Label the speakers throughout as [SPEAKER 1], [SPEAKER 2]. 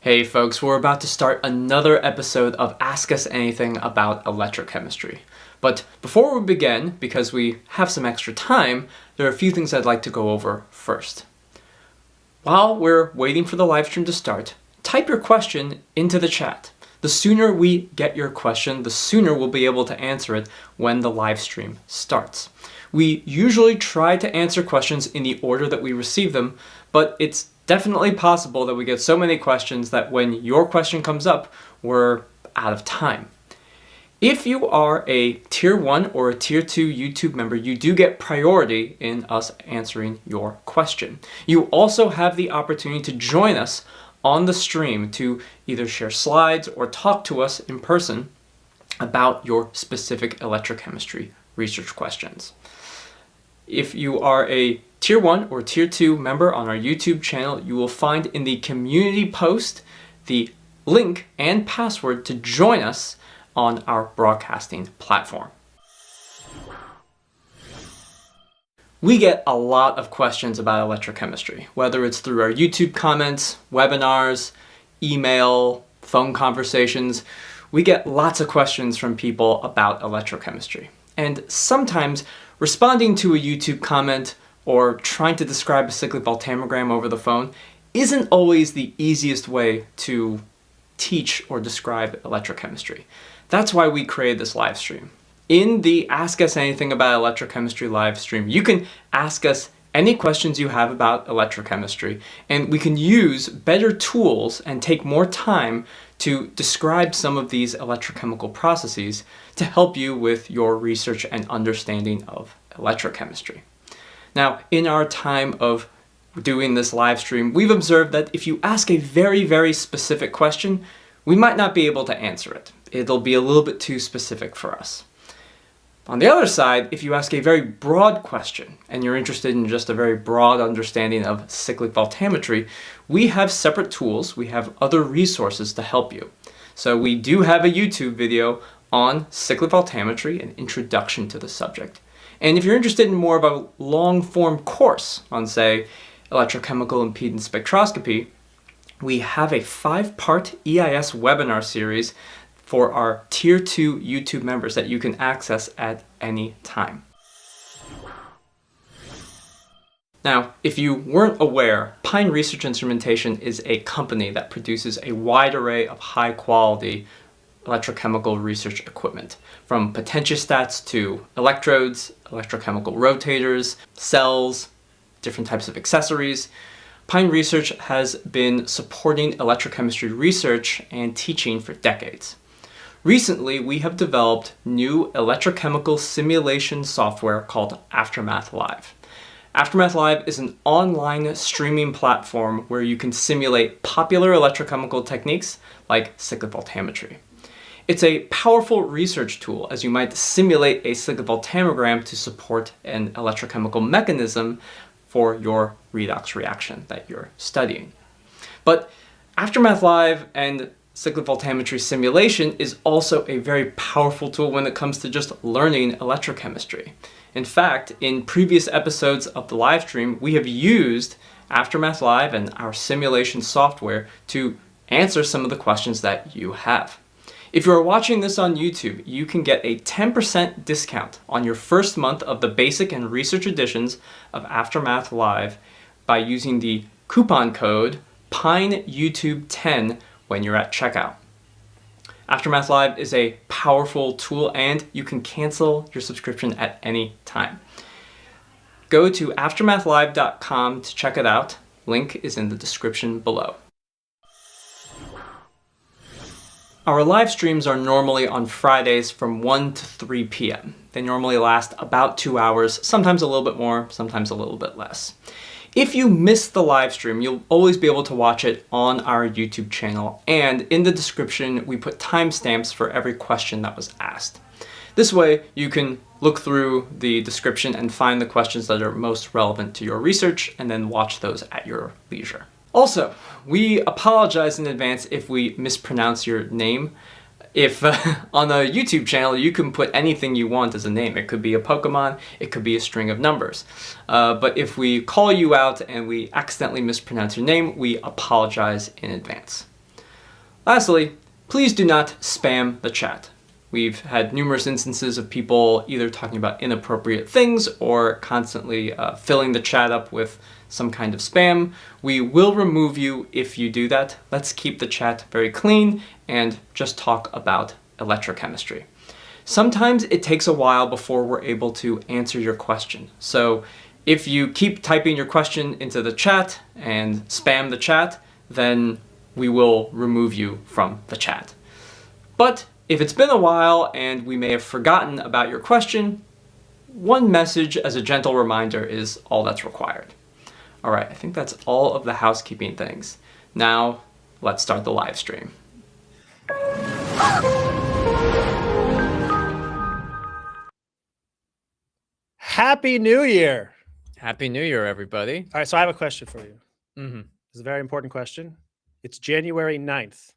[SPEAKER 1] Hey folks, we're about to start another episode of Ask Us Anything about electrochemistry. But before we begin, because we have some extra time, there are a few things I'd like to go over first. While we're waiting for the live stream to start, type your question into the chat. The sooner we get your question, the sooner we'll be able to answer it when the live stream starts. We usually try to answer questions in the order that we receive them, but it's definitely possible that we get so many questions that when your question comes up, we're out of time. If you are a Tier 1 or a Tier 2 YouTube member, you do get priority in us answering your question. You also have the opportunity to join us on the stream to either share slides or talk to us in person about your specific electrochemistry research questions. If you are a Tier 1 or Tier 2 member on our YouTube channel, you will find in the community post the link and password to join us on our broadcasting platform. We get a lot of questions about electrochemistry, whether it's through our YouTube comments, webinars, email, phone conversations. We get lots of questions from people about electrochemistry. And sometimes responding to a YouTube comment or trying to describe a cyclic voltammogram over the phone isn't always the easiest way to teach or describe electrochemistry. That's why we created this live stream. In the Ask Us Anything About Electrochemistry live stream, you can ask us any questions you have about electrochemistry, and we can use better tools and take more time to describe some of these electrochemical processes to help you with your research and understanding of electrochemistry. Now, in our time of doing this live stream, we've observed that if you ask a very specific question, we might not be able to answer it. It'll be a little bit too specific for us. On the other side, if you ask a very broad question and you're interested in just a very broad understanding of cyclic voltammetry, we have separate tools, we have other resources to help you. So we do have a YouTube video on cyclic voltammetry, an introduction to the subject. And if you're interested in more of a long-form course on, say, electrochemical impedance spectroscopy, we have a 5-part EIS webinar series for our Tier 2 YouTube members that you can access at any time. Now, if you weren't aware, Pine Research Instrumentation is a company that produces a wide array of high-quality electrochemical research equipment, from potentiostats to electrodes, electrochemical rotators, cells, different types of accessories. Pine Research has been supporting electrochemistry research and teaching for decades. Recently, we have developed new electrochemical simulation software called Aftermath Live. Aftermath Live is an online streaming platform where you can simulate popular electrochemical techniques like cyclic voltammetry. It's a powerful research tool, as you might simulate a cyclic voltammogram to support an electrochemical mechanism for your redox reaction that you're studying. But Aftermath Live and cyclic voltammetry simulation is also a very powerful tool when it comes to just learning electrochemistry. In fact, in previous episodes of the live stream, we have used Aftermath Live and our simulation software to answer some of the questions that you have. If you are watching this on YouTube, you can get a 10% discount on your first month of the basic and research editions of Aftermath Live by using the coupon code PINEYouTube10 when you're at checkout. Aftermath Live is a powerful tool and you can cancel your subscription at any time. Go to aftermathlive.com to check it out. Link is in the description below. Our live streams are normally on Fridays from 1 to 3 p.m. They normally last about 2 hours, sometimes a little bit more, sometimes a little bit less. If you miss the live stream, you'll always be able to watch it on our YouTube channel, and in the description we put timestamps for every question that was asked. This way you can look through the description and find the questions that are most relevant to your research and then watch those at your leisure. Also, we apologize in advance if we mispronounce your name. If on a YouTube channel you can put anything you want as a name. It could be a Pokemon, it could be a string of numbers. But if we call you out and we accidentally mispronounce your name, we apologize in advance. Lastly, please do not spam the chat. We've had numerous instances of people either talking about inappropriate things or constantly filling the chat up with some kind of spam. We will remove you if you do that. Let's keep the chat very clean and just talk about electrochemistry. Sometimes it takes a while before we're able to answer your question. So if you keep typing your question into the chat and spam the chat, then we will remove you from the chat. But if it's been a while and we may have forgotten about your question, one message as a gentle reminder is all that's required. All right, I think that's all of the housekeeping things. Now, let's start the live stream.
[SPEAKER 2] Happy New Year.
[SPEAKER 1] Happy New Year, everybody.
[SPEAKER 2] All right, so I have a question for you.
[SPEAKER 1] Mm-hmm.
[SPEAKER 2] It's a very important question. It's January 9th,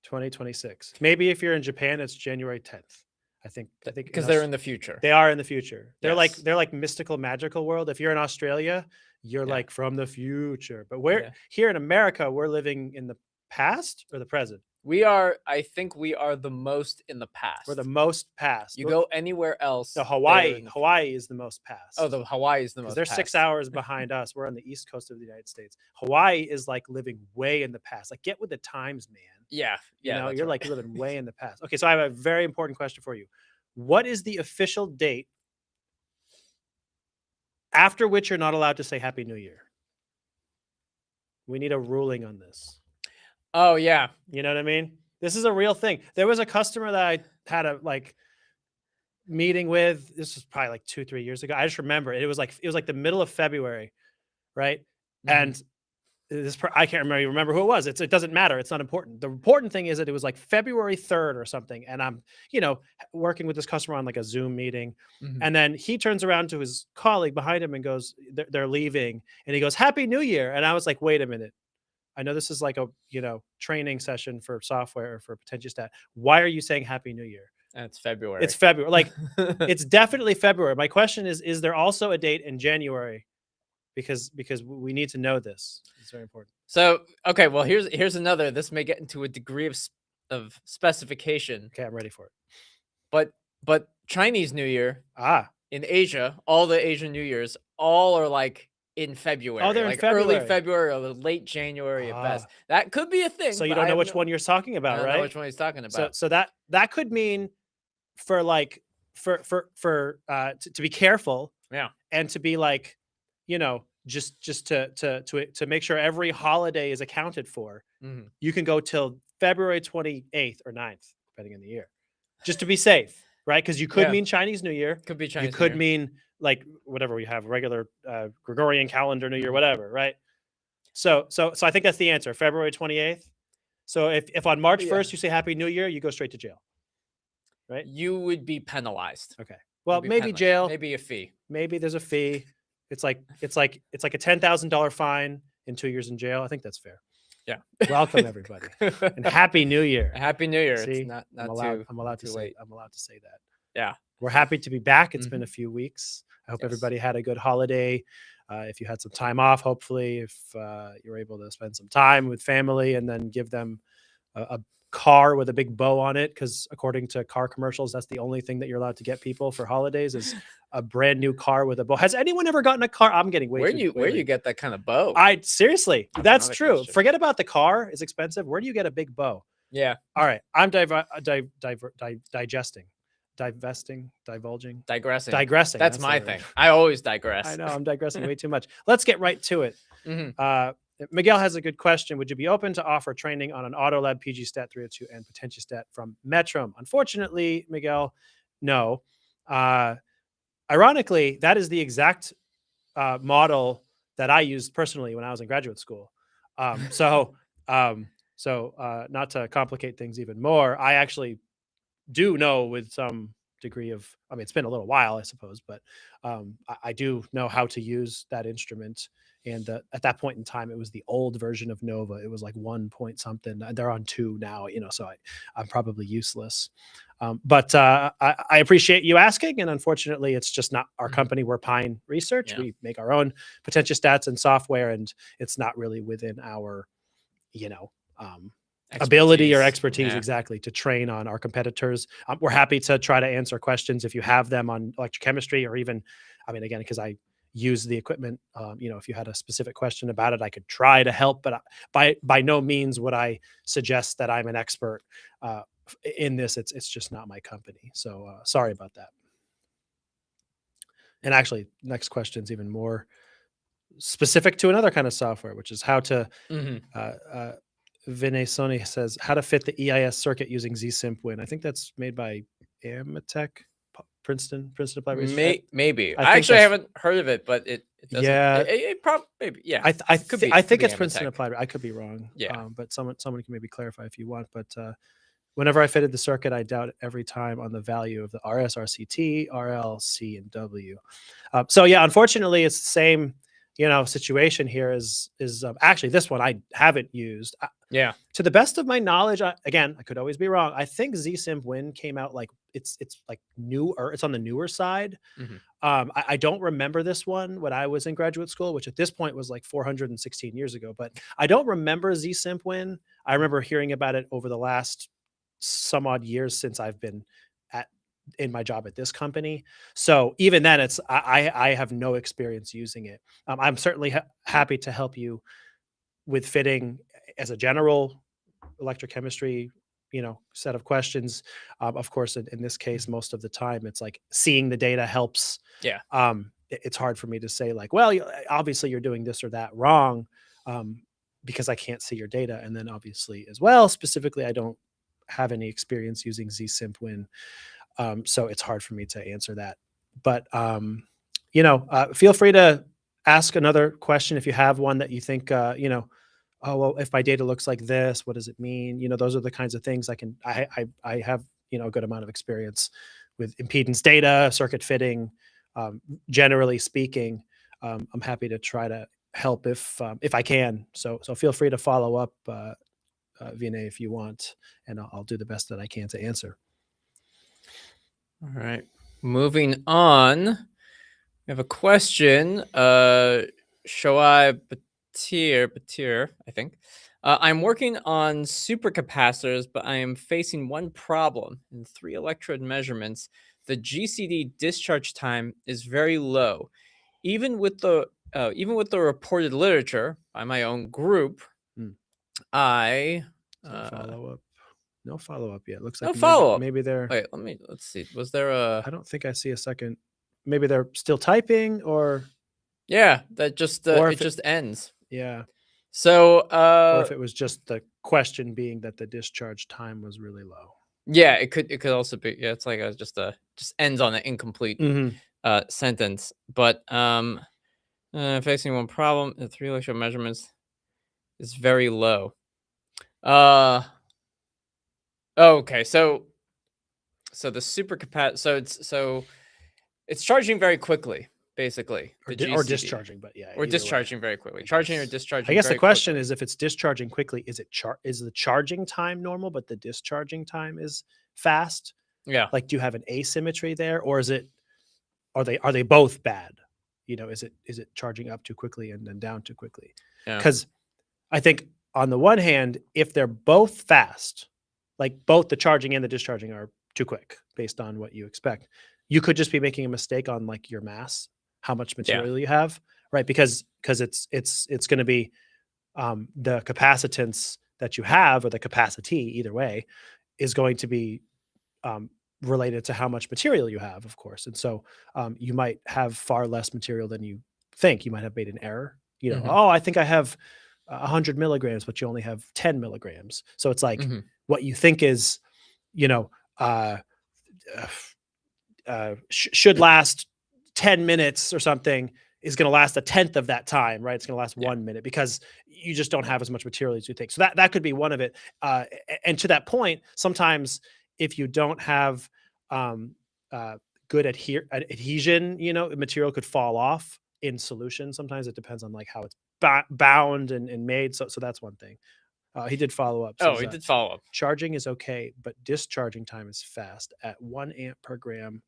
[SPEAKER 2] 2026. Maybe if you're in Japan, it's January 10th. I think
[SPEAKER 1] because they're in the future.
[SPEAKER 2] They are in the future. They're
[SPEAKER 1] Yes.
[SPEAKER 2] like mystical, magical world. If you're in Australia, you're like from the future. But we're here in America, we're living in the past or the present.
[SPEAKER 3] I think we are the most in the past.
[SPEAKER 2] We're the most past.
[SPEAKER 3] You go anywhere else.
[SPEAKER 2] So Hawaii is the most past.
[SPEAKER 3] Oh, Hawaii is the most
[SPEAKER 2] they're
[SPEAKER 3] past.
[SPEAKER 2] 6 hours behind us. We're on the east coast of the United States. Hawaii is like living way in the past. Like, get with the times, man.
[SPEAKER 3] Yeah.
[SPEAKER 2] You know, you're like living way in the past. Okay, so I have a very important question for you. What is the official date after which you're not allowed to say Happy New Year? We need a ruling on this.
[SPEAKER 3] Oh, yeah.
[SPEAKER 2] You know what I mean? This is a real thing. There was a customer that I had a meeting with. This was probably like 2-3 years ago. I just remember it was like the middle of February, right? Mm-hmm. And I can't remember who it was. It doesn't matter. It's not important. The important thing is that it was like February 3rd or something. And I'm, working with this customer on like a Zoom meeting. Mm-hmm. And then he turns around to his colleague behind him and goes, they're leaving. And he goes, Happy New Year. And I was like, wait a minute. I know this is like a, training session for software or for potentiostat. Why are you saying Happy New Year?
[SPEAKER 3] It's February.
[SPEAKER 2] It's February. Like, it's definitely February. My question is there also a date in January? Because we need to know this. It's very important.
[SPEAKER 3] So, okay, well, here's another. This may get into a degree of specification.
[SPEAKER 2] Okay, I'm ready for it.
[SPEAKER 3] But Chinese New Year in Asia, all the Asian New Years, all are like in February.
[SPEAKER 2] Oh, they're
[SPEAKER 3] like
[SPEAKER 2] in February.
[SPEAKER 3] Early February or late January at best. That could be a thing.
[SPEAKER 2] So you don't know which one you're talking about, right?
[SPEAKER 3] I don't know which one he's talking about.
[SPEAKER 2] So that could mean for to be careful.
[SPEAKER 3] Yeah.
[SPEAKER 2] And to be like, just to make sure every holiday is accounted for. Mm-hmm. You can go till February 28th or 9th, depending on the year, just to be safe, right? Because you could mean Chinese New Year.
[SPEAKER 3] Could be Chinese.
[SPEAKER 2] You could mean like whatever we have, regular Gregorian calendar New Year, whatever, right? So I think that's the answer, February 28th. So if on March 1st you say Happy New Year, you go straight to jail, right?
[SPEAKER 3] You would be penalized.
[SPEAKER 2] Okay. Well, maybe jail.
[SPEAKER 3] Maybe a fee.
[SPEAKER 2] Maybe there's a fee. It's like a $10,000 fine and 2 years in jail. I think that's fair.
[SPEAKER 3] Yeah.
[SPEAKER 2] Welcome everybody, and Happy New Year.
[SPEAKER 3] Happy New Year.
[SPEAKER 2] See,
[SPEAKER 3] it's not
[SPEAKER 2] I'm allowed to say that.
[SPEAKER 3] Yeah.
[SPEAKER 2] We're happy to be back. It's been a few weeks. I hope everybody had a good holiday. If you had some time off, hopefully, if you're able to spend some time with family and then give them a car with a big bow on it, because according to car commercials, that's the only thing that you're allowed to get people for holidays is a brand new car with a bow. Has anyone ever gotten a car? I'm getting
[SPEAKER 3] where you get that kind of bow?
[SPEAKER 2] Seriously, that's true. Question. Forget about the car; it's expensive. Where do you get a big bow?
[SPEAKER 3] Yeah.
[SPEAKER 2] All right, I'm digressing.
[SPEAKER 3] That's my thing. I always digress.
[SPEAKER 2] I know I'm digressing way too much. Let's get right to it. Mm-hmm. Miguel has a good question. Would you be open to offer training on an AutoLab PGStat 302 and potentiostat from Metrum? Unfortunately, Miguel, no. Ironically, that is the exact model that I used personally when I was in graduate school. So not to complicate things even more, I actually do know with some degree of, it's been a little while, I suppose, but I do know how to use that instrument. And at that point in time, it was the old version of Nova. It was like 1 point something. They're on 2 now, so I'm probably useless. But I appreciate you asking. And unfortunately, it's just not our company. We're Pine Research. Yeah. We make our own potentiostats and software, and it's not really within our, ability or
[SPEAKER 3] Expertise.
[SPEAKER 2] expertise,
[SPEAKER 3] Yeah.
[SPEAKER 2] exactly, to train on our competitors. We're happy to try to answer questions if you have them on electrochemistry, or even, I mean, again, because I use the equipment, if you had a specific question about it, I could try to help, but by no means would I suggest that I'm an expert in this. It's just not my company. So sorry about that. And actually, next question is even more specific to another kind of software, which is how to Vinay Soni says how to fit the EIS circuit using ZSimp-Win. I think that's made by Amatech, Princeton Applied Research.
[SPEAKER 3] Maybe.
[SPEAKER 2] I
[SPEAKER 3] I
[SPEAKER 2] think
[SPEAKER 3] actually
[SPEAKER 2] that's-
[SPEAKER 3] haven't heard of it, but it doesn't.
[SPEAKER 2] Yeah.
[SPEAKER 3] It probably, yeah.
[SPEAKER 2] I think it's
[SPEAKER 3] Amatech.
[SPEAKER 2] Princeton Applied. I could be wrong.
[SPEAKER 3] Yeah.
[SPEAKER 2] But someone can maybe clarify if you want. But whenever I fitted the circuit, I doubt every time on the value of the RS, RCT, RL, C, and W. So yeah, unfortunately, it's the same situation here. Is actually this one I haven't used.
[SPEAKER 3] Yeah.
[SPEAKER 2] To the best of my knowledge, again, I could always be wrong. I think ZSimp-Win came out like it's like newer. It's on the newer side. I don't remember this one when I was in graduate school, which at this point was like 416 years ago. But I don't remember ZSimp-Win. I remember hearing about it over the last some odd years since I've been in my job at this company. So even then, I have no experience using it. I'm certainly happy to help you with fitting as a general electrochemistry set of questions. Of course, in this case, most of the time it's like seeing the data helps.
[SPEAKER 3] Yeah.
[SPEAKER 2] It's hard for me to say like, well, obviously you're doing this or that wrong, because I can't see your data. And then obviously as well, specifically, I don't have any experience using ZSimp-Win. So it's hard for me to answer that. But feel free to ask another question if you have one that you think oh, well, if my data looks like this, what does it mean? Those are the kinds of things I have, a good amount of experience with impedance data, circuit fitting. Generally speaking, I'm happy to try to help if I can. So feel free to follow up, Vinay, if you want, and I'll do the best that I can to answer.
[SPEAKER 3] All right. Moving on. We have a question. Shoaib Batir, I think. I'm working on supercapacitors, but I am facing one problem. In 3 electrode measurements, the GCD discharge time is very low. Even with the reported literature by my own group, I
[SPEAKER 2] follow up. No follow up yet. Looks
[SPEAKER 3] no
[SPEAKER 2] like
[SPEAKER 3] follow-up.
[SPEAKER 2] Maybe they're.
[SPEAKER 3] Wait, let's see. Was there a?
[SPEAKER 2] I don't think I see a second. Maybe they're still typing, or
[SPEAKER 3] Yeah, that just
[SPEAKER 2] Or
[SPEAKER 3] it
[SPEAKER 2] if it-
[SPEAKER 3] just ends.
[SPEAKER 2] yeah,
[SPEAKER 3] So
[SPEAKER 2] or if it was just the question being that the discharge time was really low.
[SPEAKER 3] yeah, it could also be, yeah, it's like just ends on an incomplete sentence. But facing one problem, the 3 electrode measurements is very low. Okay, so the supercapacitor, it's charging very quickly, basically.
[SPEAKER 2] Or
[SPEAKER 3] The
[SPEAKER 2] or
[SPEAKER 3] GCD.
[SPEAKER 2] discharging, but yeah,
[SPEAKER 3] Or
[SPEAKER 2] either way.
[SPEAKER 3] discharging very quickly.
[SPEAKER 2] I
[SPEAKER 3] Charging or
[SPEAKER 2] guess.
[SPEAKER 3] discharging.
[SPEAKER 2] I guess the
[SPEAKER 3] very
[SPEAKER 2] question
[SPEAKER 3] quickly.
[SPEAKER 2] is, if it's discharging quickly, is the charging time normal, but the discharging time is fast?
[SPEAKER 3] Yeah.
[SPEAKER 2] Like, do you have an asymmetry there, or are they both bad? Is it charging up too quickly and then down too quickly?
[SPEAKER 3] Yeah.
[SPEAKER 2] Because I think on the one hand, if they're both fast, like both the charging and the discharging are too quick based on what you expect, you could just be making a mistake on like your mass, how much material you have, right? Because it's going to be the capacitance that you have, or the capacity, either way, is going to be related to how much material you have, of course. And so you might have far less material than you think. You might have made an error. Oh, I think I have 100 milligrams, but you only have 10 milligrams. So it's like what you think is, should last 10 minutes or something is going to last a tenth of that time, right? It's going to last 1 minute because you just don't have as much material as you think. So that could be one of it. And to that point, sometimes if you don't have good adhesion, material could fall off in solution. Sometimes it depends on like how it's bound and made. So that's one thing. He did follow up.
[SPEAKER 3] He did follow up.
[SPEAKER 2] Charging is okay, but discharging time is fast. At 1 amp per gram,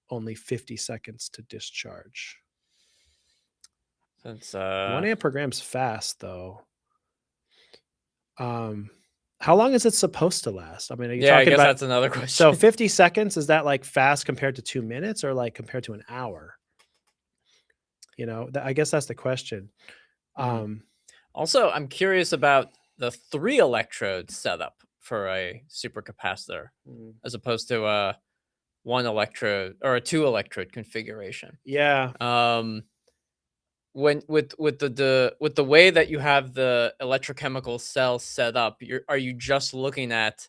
[SPEAKER 2] only 50 seconds to discharge.
[SPEAKER 3] That's
[SPEAKER 2] 1 amp per gram's fast, though. How long is it supposed to last? I mean, are you
[SPEAKER 3] Yeah, I
[SPEAKER 2] talking
[SPEAKER 3] guess
[SPEAKER 2] about
[SPEAKER 3] that's another question.
[SPEAKER 2] so 50 seconds? Is that like fast compared to 2 minutes or like compared to an hour? You know, I guess that's the question.
[SPEAKER 3] Mhm. Also, I'm curious about the 3 electrode setup for a supercapacitor
[SPEAKER 2] Mm,
[SPEAKER 3] as opposed to a 1 electrode or a 2 electrode configuration.
[SPEAKER 2] yeah,
[SPEAKER 3] When with the way that you have the electrochemical cell set up, are you just looking at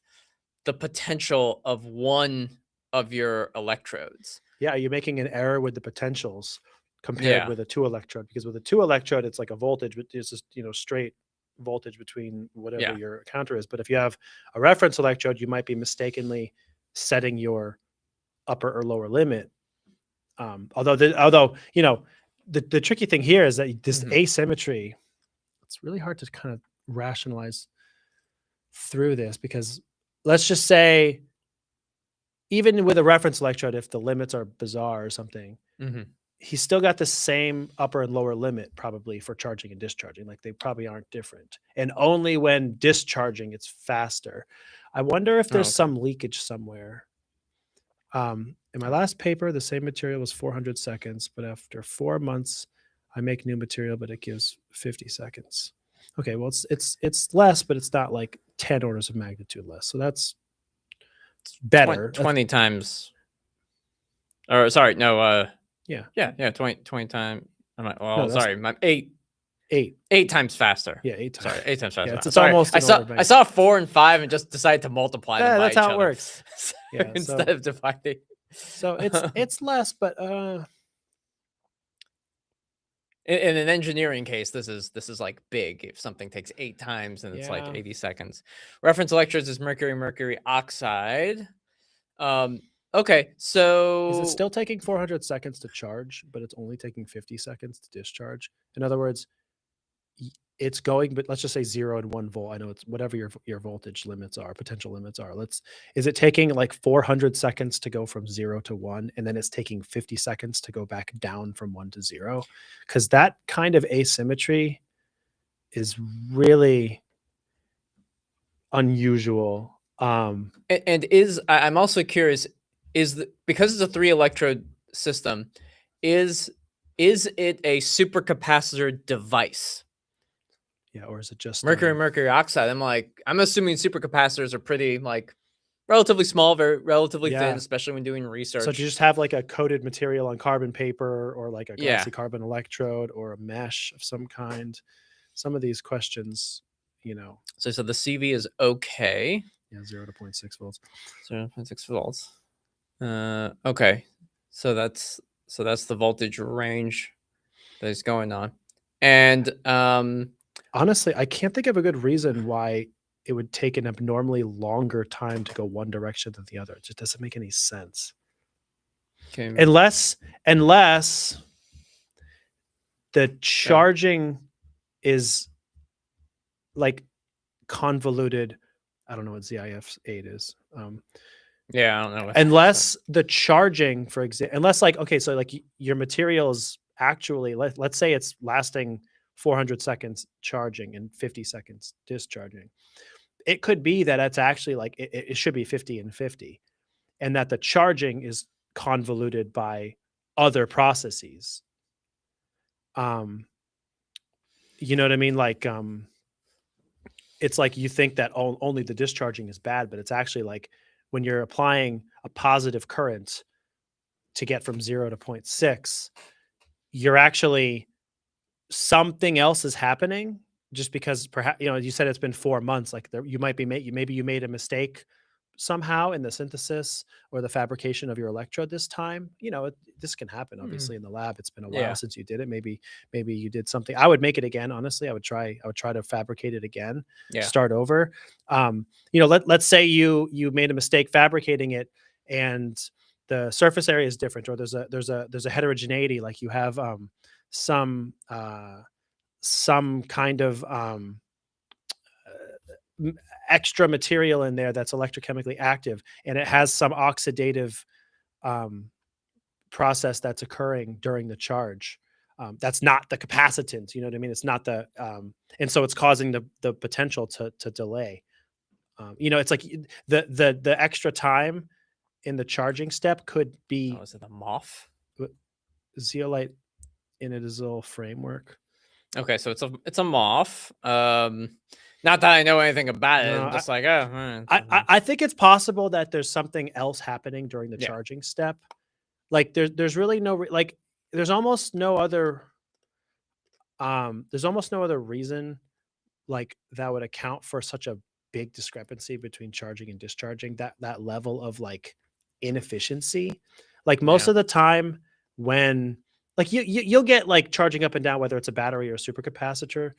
[SPEAKER 3] the potential of one of your electrodes?
[SPEAKER 2] yeah. You're making an error with the potentials compared
[SPEAKER 3] Yeah.
[SPEAKER 2] with a 2 electrode because with a 2 electrode, it's like a voltage, but it's just straight voltage between whatever
[SPEAKER 3] Yeah.
[SPEAKER 2] your counter is. But if you have a reference electrode, you might be mistakenly setting your upper or lower limit. Although the tricky thing here is that this
[SPEAKER 3] Mhm.
[SPEAKER 2] asymmetry, it's really hard to kind of rationalize through this because let's just say even with a reference electrode, if the limits are bizarre or something,
[SPEAKER 3] Mhm.
[SPEAKER 2] he's still got the same upper and lower limit probably for charging and discharging. Like they probably aren't different. And only when discharging, it's faster. I wonder if
[SPEAKER 3] Oh,
[SPEAKER 2] there's
[SPEAKER 3] okay.
[SPEAKER 2] some leakage somewhere. In my last paper, the same material was 400 seconds, but after 4 months, I make new material, but it gives 50 seconds. Okay, well, it's less, but it's not like 10 orders of magnitude less. So that's better.
[SPEAKER 3] 20 times, or sorry, no,
[SPEAKER 2] Yeah,
[SPEAKER 3] yeah, 20 times.
[SPEAKER 2] no,
[SPEAKER 3] Well,
[SPEAKER 2] that's
[SPEAKER 3] sorry, 8
[SPEAKER 2] 8.
[SPEAKER 3] times faster.
[SPEAKER 2] Yeah, 8 times.
[SPEAKER 3] Sorry, 8 times
[SPEAKER 2] Yeah,
[SPEAKER 3] faster.
[SPEAKER 2] it's
[SPEAKER 3] Sorry,
[SPEAKER 2] almost
[SPEAKER 3] I
[SPEAKER 2] an order
[SPEAKER 3] saw
[SPEAKER 2] of
[SPEAKER 3] I
[SPEAKER 2] magnitude.
[SPEAKER 3] saw 4 and 5 and just decided to multiply them
[SPEAKER 2] Yeah,
[SPEAKER 3] by
[SPEAKER 2] that's
[SPEAKER 3] each
[SPEAKER 2] how it
[SPEAKER 3] other.
[SPEAKER 2] works.
[SPEAKER 3] So
[SPEAKER 2] Yeah,
[SPEAKER 3] instead of dividing.
[SPEAKER 2] So it's less, but
[SPEAKER 3] In an engineering case, this is like big. If something takes 8 times and it's like
[SPEAKER 2] yeah.
[SPEAKER 3] 80 seconds. Reference electrodes is mercury oxide. Okay,
[SPEAKER 2] Is it
[SPEAKER 3] so
[SPEAKER 2] still taking 400 seconds to charge, but it's only taking 50 seconds to discharge? In other words, it's going, but let's just say 0 and 1 volt. I know it's whatever your voltage limits are, potential limits are. Is it taking like 400 seconds to go from 0 to 1, and then it's taking 50 seconds to go back down from 1 to 0? Because that kind of asymmetry is really unusual.
[SPEAKER 3] and I'm also curious, because it's a 3 electrode system, is it a supercapacitor device?
[SPEAKER 2] Yeah, or is it just
[SPEAKER 3] Mercury oxide. I'm assuming supercapacitors are pretty like relatively small, very relatively thin,
[SPEAKER 2] yeah.
[SPEAKER 3] especially when doing
[SPEAKER 2] So
[SPEAKER 3] research.
[SPEAKER 2] do you just have like a coated material on carbon paper or like a
[SPEAKER 3] Yeah.
[SPEAKER 2] glossy carbon electrode or a mesh of some kind? Some of these questions,
[SPEAKER 3] So the CV is okay.
[SPEAKER 2] yeah, 0 to 0.6 volts.
[SPEAKER 3] 0.6 volts. Okay. So that's the voltage range that is going on. And
[SPEAKER 2] Honestly, I can't think of a good reason why it would take an abnormally longer time to go one direction than the other. It just doesn't make any sense.
[SPEAKER 3] okay.
[SPEAKER 2] Unless the charging is like convoluted. I don't know what ZIF8 is.
[SPEAKER 3] Yeah, I don't know.
[SPEAKER 2] Unless the charging, for example, unless like, okay, so like your material is actually, let's say it's lasting 400 seconds charging and 50 seconds discharging. It could be that it's actually like, it should be 50 and 50, and that the charging is convoluted by other processes. You know what I mean? Like, it's like you think that only the discharging is bad, but it's actually like when you're applying a positive current to get from 0 to 0.6, you're actually, something else is happening just because perhaps, you said it's been 4 months, like you might be maybe you made a mistake somehow in the synthesis or the fabrication of your electrode this time. This can happen obviously in the lab. It's been a while
[SPEAKER 3] Yeah.
[SPEAKER 2] since you did it. Maybe you did something. I would make it again. Honestly, I would try to fabricate it again,
[SPEAKER 3] Yeah.
[SPEAKER 2] start over. Let's say you made a mistake fabricating it and the surface area is different, or there's a heterogeneity, like you have some kind of extra material in there that's electrochemically active, and it has some oxidative process that's occurring during the charge. That's not the capacitance, you know what I mean? It's not the and so it's causing the potential to delay. It's like the extra time in the charging step could be
[SPEAKER 3] Oh, is it a MOF?
[SPEAKER 2] zeolite inadazole framework.
[SPEAKER 3] Okay, so it's a MOF. Not that I know anything about it.
[SPEAKER 2] No,
[SPEAKER 3] I'm just like, oh,
[SPEAKER 2] I think it's possible that there's something else happening during the
[SPEAKER 3] Yeah.
[SPEAKER 2] charging step. Like there's really no like there's almost no other reason like that would account for such a big discrepancy between charging and discharging, that level of like inefficiency. Like most
[SPEAKER 3] Yeah.
[SPEAKER 2] of the time when like you'll get like charging up and down, whether it's a battery or a supercapacitor,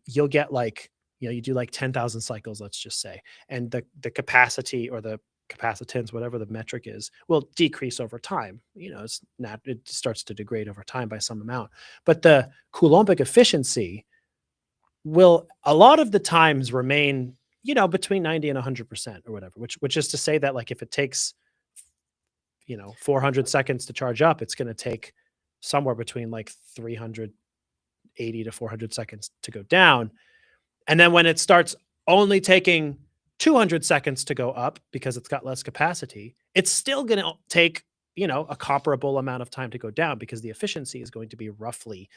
[SPEAKER 2] you'll get like, you do like 10,000 cycles, let's just say, and the capacity or the capacitance, whatever the metric is, will decrease over time. It starts to degrade over time by some amount, but the Coulombic efficiency will a lot of the times remain, between 90 and 100% or whatever, which is to say that like if it takes, 400 seconds to charge up, it's going to take somewhere between like 380 to 400 seconds to go down. And then when it starts only taking 200 seconds to go up because it's got less capacity, it's still going to take, a comparable amount of time to go down because the efficiency is going to be roughly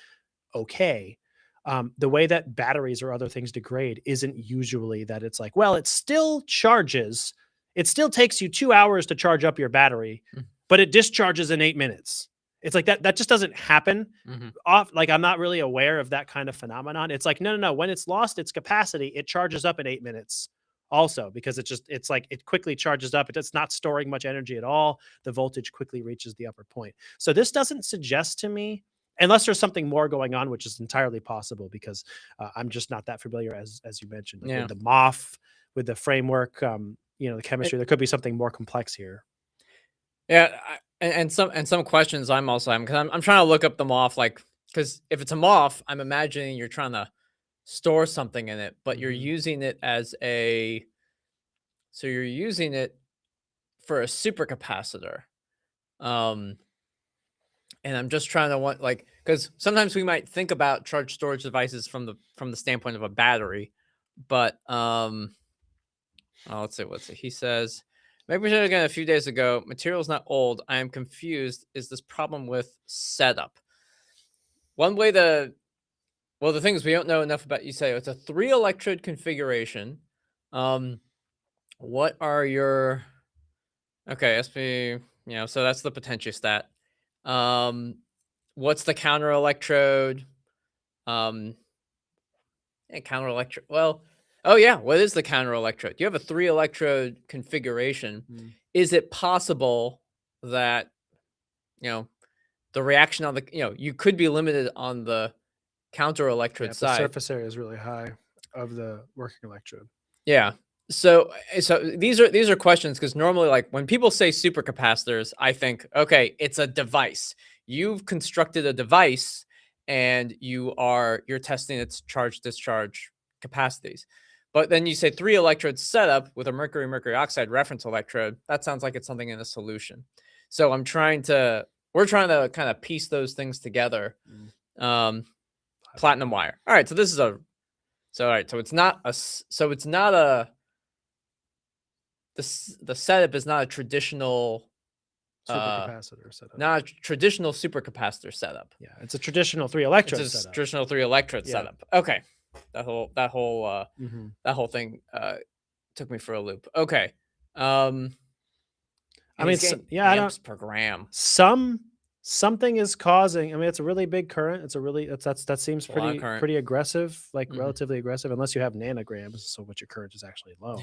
[SPEAKER 2] okay. The way that batteries or other things degrade isn't usually that it's like, well, it still charges. It still takes you 2 hours to charge up your battery, but it discharges in 8 minutes. It's like that just doesn't happen. Like I'm not really aware of that kind of phenomenon. It's like, no. When it's lost its capacity, it charges up in 8 minutes also, because it's like it quickly charges up. It's not storing much energy at all. The voltage quickly reaches the upper point. So this doesn't suggest to me, unless there's something more going on, which is entirely possible because I'm just not that familiar as you mentioned, with the MOF, with the framework, the chemistry. There could be something more complex here.
[SPEAKER 3] Yeah, and some questions I'm also having, because I'm trying to look up the MOF, like, because if it's a MOF, I'm imagining you're trying to store something in it, but you're using it you're using it for a supercapacitor. And I'm just trying to because sometimes we might think about charge storage devices from the standpoint of a battery, but let's see. He says, maybe we should have again a few days ago. Material's not old. I am confused. Is this problem with setup? One way the thing is we don't know enough about. You say it's a 3 electrode configuration. What are your SP? So that's the potentiostat. What's the counter electrode? Counter electrode. Well, what is the counter electrode? You have a 3 electrode configuration. Is it possible that the reaction on the you could be limited on the counter electrode side?
[SPEAKER 2] The surface area is really high of the working electrode.
[SPEAKER 3] Yeah. So these are questions, because normally, like, when people say supercapacitors, I think, okay, it's a device. You've constructed a device and you're testing its charge discharge capacities. But then you say 3 electrode setup with a mercury oxide reference electrode. That sounds like it's something in a solution. So we're trying to kind of piece those things together. Platinum wire. All right. So this is the setup is not a traditional
[SPEAKER 2] supercapacitor setup.
[SPEAKER 3] Not a traditional supercapacitor setup.
[SPEAKER 2] Yeah, it's a traditional 3 electrode
[SPEAKER 3] It's a
[SPEAKER 2] setup.
[SPEAKER 3] traditional 3 electrode setup. Okay. That whole thing took me for a loop. Okay.
[SPEAKER 2] I mean,
[SPEAKER 3] amps per gram.
[SPEAKER 2] Something is causing. I mean, it's a really big current. That seems pretty aggressive, like relatively aggressive, unless you have nanograms, so which your current is actually low,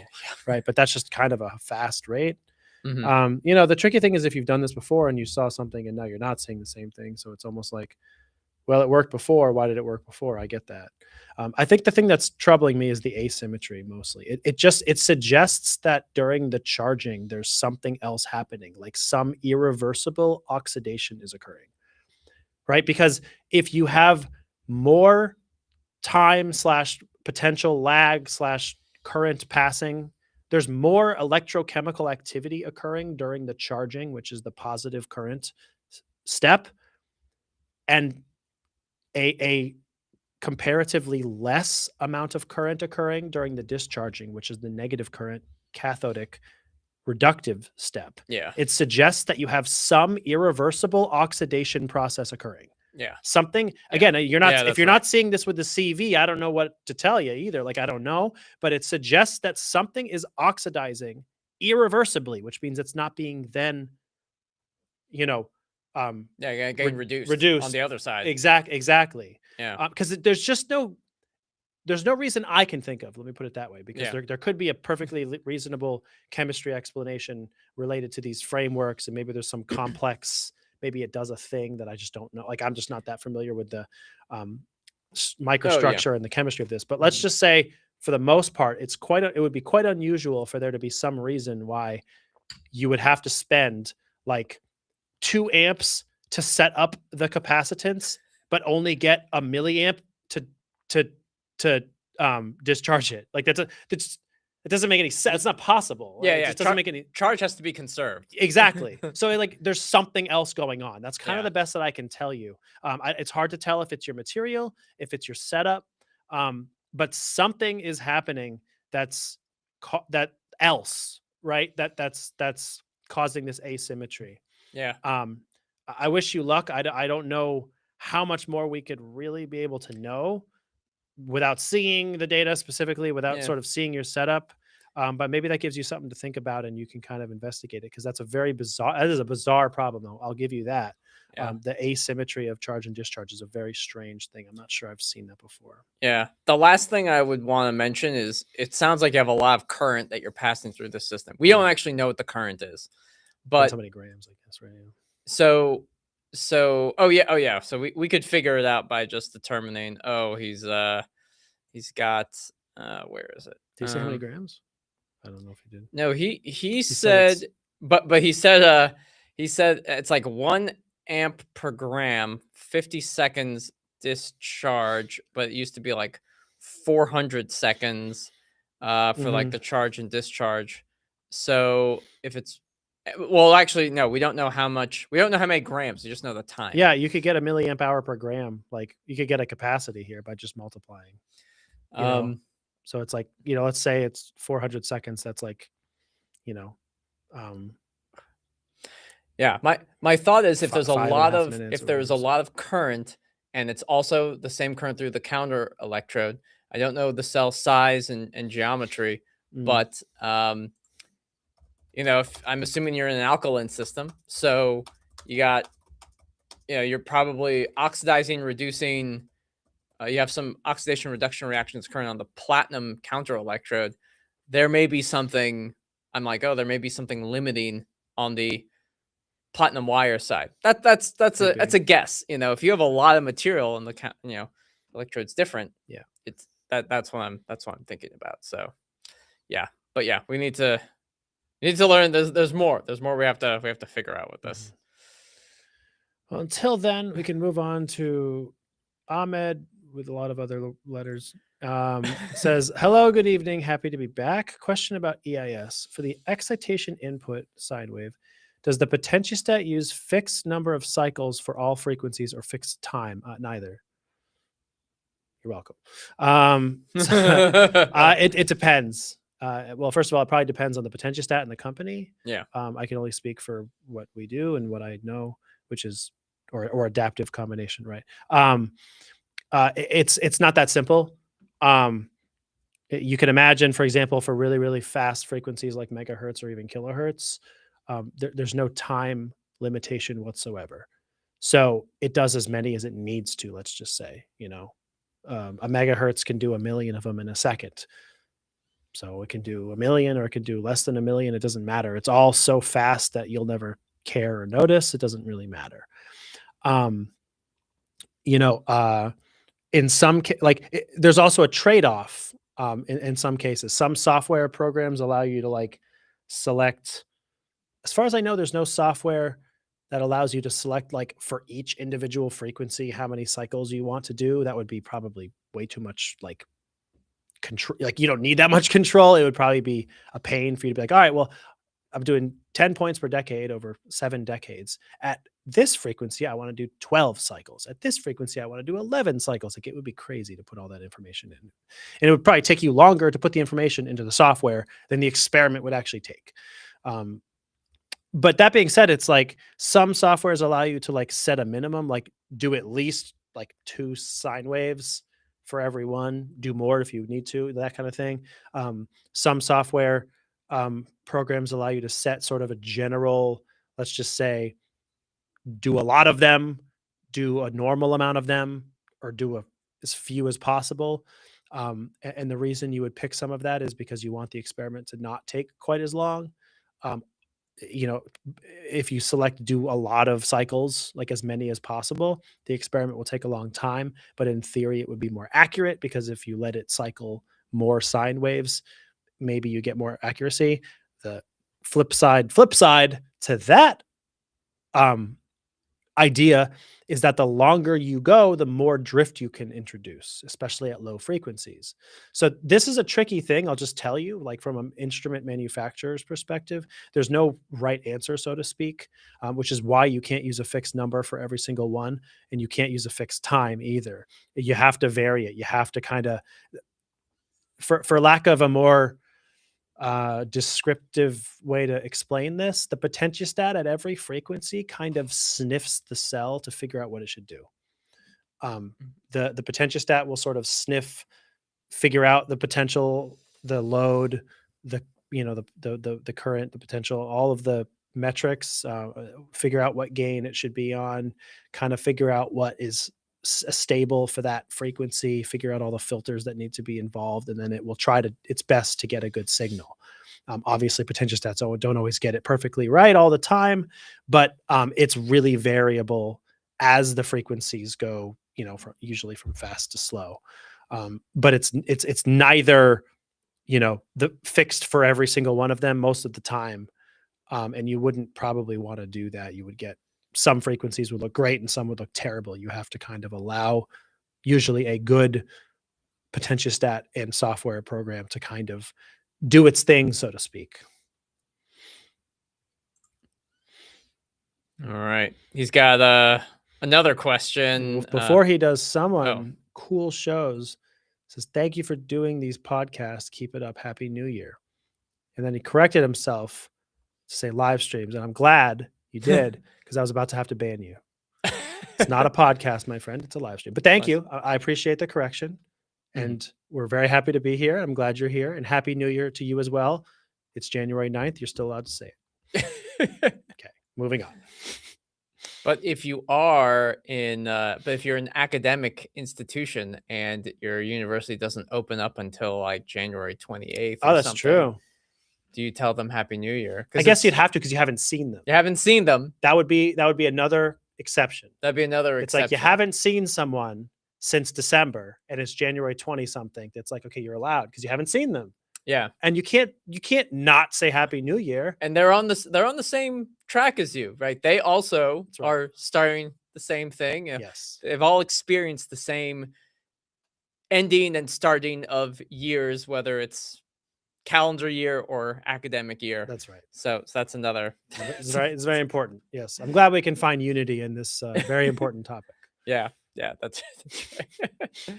[SPEAKER 2] right? But that's just kind of a fast rate. The tricky thing is if you've done this before and you saw something and now you're not seeing the same thing, so it's almost like, well, it worked before. Why did it work before? I get that. I think the thing that's troubling me is the asymmetry mostly. It suggests that during the charging, there's something else happening, like some irreversible oxidation is occurring, right? Because if you have more time / potential lag / current passing, there's more electrochemical activity occurring during the charging, which is the positive current step. And a comparatively less amount of current occurring during the discharging, which is the negative current cathodic reductive step.
[SPEAKER 3] Yeah.
[SPEAKER 2] It suggests that you have some irreversible oxidation process occurring.
[SPEAKER 3] Yeah.
[SPEAKER 2] Something, again, you're not,
[SPEAKER 3] Yeah,
[SPEAKER 2] if
[SPEAKER 3] that's
[SPEAKER 2] you're
[SPEAKER 3] right.
[SPEAKER 2] not seeing this with the CV, I don't know what to tell you either. Like, I don't know, but it suggests that something is oxidizing irreversibly, which means it's not being then, you know,
[SPEAKER 3] Yeah, getting reduced on
[SPEAKER 2] reduced.
[SPEAKER 3] the other side.
[SPEAKER 2] Exactly.
[SPEAKER 3] Yeah.
[SPEAKER 2] Because there's no reason I can think of, let me put it that way, because
[SPEAKER 3] Yeah.
[SPEAKER 2] there could be a perfectly reasonable chemistry explanation related to these frameworks, and maybe there's some complex, maybe it does a thing that I just don't know. Like, I'm just not that familiar with the microstructure and the chemistry of this. But let's just say, for the most part, it would be quite unusual for there to be some reason why you would have to spend like 2 amps to set up the capacitance, but only get a milliamp to discharge it. Like, it doesn't make any sense. It's not possible.
[SPEAKER 3] Yeah,
[SPEAKER 2] It
[SPEAKER 3] yeah.
[SPEAKER 2] just doesn't make any.
[SPEAKER 3] Charge has to be conserved.
[SPEAKER 2] Exactly. So like, there's something else going on. That's kind of
[SPEAKER 3] Yeah.
[SPEAKER 2] the best that I can tell you. It's hard to tell if it's your material, if it's your setup, but something is happening that's that else, right? That's causing this asymmetry.
[SPEAKER 3] Yeah.
[SPEAKER 2] I wish you luck. I don't know how much more we could really be able to know without seeing the data specifically, without sort of seeing your setup. But maybe that gives you something to think about, and you can kind of investigate it, because that is a bizarre problem, though. I'll give you that.
[SPEAKER 3] Yeah.
[SPEAKER 2] The asymmetry of charge and discharge is a very strange thing. I'm not sure I've seen that before.
[SPEAKER 3] Yeah. The last thing I would want to mention is it sounds like you have a lot of current that you're passing through the system. We don't actually know what the current is, but
[SPEAKER 2] Depends how many grams, I guess, right? Yeah.
[SPEAKER 3] oh yeah. So we could figure it out by just determining, he's got where is it?
[SPEAKER 2] Did you say how many grams? I don't know if he did.
[SPEAKER 3] No, he
[SPEAKER 2] said
[SPEAKER 3] said, but he said it's like 1 amp per gram, 50 seconds discharge, but it used to be like 400 seconds for like the charge and discharge. So if it's, well, actually, no, we don't know how many grams. We just know the time.
[SPEAKER 2] Yeah, you could get a milliamp hour per gram. Like, you could get a capacity here by just multiplying. You know? So it's like, let's say it's 400 seconds. That's like,
[SPEAKER 3] yeah. My thought is, if there's a
[SPEAKER 2] 5.5
[SPEAKER 3] lot of
[SPEAKER 2] minutes
[SPEAKER 3] if
[SPEAKER 2] or
[SPEAKER 3] there's a
[SPEAKER 2] whatever.
[SPEAKER 3] lot of current, and it's also the same current through the counter electrode. I don't know the cell size and geometry, but if I'm assuming you're in an alkaline system, so you got, you're probably oxidizing, reducing. You have some oxidation reduction reactions occurring on the platinum counter electrode. There may be something. I'm like, there may be something limiting on the platinum wire side. That's a guess. If you have a lot of material and the electrode's different.
[SPEAKER 2] Yeah,
[SPEAKER 3] it's that's what I'm thinking about. So yeah, but yeah, we need to learn. There's more we have to figure out with this.
[SPEAKER 2] Well, until then, we can move on to Ahmed with a lot of other letters. Says, hello, good evening. Happy to be back. Question about EIS. For the excitation input sine wave, does the potentiostat use fixed number of cycles for all frequencies or fixed time? Neither. You're welcome. It depends. Well, first of all, it probably depends on the potentiostat and the company.
[SPEAKER 3] Yeah.
[SPEAKER 2] I can only speak for what we do and what I know, which is or adaptive combination, right? It's not that simple. You can imagine, for example, for really, really fast frequencies like megahertz or even kilohertz, there's no time limitation whatsoever. So it does as many as it needs to, let's just say, a megahertz can do 1 million of them in a second. So it can do 1 million or it can do less than 1 million. It doesn't matter. It's all so fast that you'll never care or notice. It doesn't really matter. In some there's also a trade-off in some cases. Some software programs allow you to select, as far as I know, there's no software that allows you to select for each individual frequency how many cycles you want to do. That would be probably way too much control. You don't need that much control. It would probably be a pain for you to be like, all right, well, I'm doing 10 points per decade over 7 decades. At this frequency, I want to do 12 cycles. At this frequency, I want to do 11 cycles. Like, it would be crazy to put all that information in. And it would probably take you longer to put the information into the software than the experiment would actually take. But that being said, it's like some softwares allow you to like set a minimum, like do at least like 2 sine waves for every one, do more if you need to, that kind of thing. Some software programs allow you to set sort of a general, let's just say, do a lot of them, do a normal amount of them, or do as few as possible. And the reason you would pick some of that is because you want the experiment to not take quite as long. You know, if you select do a lot of cycles, like as many as possible, the experiment will take a long time. But in theory, it would be more accurate, because if you let it cycle more sine waves, maybe you get more accuracy. The flip side to that idea is that the longer you go, the more drift you can introduce, especially at low frequencies. So this is a tricky thing. I'll just tell you, like from an instrument manufacturer's perspective, there's no right answer, so to speak, which is why you can't use a fixed number for every single one, and you can't use a fixed time either. You have to vary it. You have to kind of, for lack of a more descriptive way to explain this, the potentiostat at every frequency kind of sniffs the cell to figure out what it should do. The potentiostat will sort of figure out the potential, the load, the current, the potential, all of the metrics, figure out what gain it should be on, kind of figure out what is stable for that frequency, figure out all the filters that need to be involved, and then it will try its best to get a good signal. Obviously, potentiostats don't always get it perfectly right all the time, but it's really variable as the frequencies go, usually from fast to slow. But it's neither, the fixed for every single one of them most of the time. And you wouldn't probably want to do that. You would get some frequencies would look great and some would look terrible. You have to kind of allow usually a good potentiostat and software program to kind of do its thing, so to speak.
[SPEAKER 3] All right. He's got another question.
[SPEAKER 2] Before he does, someone cool shows says, "Thank you for doing these podcasts. Keep it up. Happy New Year." And then he corrected himself to say live streams. And I'm glad you did, because I was about to have to ban you. It's not a podcast, my friend. It's a live stream. But thank you. I appreciate the correction. And we're very happy to be here. I'm glad you're here. And Happy New Year to you as well. It's January 9th. You're still allowed to say it. Okay, moving on.
[SPEAKER 3] But if you are if you're an academic institution and your university doesn't open up until like January 28th,
[SPEAKER 2] oh, that's true.
[SPEAKER 3] Do you tell them Happy New Year?
[SPEAKER 2] I guess you'd have to, because you haven't seen them.
[SPEAKER 3] You haven't seen them.
[SPEAKER 2] That would be another exception.
[SPEAKER 3] That'd be another
[SPEAKER 2] It's
[SPEAKER 3] exception.
[SPEAKER 2] like you haven't seen someone since December and it's January 20 something. That's like, okay, you're allowed because you haven't seen them.
[SPEAKER 3] Yeah.
[SPEAKER 2] And you can't not say Happy New Year.
[SPEAKER 3] And they're on the same track as you, right? They also are starting the same thing.
[SPEAKER 2] Yes.
[SPEAKER 3] They've all experienced the same ending and starting of years, whether it's calendar year or academic year.
[SPEAKER 2] That's right.
[SPEAKER 3] So that's another.
[SPEAKER 2] It's very important. Yes. I'm glad we can find unity in this very important topic.
[SPEAKER 3] Yeah. That's right.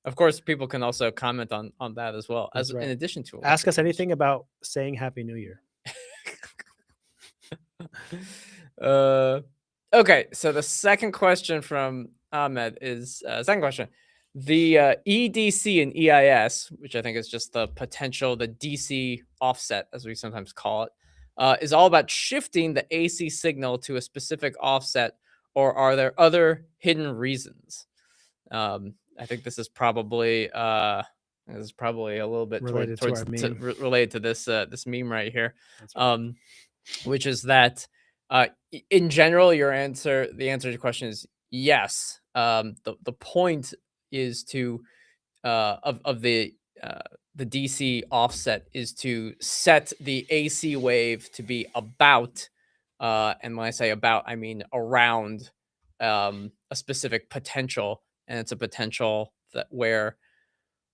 [SPEAKER 3] Of course, people can also comment on that as well, in addition to
[SPEAKER 2] ask us anything about saying Happy New Year. Okay, so the second question from Ahmed is second question. The EDC and EIS, which I think is just the potential, the DC offset, as we sometimes call it, is all about shifting the AC signal to a specific offset, or are there other hidden reasons? I think this is probably a little bit related to this meme right here, which is that in general, the answer to your question is yes. The point is to of the DC offset is to set the AC wave to be about, and when I say about, I mean around a specific potential. And it's a potential that where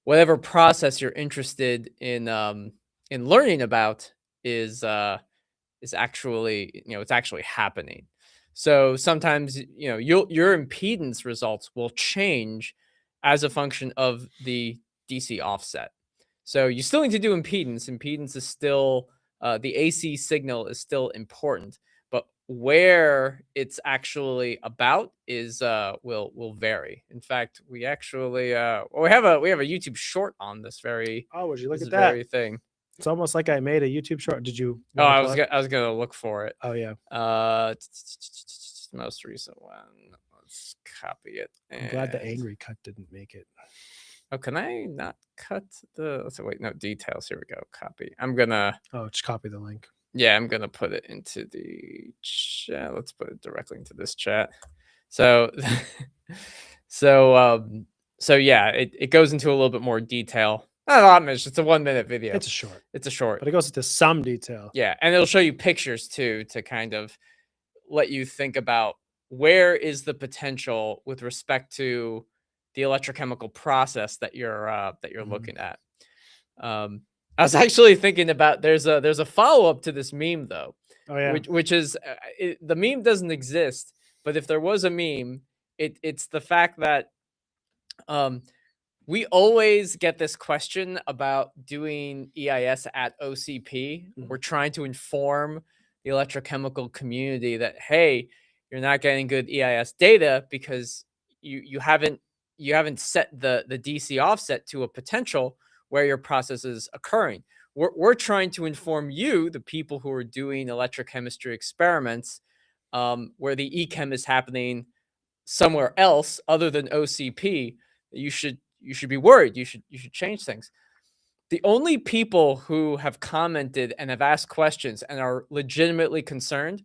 [SPEAKER 2] whatever process you're interested in learning about is
[SPEAKER 3] is actually, it's actually happening. So sometimes, your impedance results will change as a function of the DC offset. So you still need to do impedance. Impedance is still, the AC signal is still important, but where it's actually about is will vary. In fact, we actually we have a YouTube short on this very
[SPEAKER 2] Oh, would you look
[SPEAKER 3] this
[SPEAKER 2] at that?
[SPEAKER 3] very thing.
[SPEAKER 2] It's almost like I made a YouTube short. Did you?
[SPEAKER 3] Oh,
[SPEAKER 2] wanna
[SPEAKER 3] I
[SPEAKER 2] pull
[SPEAKER 3] was
[SPEAKER 2] it?
[SPEAKER 3] I was gonna look for it.
[SPEAKER 2] Oh yeah.
[SPEAKER 3] Most recent one. Let's copy it.
[SPEAKER 2] I'm glad the
[SPEAKER 3] and-
[SPEAKER 2] angry cut didn't make it.
[SPEAKER 3] Oh, can I not cut the? So wait, no details. Here we go. Copy. I'm gonna.
[SPEAKER 2] Oh, just copy the link.
[SPEAKER 3] Yeah, I'm gonna put it into the chat. Let's put it directly into this chat. So, so yeah, it goes into a little bit more detail. Not a lot much. It's a 1-minute video.
[SPEAKER 2] It's a short,
[SPEAKER 3] It's a short.
[SPEAKER 2] but it goes into some detail.
[SPEAKER 3] Yeah, and it'll show you pictures too to kind of let you think about where is the potential with respect to the electrochemical process that you're
[SPEAKER 2] Mhm.
[SPEAKER 3] looking at. I was actually thinking about there's a follow up to this meme though,
[SPEAKER 2] Oh yeah.
[SPEAKER 3] which is the meme doesn't exist, but if there was a meme, it's the fact that we always get this question about doing EIS at OCP.
[SPEAKER 2] Mhm.
[SPEAKER 3] We're trying to inform the electrochemical community that, hey, you're not getting good EIS data because you haven't set the DC offset to a potential where your process is occurring. We're trying to inform you, the people who are doing electrochemistry experiments, where the echem is happening somewhere else other than OCP. You should be worried. You should change things. The only people who have commented and have asked questions and are legitimately concerned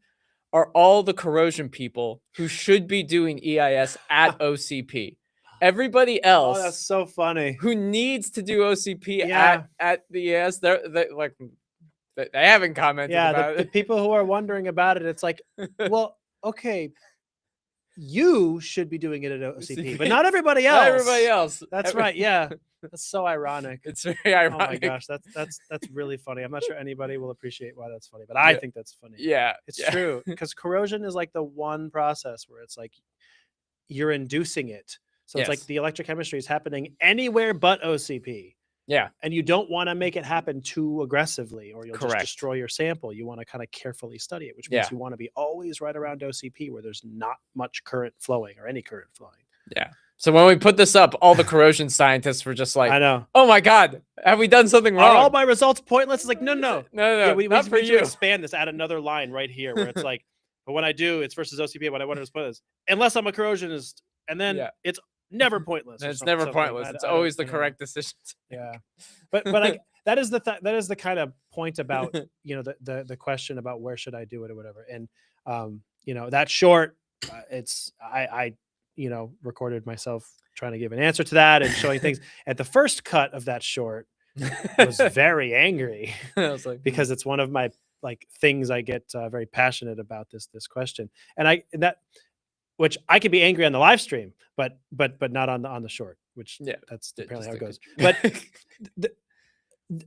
[SPEAKER 3] are all the corrosion people who should be doing EIS at OCP. Everybody else
[SPEAKER 2] Oh, that's so funny.
[SPEAKER 3] who needs to do OCP
[SPEAKER 2] Yeah.
[SPEAKER 3] at the EIS, they like they haven't commented
[SPEAKER 2] Yeah,
[SPEAKER 3] about
[SPEAKER 2] the
[SPEAKER 3] it.
[SPEAKER 2] people who are wondering about it, it's like, well, okay, you should be doing it at OCP, but not everybody else.
[SPEAKER 3] Not everybody else.
[SPEAKER 2] That's right. Yeah, that's so ironic.
[SPEAKER 3] It's very
[SPEAKER 2] Oh my
[SPEAKER 3] ironic.
[SPEAKER 2] gosh, that's really funny. I'm not sure anybody will appreciate why that's funny, but I
[SPEAKER 3] Yeah.
[SPEAKER 2] think that's funny.
[SPEAKER 3] Yeah,
[SPEAKER 2] It's
[SPEAKER 3] yeah.
[SPEAKER 2] true because corrosion is like the one process where it's like you're inducing it. So it's like
[SPEAKER 3] Yes.
[SPEAKER 2] the electrochemistry is happening anywhere but OCP.
[SPEAKER 3] Yeah,
[SPEAKER 2] And you don't want to make it happen too aggressively or you'll just
[SPEAKER 3] Correct.
[SPEAKER 2] destroy your sample. You want to kind of carefully study it, which means
[SPEAKER 3] Yeah.
[SPEAKER 2] you want to be always right around OCP where there's not much current flowing or any current flowing.
[SPEAKER 3] yeah. So when we put this up, all the corrosion scientists were just like,
[SPEAKER 2] I know.
[SPEAKER 3] "Oh my god, have we done something
[SPEAKER 2] Are all
[SPEAKER 3] wrong?"
[SPEAKER 2] my results pointless? It's like, no.
[SPEAKER 3] No,
[SPEAKER 2] Yeah, we
[SPEAKER 3] not for
[SPEAKER 2] need to
[SPEAKER 3] you.
[SPEAKER 2] expand this, add another line right here where it's like, but when I do, it's versus OCP. When I want to explain this, unless I'm a corrosionist, and then
[SPEAKER 3] Yeah.
[SPEAKER 2] it's never pointless. or
[SPEAKER 3] It's
[SPEAKER 2] something.
[SPEAKER 3] never
[SPEAKER 2] So,
[SPEAKER 3] pointless.
[SPEAKER 2] I
[SPEAKER 3] It's
[SPEAKER 2] don't-
[SPEAKER 3] always the
[SPEAKER 2] you know,
[SPEAKER 3] correct decision.
[SPEAKER 2] Yeah, but that is the kind of point about the question about where should I do it or whatever, and that short, I recorded myself trying to give an answer to that and showing things. At the first cut of that short, I was very angry
[SPEAKER 3] I was like,
[SPEAKER 2] because it's one of my things I get very passionate about this question, which I could be angry on the live stream, but not on the short, which
[SPEAKER 3] Yeah,
[SPEAKER 2] that's
[SPEAKER 3] just
[SPEAKER 2] apparently how it
[SPEAKER 3] a
[SPEAKER 2] goes.
[SPEAKER 3] good-
[SPEAKER 2] But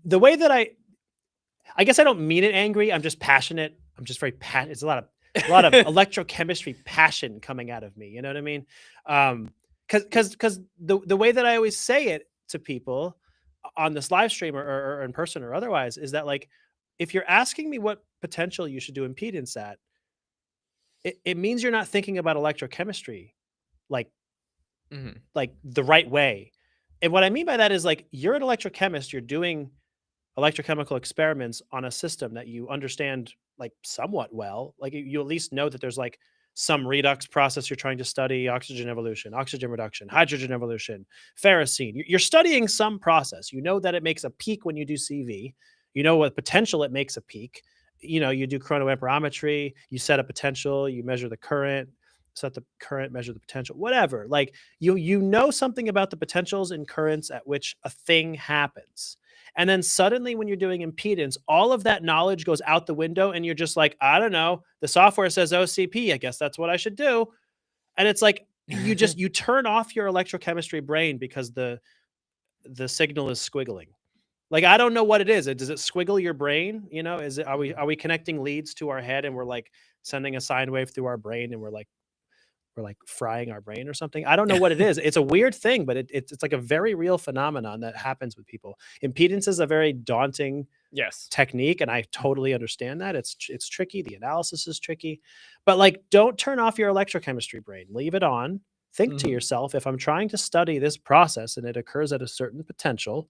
[SPEAKER 2] the way that I guess I don't mean it angry. I'm just passionate. I'm just very passionate. It's a lot of electrochemistry passion coming out of me. You know what I mean? Because the way that I always say it to people on this live stream or in person or otherwise is that if you're asking me what potential you should do impedance at, it means you're not thinking about electrochemistry like
[SPEAKER 3] Mhm.
[SPEAKER 2] the right way. And what I mean by that is you're an electrochemist, you're doing electrochemical experiments on a system that you understand somewhat well. You at least know that there's some redox process you're trying to study, oxygen evolution, oxygen reduction, hydrogen evolution, ferrocene. You're studying some process. You know that it makes a peak when you do CV. You know what potential it makes a peak. You do chronoamperometry, you set a potential, you measure the current, set the current, measure the potential, whatever. You know something about the potentials and currents at which a thing happens. And then suddenly when you're doing impedance, all of that knowledge goes out the window and you're just like, I don't know, the software says OCP, I guess that's what I should do. And it's like you turn off your electrochemistry brain because the signal is squiggling. Like, I don't know what it is. Does it squiggle your brain? You know, is it, are we connecting leads to our head and we're like sending a sine wave through our brain and we're like frying our brain or something? I don't know what it is. It's a weird thing, but it's like a very real phenomenon that happens with people. Impedance is a very daunting
[SPEAKER 3] Yes.
[SPEAKER 2] technique, and I totally understand that. It's tricky. The analysis is tricky, but like, don't turn off your electrochemistry brain. Leave it on. Think to
[SPEAKER 1] Mhm.
[SPEAKER 2] yourself, if I'm trying to study this process and it occurs at a certain potential,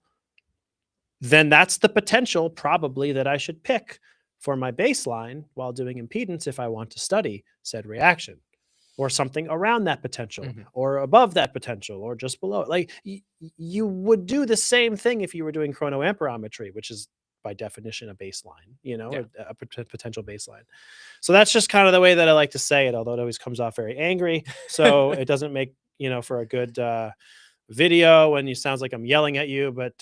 [SPEAKER 2] then that's the potential probably that I should pick for my baseline while doing impedance if I want to study said reaction, or something around that potential,
[SPEAKER 3] Mhm.
[SPEAKER 2] or above that potential, or just below it. Like, you would do the same thing if you were doing chronoamperometry, which is by definition a baseline, you know,
[SPEAKER 3] Yeah.
[SPEAKER 2] a potential baseline. So that's just kind of the way that I like to say it, although it always comes off very angry. So it doesn't make, for a good video when you sounds like I'm yelling at you, but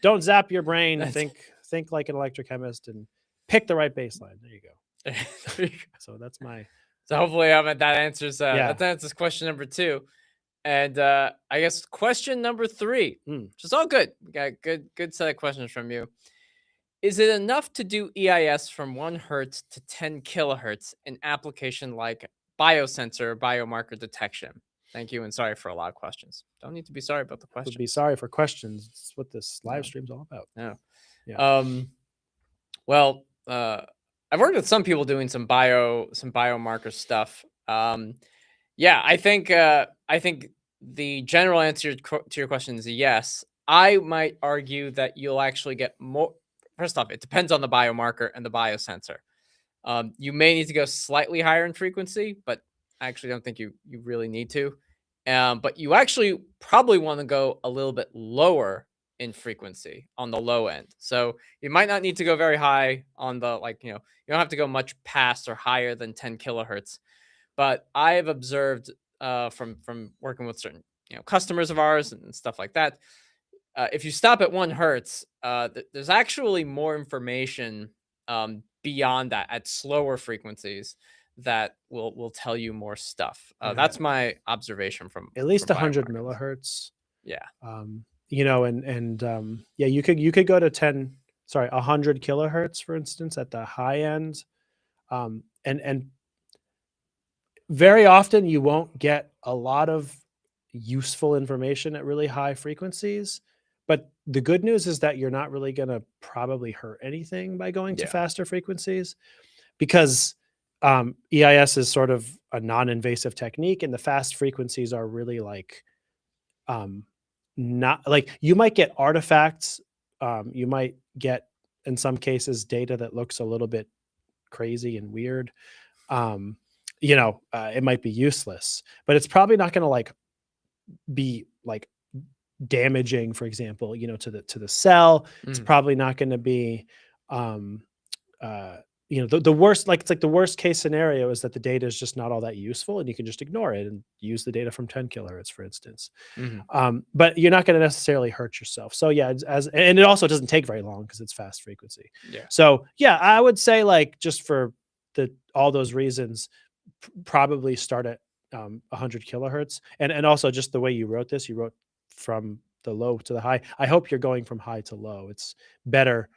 [SPEAKER 2] don't zap your brain.
[SPEAKER 3] That's-
[SPEAKER 2] Think like an electrochemist and pick the right baseline. There you go.
[SPEAKER 3] There you go.
[SPEAKER 2] So that's my
[SPEAKER 3] So hopefully that answers
[SPEAKER 2] Yeah.
[SPEAKER 3] that answers question number 2. And I guess question number 3,
[SPEAKER 2] Mm.
[SPEAKER 3] which is all good. We got good set of questions from you. Is it enough to do EIS from 1 hertz to 10 kilohertz in application like biosensor biomarker detection? Thank you, and sorry for a lot of questions. Don't need to be sorry about the
[SPEAKER 2] would
[SPEAKER 3] question.
[SPEAKER 2] be sorry for questions. It's what this live
[SPEAKER 3] No.
[SPEAKER 2] stream's all about.
[SPEAKER 3] No.
[SPEAKER 2] Yeah.
[SPEAKER 3] Well, I've worked with some people doing some biomarker stuff. Yeah, I think the general answer to your question is yes. I might argue that you'll actually get more. First off, it depends on the biomarker and the biosensor. You may need to go slightly higher in frequency, but I actually don't think you really need to. But you actually probably want to go a little bit lower in frequency on the low end. So you might not need to go very high on the you don't have to go much past or higher than 10 kilohertz. But I've observed from working with certain customers of ours and stuff like that. If you stop at 1 hertz, there's actually more information beyond that at slower frequencies that will tell you more stuff.
[SPEAKER 2] Yeah.
[SPEAKER 3] That's my observation from
[SPEAKER 2] At least
[SPEAKER 3] from
[SPEAKER 2] 100
[SPEAKER 3] biomarkers.
[SPEAKER 2] millihertz.
[SPEAKER 3] Yeah.
[SPEAKER 2] Yeah, you could go to 100 kilohertz, for instance, at the high end. And very often you won't get a lot of useful information at really high frequencies. But the good news is that you're not really going to probably hurt anything by going to
[SPEAKER 3] Yeah.
[SPEAKER 2] faster frequencies, because EIS is sort of a non-invasive technique, and the fast frequencies are really like not like, you might get artifacts. You might get, in some cases, data that looks a little bit crazy and weird. It might be useless, but it's probably not going to be damaging, for example, to the cell. It's
[SPEAKER 3] Mhm.
[SPEAKER 2] probably not going to be, the worst, it's like the worst case scenario is that the data is just not all that useful and you can just ignore it and use the data from 10 kilohertz, for instance.
[SPEAKER 3] Mhm.
[SPEAKER 2] But you're not going to necessarily hurt yourself. So yeah, and it also doesn't take very long because it's fast frequency.
[SPEAKER 3] Yeah.
[SPEAKER 2] So yeah, I would say, just for all those reasons, probably start at 100 kilohertz, and also just the way you wrote this, you wrote from the low to the high. I hope you're going from high to low. It's better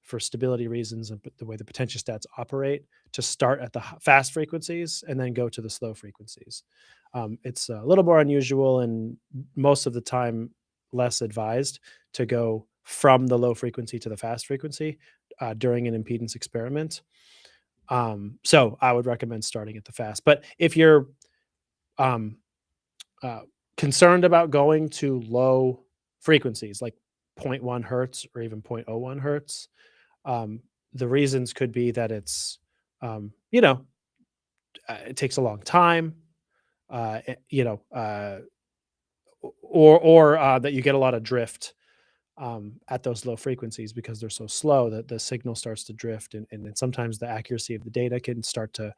[SPEAKER 2] for stability reasons and the way the potentiostats operate to start at the fast frequencies and then go to the slow frequencies. It's a little more unusual and most of the time less advised to go from the low frequency to the fast frequency during an impedance experiment. So I would recommend starting at the fast. But if you're um, concerned about going to low frequencies like 0.1 hertz or even 0.01 hertz, the reasons could be that it's, it takes a long time, or that you get a lot of drift at those low frequencies because they're so slow that the signal starts to drift, and then sometimes the accuracy of the data can start to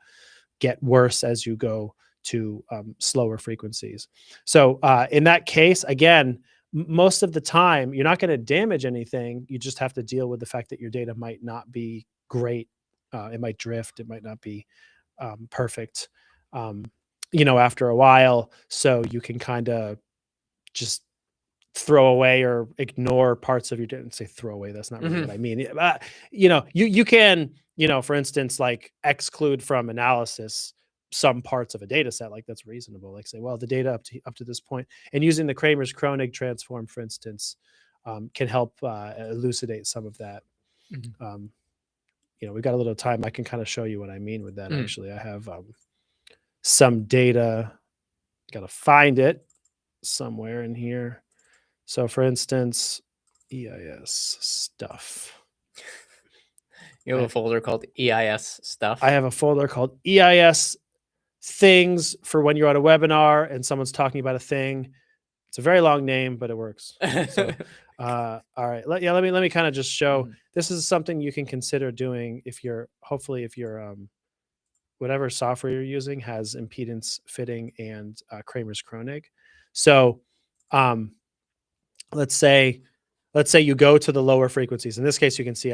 [SPEAKER 2] get worse as you go to slower frequencies. So in that case, again, most of the time you're not going to damage anything. You just have to deal with the fact that your data might not be great. It might drift. It might not be perfect. After a while, so you can kind of just throw away or ignore parts of your didn't say throw away, that's not really what I mean. You can, for instance, like exclude from analysis some parts of a data set, like that's reasonable. Like say, well, the data up to this point, and using the Kramers-Kronig transform, for instance, can help elucidate some of that. We've got a little time. I can kind of show you what I mean with that. Actually, I have some data. Got to find it somewhere in here. So, for instance, EIS stuff.
[SPEAKER 3] You have a folder called EIS stuff.
[SPEAKER 2] I have a folder called EIS things for when you're on a webinar and someone's talking about a thing. It's a very long name, but it works. So, all right. Let me kind of just show. This is something you can consider doing if you're whatever software you're using has impedance fitting and Kramers-Kronig. So, let's say you go to the lower frequencies. In this case, you can see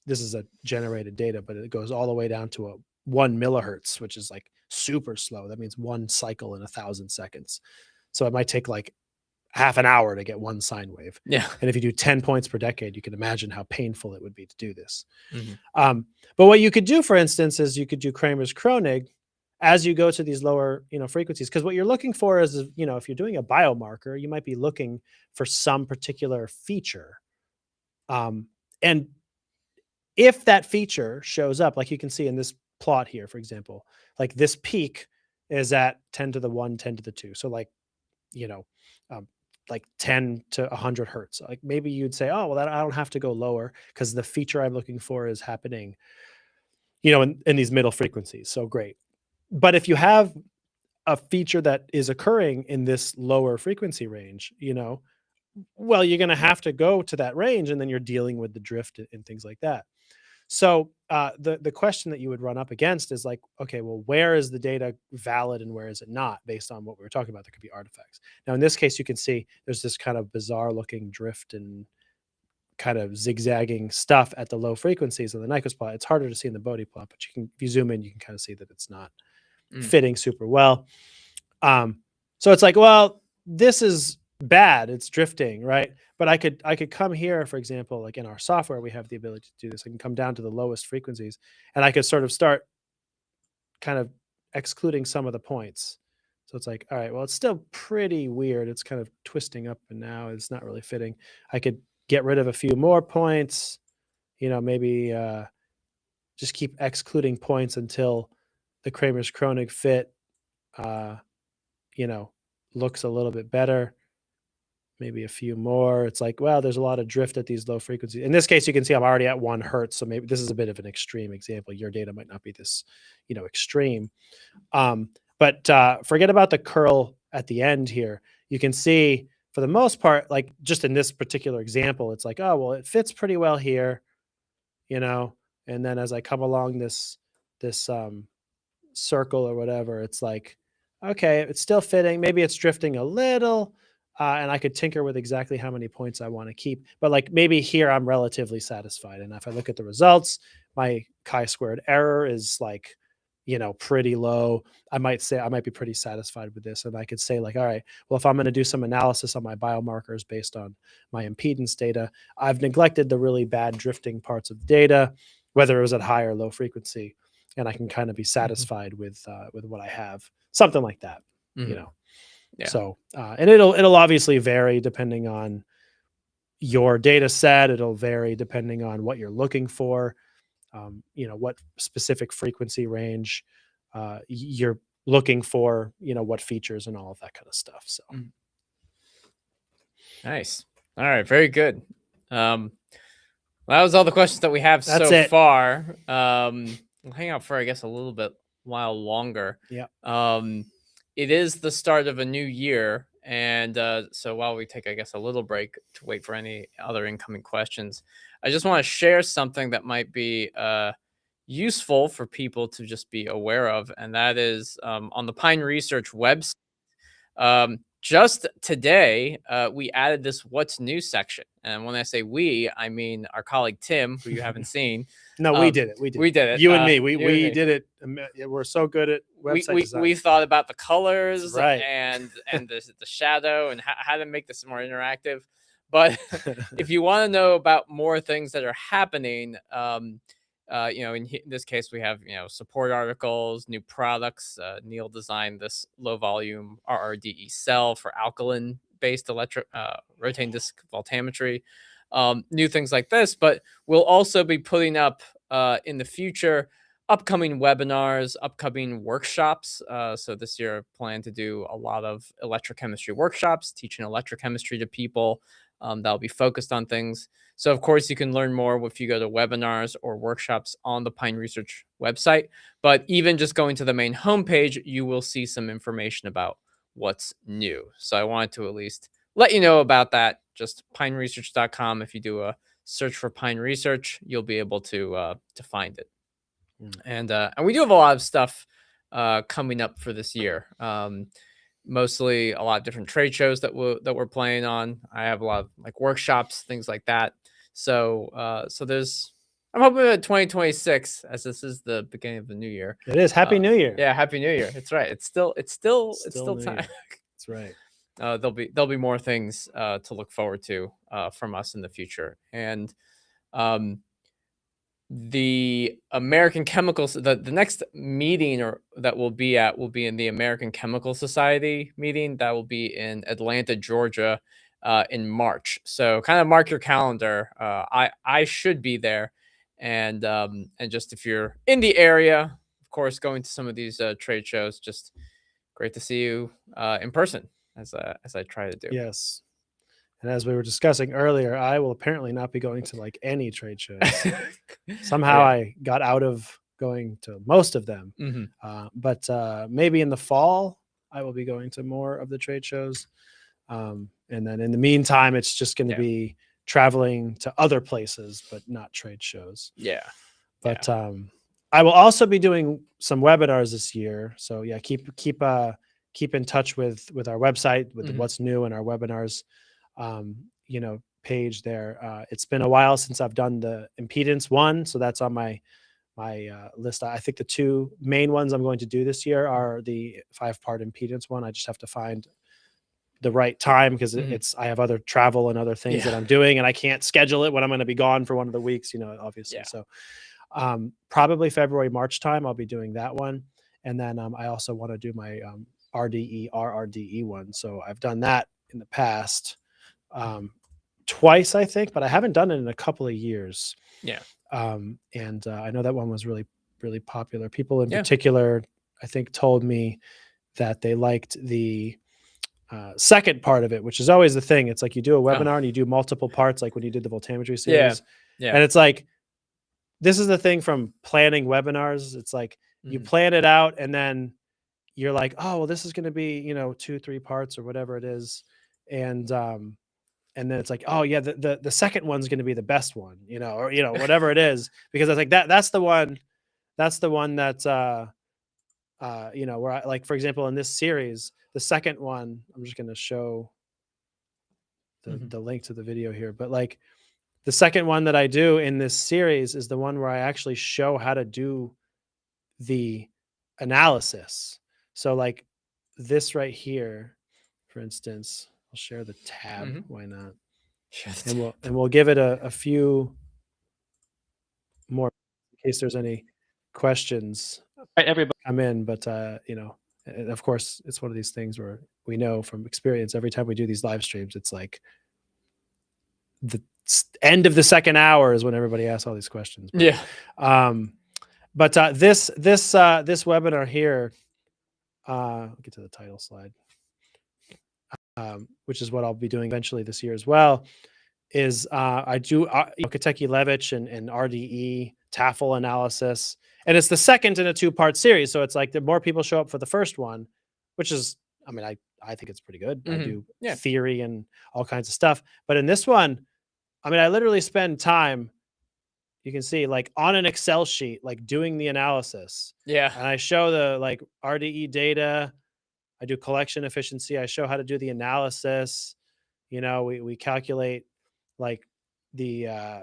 [SPEAKER 2] this is a generated data, but it goes all the way down to a 1 millihertz, which is like super slow. That means one cycle in 1,000 seconds. So it might take like half an hour to get one sine wave.
[SPEAKER 3] Yeah.
[SPEAKER 2] And if you do 10 points per decade, you can imagine how painful it would be to do this. But what you could do, for instance, is you could do Kramers-Kronig as you go to these lower, frequencies. Because what you're looking for is, if you're doing a biomarker, you might be looking for some particular feature. And if that feature shows up, like you can see in this plot here, for example, like this peak is at 10 to the 1, 10 to the 2. So like 10 to 100 hertz. Like maybe you'd say, oh, well, I don't have to go lower because the feature I'm looking for is happening, in these middle frequencies. So great. But if you have a feature that is occurring in this lower frequency range, well, you're going to have to go to that range, and then you're dealing with the drift and things like that. So the question that you would run up against is like, okay, well, where is the data valid and where is it not, based on what we were talking about? There could be artifacts. Now, in this case, you can see there's this kind of bizarre looking drift and kind of zigzagging stuff at the low frequencies of the Nyquist plot. It's harder to see in the Bodhi plot, but if you zoom in, you can kind of see that it's not fitting super well. So it's like, well, this is bad. It's drifting, right? But I could come here, for example, like in our software, we have the ability to do this. I can come down to the lowest frequencies, and I could sort of start kind of excluding some of the points. So it's like, all right, well, it's still pretty weird. It's kind of twisting up, and now it's not really fitting. I could get rid of a few more points, maybe just keep excluding points until the Kramers-Kronig fit, looks a little bit better. Maybe a few more. It's like, well, there's a lot of drift at these low frequencies. In this case, you can see I'm already at 1 hertz. So maybe this is a bit of an extreme example. Your data might not be this, extreme. But forget about the curl at the end here. You can see, for the most part, like just in this particular example, it's like, oh, well, it fits pretty well here, and then as I come along this circle or whatever, it's like, okay, it's still fitting. Maybe it's drifting a little, and I could tinker with exactly how many points I want to keep. But like maybe here I'm relatively satisfied. And if I look at the results, my chi-squared error is like, pretty low. I might say I might be pretty satisfied with this. And I could say like, all right, well, if I'm going to do some analysis on my biomarkers based on my impedance data, I've neglected the really bad drifting parts of the data, whether it was at high or low frequency, and I can kind of be satisfied with what I have, something like that,
[SPEAKER 3] Yeah.
[SPEAKER 2] So, and it'll obviously vary depending on your data set. It'll vary depending on what you're looking for, what specific frequency range you're looking for, what features and all of that kind of stuff. So,
[SPEAKER 3] Nice. All right. Very good. Well, that was all the questions that we have
[SPEAKER 2] That's
[SPEAKER 3] so
[SPEAKER 2] it.
[SPEAKER 3] far. We'll hang out for, I guess, a little bit while longer.
[SPEAKER 2] Yeah.
[SPEAKER 3] It is the start of a new year. And so while we take, I guess, a little break to wait for any other incoming questions, I just want to share something that might be useful for people to just be aware of. And that is on the Pine Research website, just today, we added this "What's New" section, and when I say we, I mean our colleague Tim, who you haven't seen.
[SPEAKER 2] No, we did it. We did.
[SPEAKER 3] We did it.
[SPEAKER 2] You and me.
[SPEAKER 3] you and me.
[SPEAKER 2] Did it. We're so good at website design.
[SPEAKER 3] We thought about the colors
[SPEAKER 2] right.
[SPEAKER 3] and the shadow and how to make this more interactive. But if you want to know about more things that are happening, in this case, we have support articles, new products. Neil designed this low volume RRDE cell for alkaline based rotating disk voltammetry. New things like this, but we'll also be putting up in the future upcoming webinars, upcoming workshops. So this year I plan to do a lot of electrochemistry workshops, teaching electrochemistry to people that'll be focused on things. So of course you can learn more if you go to webinars or workshops on the Pine Research website. But even just going to the main homepage, you will see some information about what's new. So I wanted to at least let you know about that. Just pineresearch.com. If you do a search for Pine Research, you'll be able to find it. And we do have a lot of stuff coming up for this year. Mostly a lot of different trade shows that we're playing on. I have a lot of like workshops, things like that. So I'm hoping that 2026, as this is the beginning of the new year.
[SPEAKER 2] It is. Happy New Year.
[SPEAKER 3] Yeah, Happy New Year. It's right. It's still time.
[SPEAKER 2] That's right.
[SPEAKER 3] There'll be more things to look forward to from us in the future. And the American Chemicals, the next meeting that we'll be at will be in the American Chemical Society meeting. That will be in Atlanta, Georgia, in March. So kind of mark your calendar. I should be there, and just if you're in the area, of course, going to some of these trade shows. Just great to see you in person, as I try to do.
[SPEAKER 2] Yes. And as we were discussing earlier, I will apparently not be going to like any trade shows. Somehow I got out of going to most of them. But maybe in the fall, I will be going to more of the trade shows. And then in the meantime, it's just going to be traveling to other places, but not trade shows.
[SPEAKER 3] Yeah.
[SPEAKER 2] But I will also be doing some webinars this year. So yeah, keep in touch with our website, with what's new in our webinars. Page there. It's been a while since I've done the impedance one, so that's on my list. I think the two main ones I'm going to do this year are the 5-part impedance one. I just have to find the right time because I have other travel and other things that I'm doing, and I can't schedule it when I'm going to be gone for one of the weeks. Obviously. So probably March time I'll be doing that one, and then I also want to do my RRDE one. So I've done that in the past. Twice, I think, but I haven't done it in a couple of years.
[SPEAKER 3] Yeah.
[SPEAKER 2] And I know that one was really, really popular. People in particular, I think, told me that they liked the second part of it, which is always the thing. It's like you do a webinar and you do multiple parts, like when you did the voltammetry series.
[SPEAKER 3] Yeah.
[SPEAKER 2] And it's like, this is the thing from planning webinars. It's like you plan it out and then you're like, oh, well, this is going to be, 2-3 parts or whatever it is. And then it's like, oh yeah, the second one's going to be the best one, or whatever it is, because I think that's the one that's where I, like, for example, in this series, the second one, I'm just going to show the link to the video here, but like the second one that I do in this series is the one where I actually show how to do the analysis. So like this right here, for instance, I'll share the tab. Why not? And we'll give it a few more in case there's any questions.
[SPEAKER 4] Everybody
[SPEAKER 2] come in, but and of course, it's one of these things where we know from experience every time we do these live streams, it's like the end of the second hour is when everybody asks all these questions. But, this webinar here, I'll get to the title slide. Which is what I'll be doing eventually this year as well, is I do Kotecky-Levitch and RDE TAFL analysis. And it's the second in a 2-part series. So it's like the more people show up for the first one, which is, I think it's pretty good. I do theory and all kinds of stuff. But in this one, I literally spend time, you can see, like on an Excel sheet, like doing the analysis.
[SPEAKER 3] Yeah.
[SPEAKER 2] And I show the like RDE data, I do collection efficiency. I show how to do the analysis. You know, we calculate like the uh,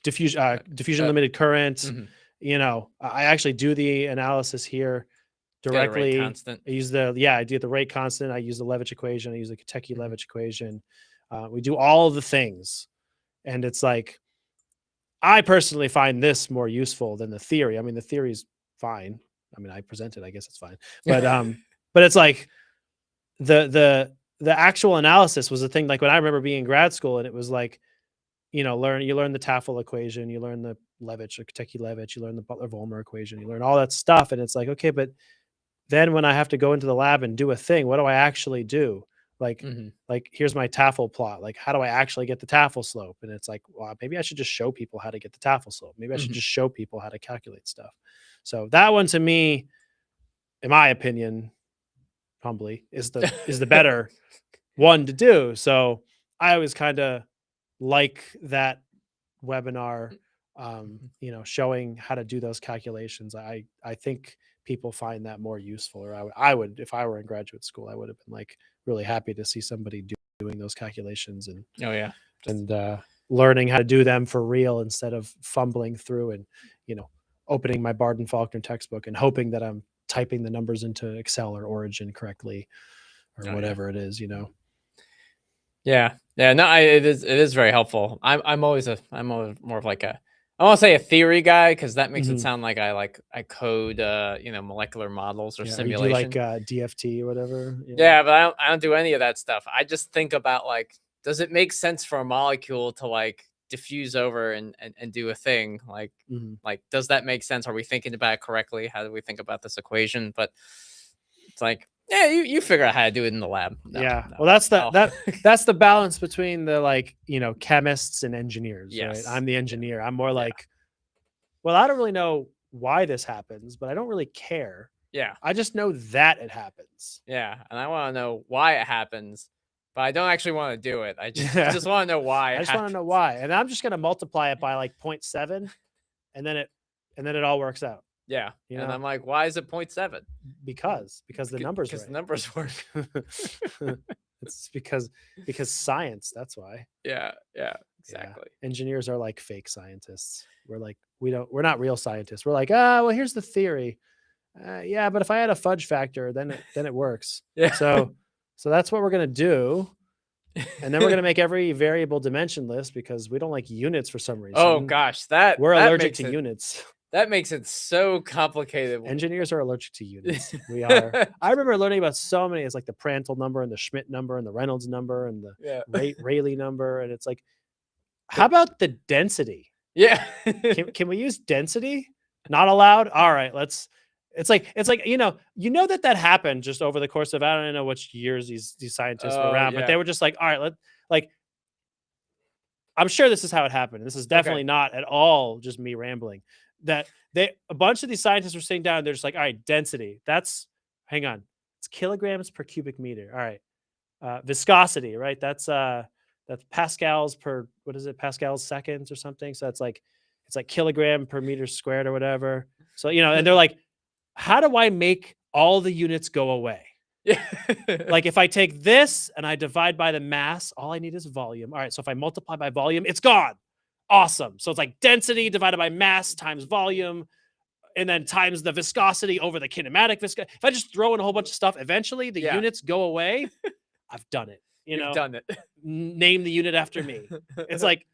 [SPEAKER 2] diffusion limited current.
[SPEAKER 3] Mhm.
[SPEAKER 2] You know, I actually do the analysis here
[SPEAKER 3] Get a rate
[SPEAKER 2] directly.
[SPEAKER 3] constant.
[SPEAKER 2] I use I do the rate constant. I use the Levitch equation. I use the Katecki-Levitch equation. We do all the things, and it's like, I personally find this more useful than the theory. I mean, the theory's fine. I mean, I present it. I guess it's fine, but it's like the actual analysis was the thing. Like when I remember being in grad school, and it was like, you know, you learn the Tafel equation, you learn the Levitch or Katecki-Levitch, you learn the Butler-Volmer equation, you learn all that stuff, and it's like, okay, but then when I have to go into the lab and do a thing, what do I actually do? Like, like here's my Tafel plot. Like, how do I actually get the Tafel slope? And it's like, well, maybe I should just show people how to get the Tafel slope. Maybe I should just show people how to calculate stuff. So that one, to me, in my opinion, humbly, is the better one to do. So I always kind of like that webinar, you know, showing how to do those calculations. I think people find that more useful, or I would, if I were in graduate school, I would have been like really happy to see somebody doing those calculations and learning how to do them for real instead of fumbling through and, you know, opening my Barden Faulkner textbook and hoping that I'm typing the numbers into Excel or Origin correctly or whatever it is, you know.
[SPEAKER 3] Yeah. No, it is very helpful. I'm always more of like I won't say a theory guy, because that makes it sound like I code you know, molecular models or simulation.
[SPEAKER 2] You do like DFT or whatever.
[SPEAKER 3] Yeah, but I don't do any of that stuff. I just think about like, does it make sense for a molecule to like diffuse over and do a thing? Like, like, does that make sense? Are we thinking about it correctly? How do we think about this equation? But it's like, yeah, you figure out how to do it in the lab.
[SPEAKER 2] Well, that's that's the balance between the, like, you know, chemists and engineers. Right? I'm the engineer. I'm more like, well, I don't really know why this happens, but I don't really care.
[SPEAKER 3] Yeah.
[SPEAKER 2] I just know that it happens.
[SPEAKER 3] Yeah, and I want to know why it happens, but I don't actually want to do it. I just want to know why.
[SPEAKER 2] I just want to know why, and I'm just gonna multiply it by like 0.7, and then it all works out.
[SPEAKER 3] Yeah,
[SPEAKER 2] you
[SPEAKER 3] and
[SPEAKER 2] know?
[SPEAKER 3] I'm like, why is it 0.7?
[SPEAKER 2] Because the numbers
[SPEAKER 3] the
[SPEAKER 2] right.
[SPEAKER 3] numbers work.
[SPEAKER 2] It's because science. That's why.
[SPEAKER 3] Yeah, exactly.
[SPEAKER 2] Yeah. Engineers are like fake scientists. We're like, we're not real scientists. We're like, well, here's the theory. Yeah, but if I had a fudge factor, then it works.
[SPEAKER 3] Yeah.
[SPEAKER 2] So that's what we're gonna do. And then we're gonna make every variable dimensionless because we don't like units for some reason.
[SPEAKER 3] Oh gosh,
[SPEAKER 2] we're allergic to units.
[SPEAKER 3] That makes it so complicated.
[SPEAKER 2] Engineers are allergic to units. We are. I remember learning about so many. It's like the Prandtl number and the Schmidt number and the Reynolds number and the Rayleigh number. And it's like, how about the density?
[SPEAKER 3] Yeah.
[SPEAKER 2] Can we use density? Not allowed? All right, let's. It's like you know that happened just over the course of, I don't know which years these scientists were around, but they were just like, all right, I'm sure this is how it happened. This is definitely not at all just me rambling. That a bunch of these scientists were sitting down, they're just like, all right, density. Hang on, it's kilograms per cubic meter. All right, viscosity, right? That's pascals per, what is it? Pascals seconds or something. So it's like kilogram per meter squared or whatever. So, you know, and they're like, how do I make all the units go away?
[SPEAKER 3] Yeah.
[SPEAKER 2] Like if I take this and I divide by the mass, all I need is volume. All right, so if I multiply by volume, it's gone. Awesome. So it's like density divided by mass times volume, and then times the viscosity over the kinematic viscosity. If I just throw in a whole bunch of stuff, eventually the units go away. I've done it. You've
[SPEAKER 3] done it.
[SPEAKER 2] Name the unit after me. It's like,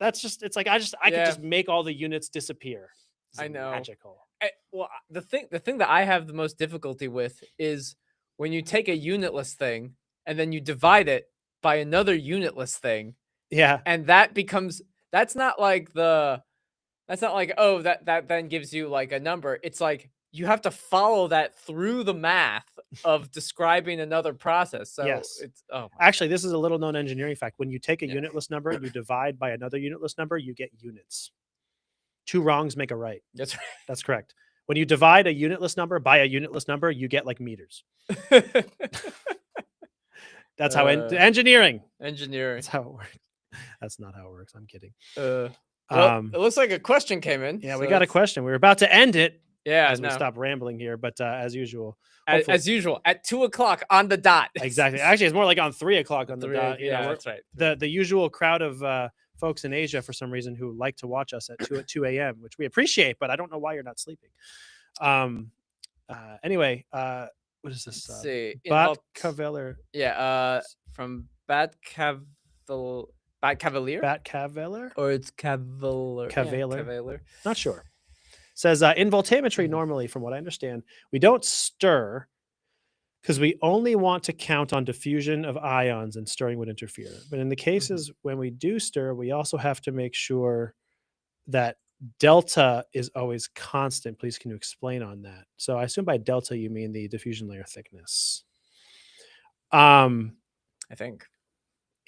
[SPEAKER 2] that's just, it's like, I could just make all the units disappear. It's
[SPEAKER 3] I know.
[SPEAKER 2] Magical.
[SPEAKER 3] Well, the thing that I have the most difficulty with is when you take a unitless thing and then you divide it by another unitless thing.
[SPEAKER 2] Yeah.
[SPEAKER 3] And that becomes, that's not like, oh, that then gives you like a number. It's like you have to follow that through the math of describing another process. So
[SPEAKER 2] yes.
[SPEAKER 3] it's
[SPEAKER 2] actually, this is a little known engineering fact. When you take a unitless number and you divide by another unitless number, you get units. Two wrongs make a right.
[SPEAKER 3] That's right.
[SPEAKER 2] That's correct. When you divide a unitless number by a unitless number, you get like meters. That's how engineering.
[SPEAKER 3] Engineering.
[SPEAKER 2] That's how it works. That's not how it works. I'm kidding.
[SPEAKER 3] Well, it looks like a question came in.
[SPEAKER 2] Yeah, so we got a question. We were about to end it,
[SPEAKER 3] Yeah,
[SPEAKER 2] as we
[SPEAKER 3] no.
[SPEAKER 2] stop rambling here. But as usual,
[SPEAKER 3] As usual, at 2 o'clock on the dot.
[SPEAKER 2] exactly. Actually, it's more like on 3 o'clock on the
[SPEAKER 3] 3,
[SPEAKER 2] dot. You know,
[SPEAKER 3] yeah,
[SPEAKER 2] we're,
[SPEAKER 3] that's right.
[SPEAKER 2] the usual crowd of folks in Asia for some reason who like to watch us at 2 a.m., which we appreciate, but I don't know why you're not sleeping. Anyway, what is this?
[SPEAKER 3] Let's see.
[SPEAKER 2] Bat-Caveller.
[SPEAKER 3] Yeah, from Bat-Cavalier?
[SPEAKER 2] Bat-Caveller?
[SPEAKER 3] Or it's Cavalier.
[SPEAKER 2] Cavalier.
[SPEAKER 3] Yeah, Cavalier.
[SPEAKER 2] Not sure. Says in voltammetry, normally, from what I understand, we don't stir because we only want to count on diffusion of ions and stirring would interfere. But in the cases when we do stir, we also have to make sure that delta is always constant. Please, can you explain on that? So I assume by delta, you mean the diffusion layer thickness.
[SPEAKER 3] I think.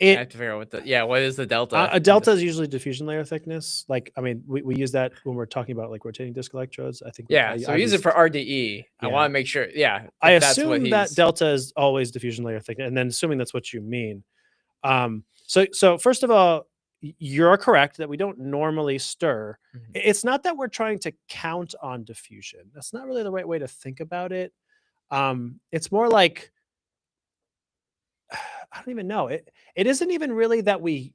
[SPEAKER 3] I have to figure out what is the delta?
[SPEAKER 2] A delta is usually diffusion layer thickness. Like, I mean, we use that when we're talking about like rotating disk electrodes. I think.
[SPEAKER 3] Yeah, so we use it for RDE. I want to make sure. Yeah,
[SPEAKER 2] I assume that delta is always diffusion layer thickness, and then assuming that's what you mean. So first of all, you're correct that we don't normally stir. It's not that we're trying to count on diffusion. That's not really the right way to think about it. It's more like, I don't even know. It isn't even really that we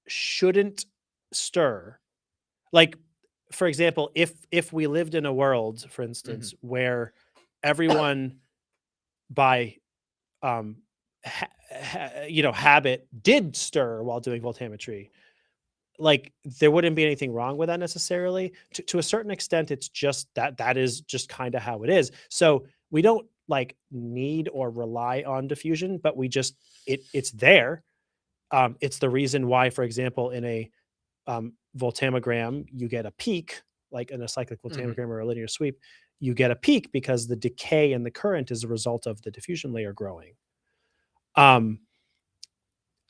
[SPEAKER 2] shouldn't stir. Like, for example, if we lived in a world, for instance, where everyone by habit did stir while doing voltammetry, like there wouldn't be anything wrong with that necessarily. To a certain extent, it's just that is just kind of how it is. So we don't like need or rely on diffusion, but we just it's there. It's the reason why, for example, in a voltammogram, you get a peak, like in a cyclic voltammogram or a linear sweep, you get a peak because the decay in the current is a result of the diffusion layer growing.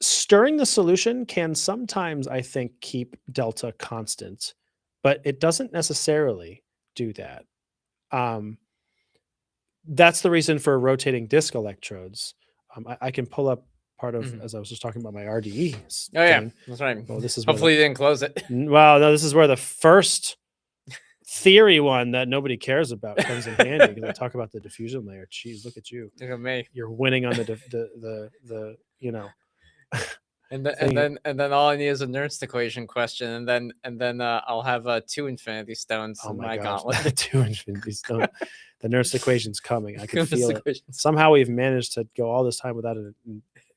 [SPEAKER 2] Stirring the solution can sometimes, I think, keep delta constant, but it doesn't necessarily do that. That's the reason for rotating disk electrodes. I can pull up part of, as I was just talking about my RDE.
[SPEAKER 3] Oh yeah, that's right.
[SPEAKER 2] Well, this is
[SPEAKER 3] hopefully you didn't close it.
[SPEAKER 2] Well, no, this is where the first theory one that nobody cares about comes in handy, because I talk about the diffusion layer. Jeez, look at you.
[SPEAKER 3] Look at me.
[SPEAKER 2] You're winning on the you know.
[SPEAKER 3] And then all I need is a Nernst equation question, and then I'll have 2 infinity stones in my gauntlet.
[SPEAKER 2] The 2 infinity stones. The Nernst equation's coming. I can feel it. Somehow we've managed to go all this time without a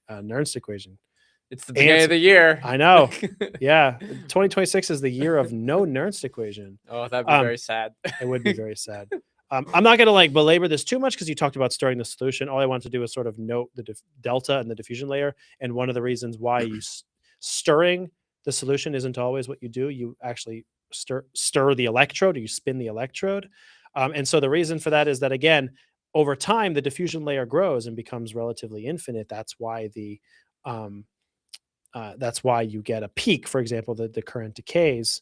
[SPEAKER 2] Nernst equation.
[SPEAKER 3] It's the beginning of the year.
[SPEAKER 2] I know. Yeah, 2026 is the year of no Nernst equation.
[SPEAKER 3] Oh, that'd be very sad.
[SPEAKER 2] It would be very sad. I'm not going to like belabor this too much because you talked about stirring the solution. All I want to do is sort of note the delta and the diffusion layer. And one of the reasons why you stirring the solution isn't always what you do. You actually stir the electrode, or you spin the electrode. And so the reason for that is that, again, over time, the diffusion layer grows and becomes relatively infinite. That's why that's why you get a peak. For example, the current decays,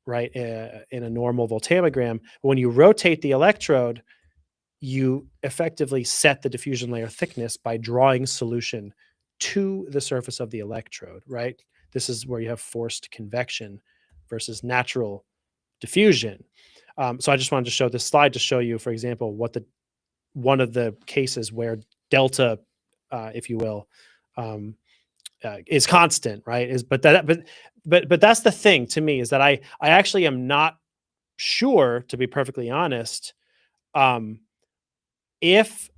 [SPEAKER 2] right, in a normal voltammogram. When you rotate the electrode, you effectively set the diffusion layer thickness by drawing solution to the surface of the electrode, right? This is where you have forced convection versus natural diffusion. So I just wanted to show this slide to show you, for example, what one of the cases where delta, if you will, is constant, right? But that's the thing to me, is that I actually am not sure, to be perfectly honest, if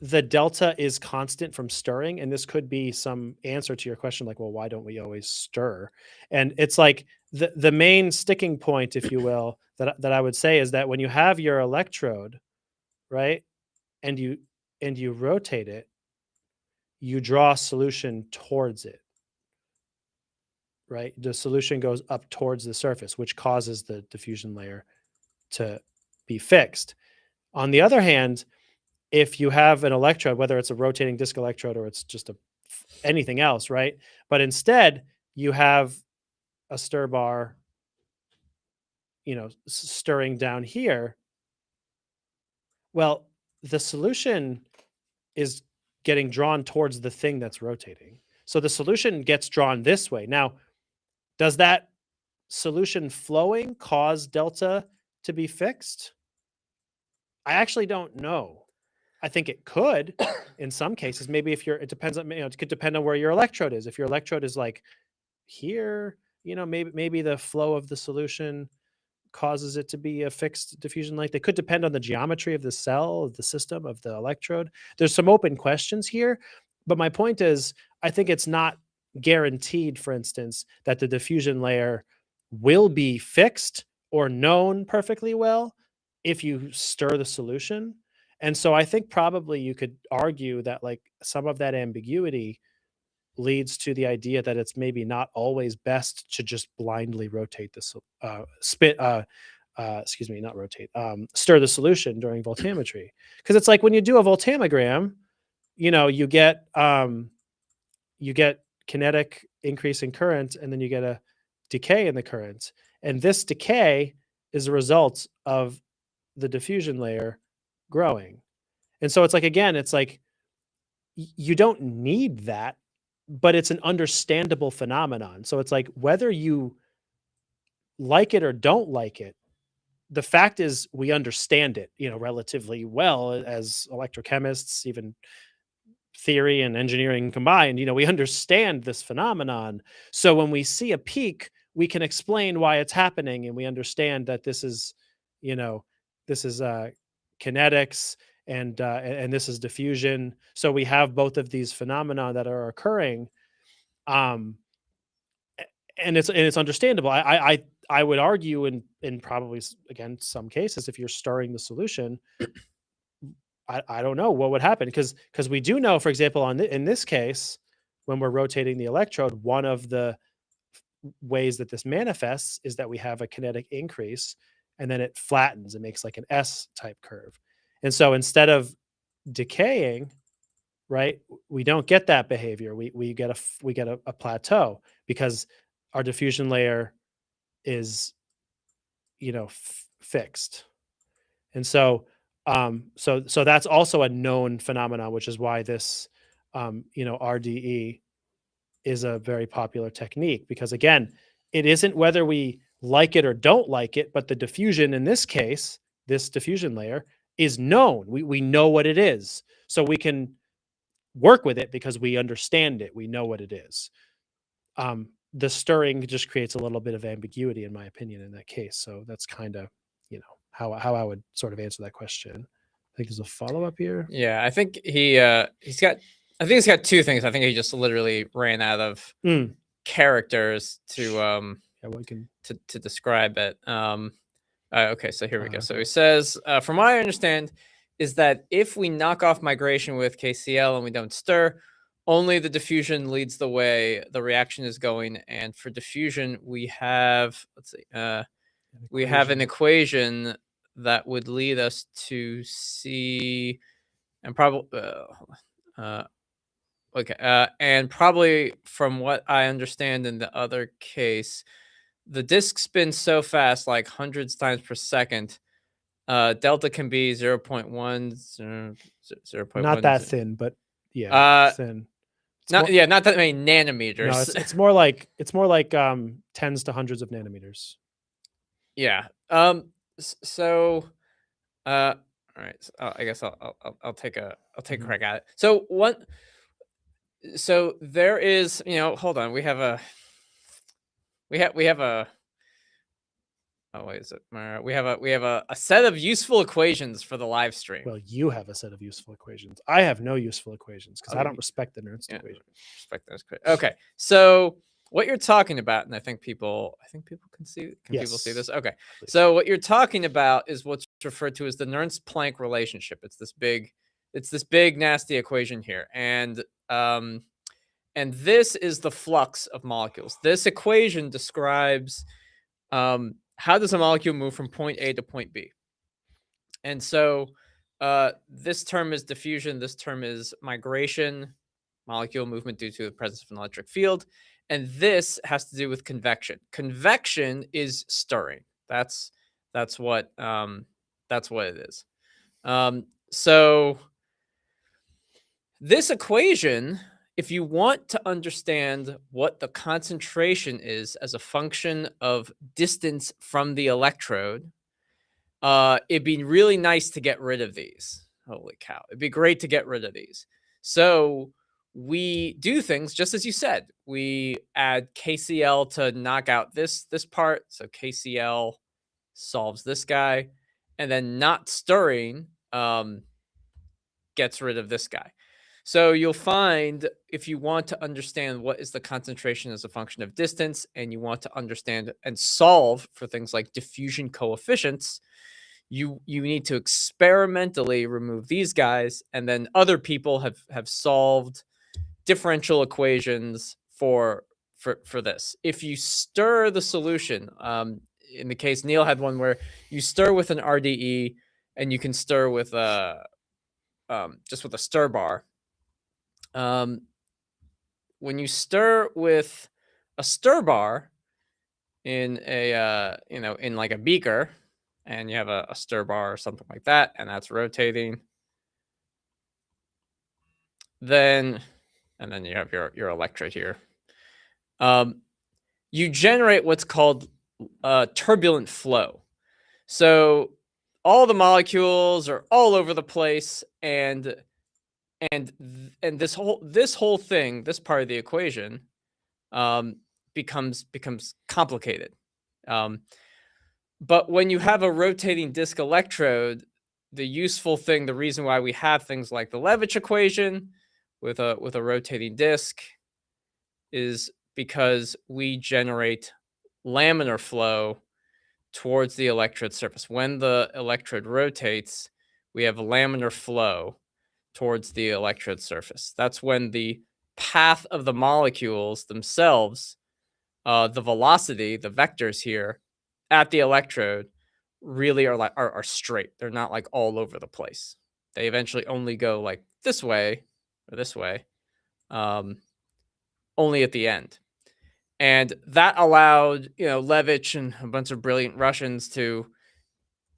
[SPEAKER 2] the delta is constant from stirring. And this could be some answer to your question, like, well, why don't we always stir? And it's like the main sticking point, if you will, that I would say is that when you have your electrode, right, and you rotate it, you draw solution towards it, right? The solution goes up towards the surface, which causes the diffusion layer to be fixed. On the other hand, if you have an electrode, whether it's a rotating disk electrode or it's just anything else, right? But instead you have a stir bar, stirring down here. Well, the solution is getting drawn towards the thing that's rotating. So the solution gets drawn this way. Now, does that solution flowing cause delta to be fixed? I actually don't know. I think it could in some cases. Maybe if it depends on, it could depend on where your electrode is. If your electrode is like here, maybe the flow of the solution causes it to be a fixed diffusion length. It could depend on the geometry of the cell, of the system, of the electrode. There's some open questions here, but my point is, I think it's not guaranteed, for instance, that the diffusion layer will be fixed or known perfectly well if you stir the solution. And so I think probably you could argue that like some of that ambiguity leads to the idea that it's maybe not always best to just blindly rotate the not rotate, stir the solution during voltammetry. Because it's like when you do a voltammogram, you get kinetic increase in current, and then you get a decay in the current. And this decay is a result of the diffusion layer growing. And so it's like, again, it's like you don't need that, but it's an understandable phenomenon. So it's like whether you like it or don't like it, the fact is we understand it, relatively well as electrochemists, even theory and engineering combined, we understand this phenomenon. So when we see a peak, we can explain why it's happening, and we understand that this is kinetics and this is diffusion. So we have both of these phenomena that are occurring, and it's understandable. I would argue in probably again some cases, if you're stirring the solution, I don't know what would happen, because we do know, for example, in this case, when we're rotating the electrode, one of the ways that this manifests is that we have a kinetic increase, and then it flattens. It makes like an S type curve. And so instead of decaying, right, we don't get that behavior. We get a plateau because our diffusion layer is fixed. And so so that's also a known phenomenon, which is why this RDE is a very popular technique, because again, it isn't whether we like it or don't like it, but the diffusion in this case, this diffusion layer is known. We know what it is. So we can work with it because we understand it. We know what it is. The stirring just creates a little bit of ambiguity, in my opinion, in that case. So that's kind of, how I would sort of answer that question. I think there's a follow-up here.
[SPEAKER 3] Yeah, I think he's got two things. I think he just literally ran out of characters to to describe it. Okay, so here we go. So he says, from what I understand, is that if we knock off migration with KCl and we don't stir, only the diffusion leads the way the reaction is going. And for diffusion, we have, we have an equation that would lead us to see, and probably, and probably from what I understand in the other case, the disk spins so fast, like hundreds times per second, delta can be 0.1, 0.1.
[SPEAKER 2] Not that thin, but yeah, thin.
[SPEAKER 3] Not that many nanometers.
[SPEAKER 2] No, it's more like tens to hundreds of nanometers.
[SPEAKER 3] Yeah. So, all right. So, I guess I'll take a crack at it. So So there is, hold on. We have a. Oh, wait, is it? We have a set of useful equations for the live stream.
[SPEAKER 2] Well, you have a set of useful equations. I have no useful equations because I don't respect the Nernst equation.
[SPEAKER 3] Respect those. Okay, so what you're talking about, and I think people can see. Can people see this? Okay, please. So what you're talking about is what's referred to as the Nernst-Planck relationship. It's this big nasty equation here, and this is the flux of molecules. This equation describes how does a molecule move from point A to point B? And so this term is diffusion. This term is migration, molecule movement due to the presence of an electric field. And this has to do with convection. Convection is stirring. That's what it is. So this equation, if you want to understand what the concentration is as a function of distance from the electrode, it'd be really nice to get rid of these. Holy cow. It'd be great to get rid of these. So we do things just as you said. We add KCl to knock out this part. So KCl solves this guy. And then not stirring gets rid of this guy. So you'll find if you want to understand what is the concentration as a function of distance, and you want to understand and solve for things like diffusion coefficients, you need to experimentally remove these guys, and then other people have solved differential equations for this. If you stir the solution, in the case Neil had one where you stir with an RDE, and you can stir with just with a stir bar. When you stir with a stir bar in a in like a beaker, and you have a stir bar or something like that, and that's rotating, then you have your electrode here. You generate what's called turbulent flow. So all the molecules are all over the place, and this whole thing, this part of the equation, becomes complicated. But when you have a rotating disk electrode, the useful thing, the reason why we have things like the Levitch equation with a rotating disk, is because we generate laminar flow towards the electrode surface. When the electrode rotates, we have a laminar flow towards the electrode surface. That's when the path of the molecules themselves, the velocity, the vectors here at the electrode, really are straight. They're not like all over the place. They eventually only go like this way or this way, only at the end. And that allowed, Levitch and a bunch of brilliant Russians to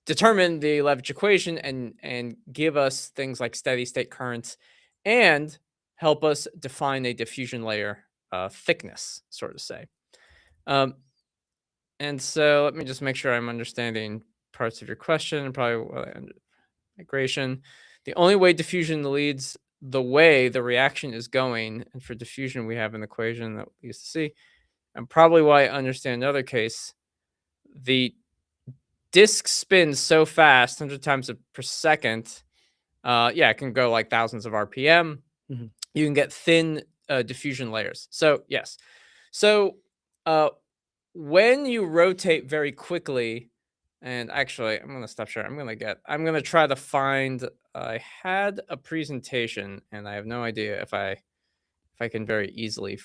[SPEAKER 3] determine the Levitch equation and give us things like steady state currents and help us define a diffusion layer thickness, sort of say. And so let me just make sure I'm understanding parts of your question, and probably migration. The only way diffusion leads the way the reaction is going, and for diffusion we have an equation that we used to see, and probably why I understand another case, the disk spins so fast, 100 times per second, it can go like thousands of RPM.
[SPEAKER 2] Mm-hmm.
[SPEAKER 3] You can get thin diffusion layers. So yes. So when you rotate very quickly, and actually I'm going to stop sharing. I'm going to try to find, I had a presentation and I have no idea if I can very easily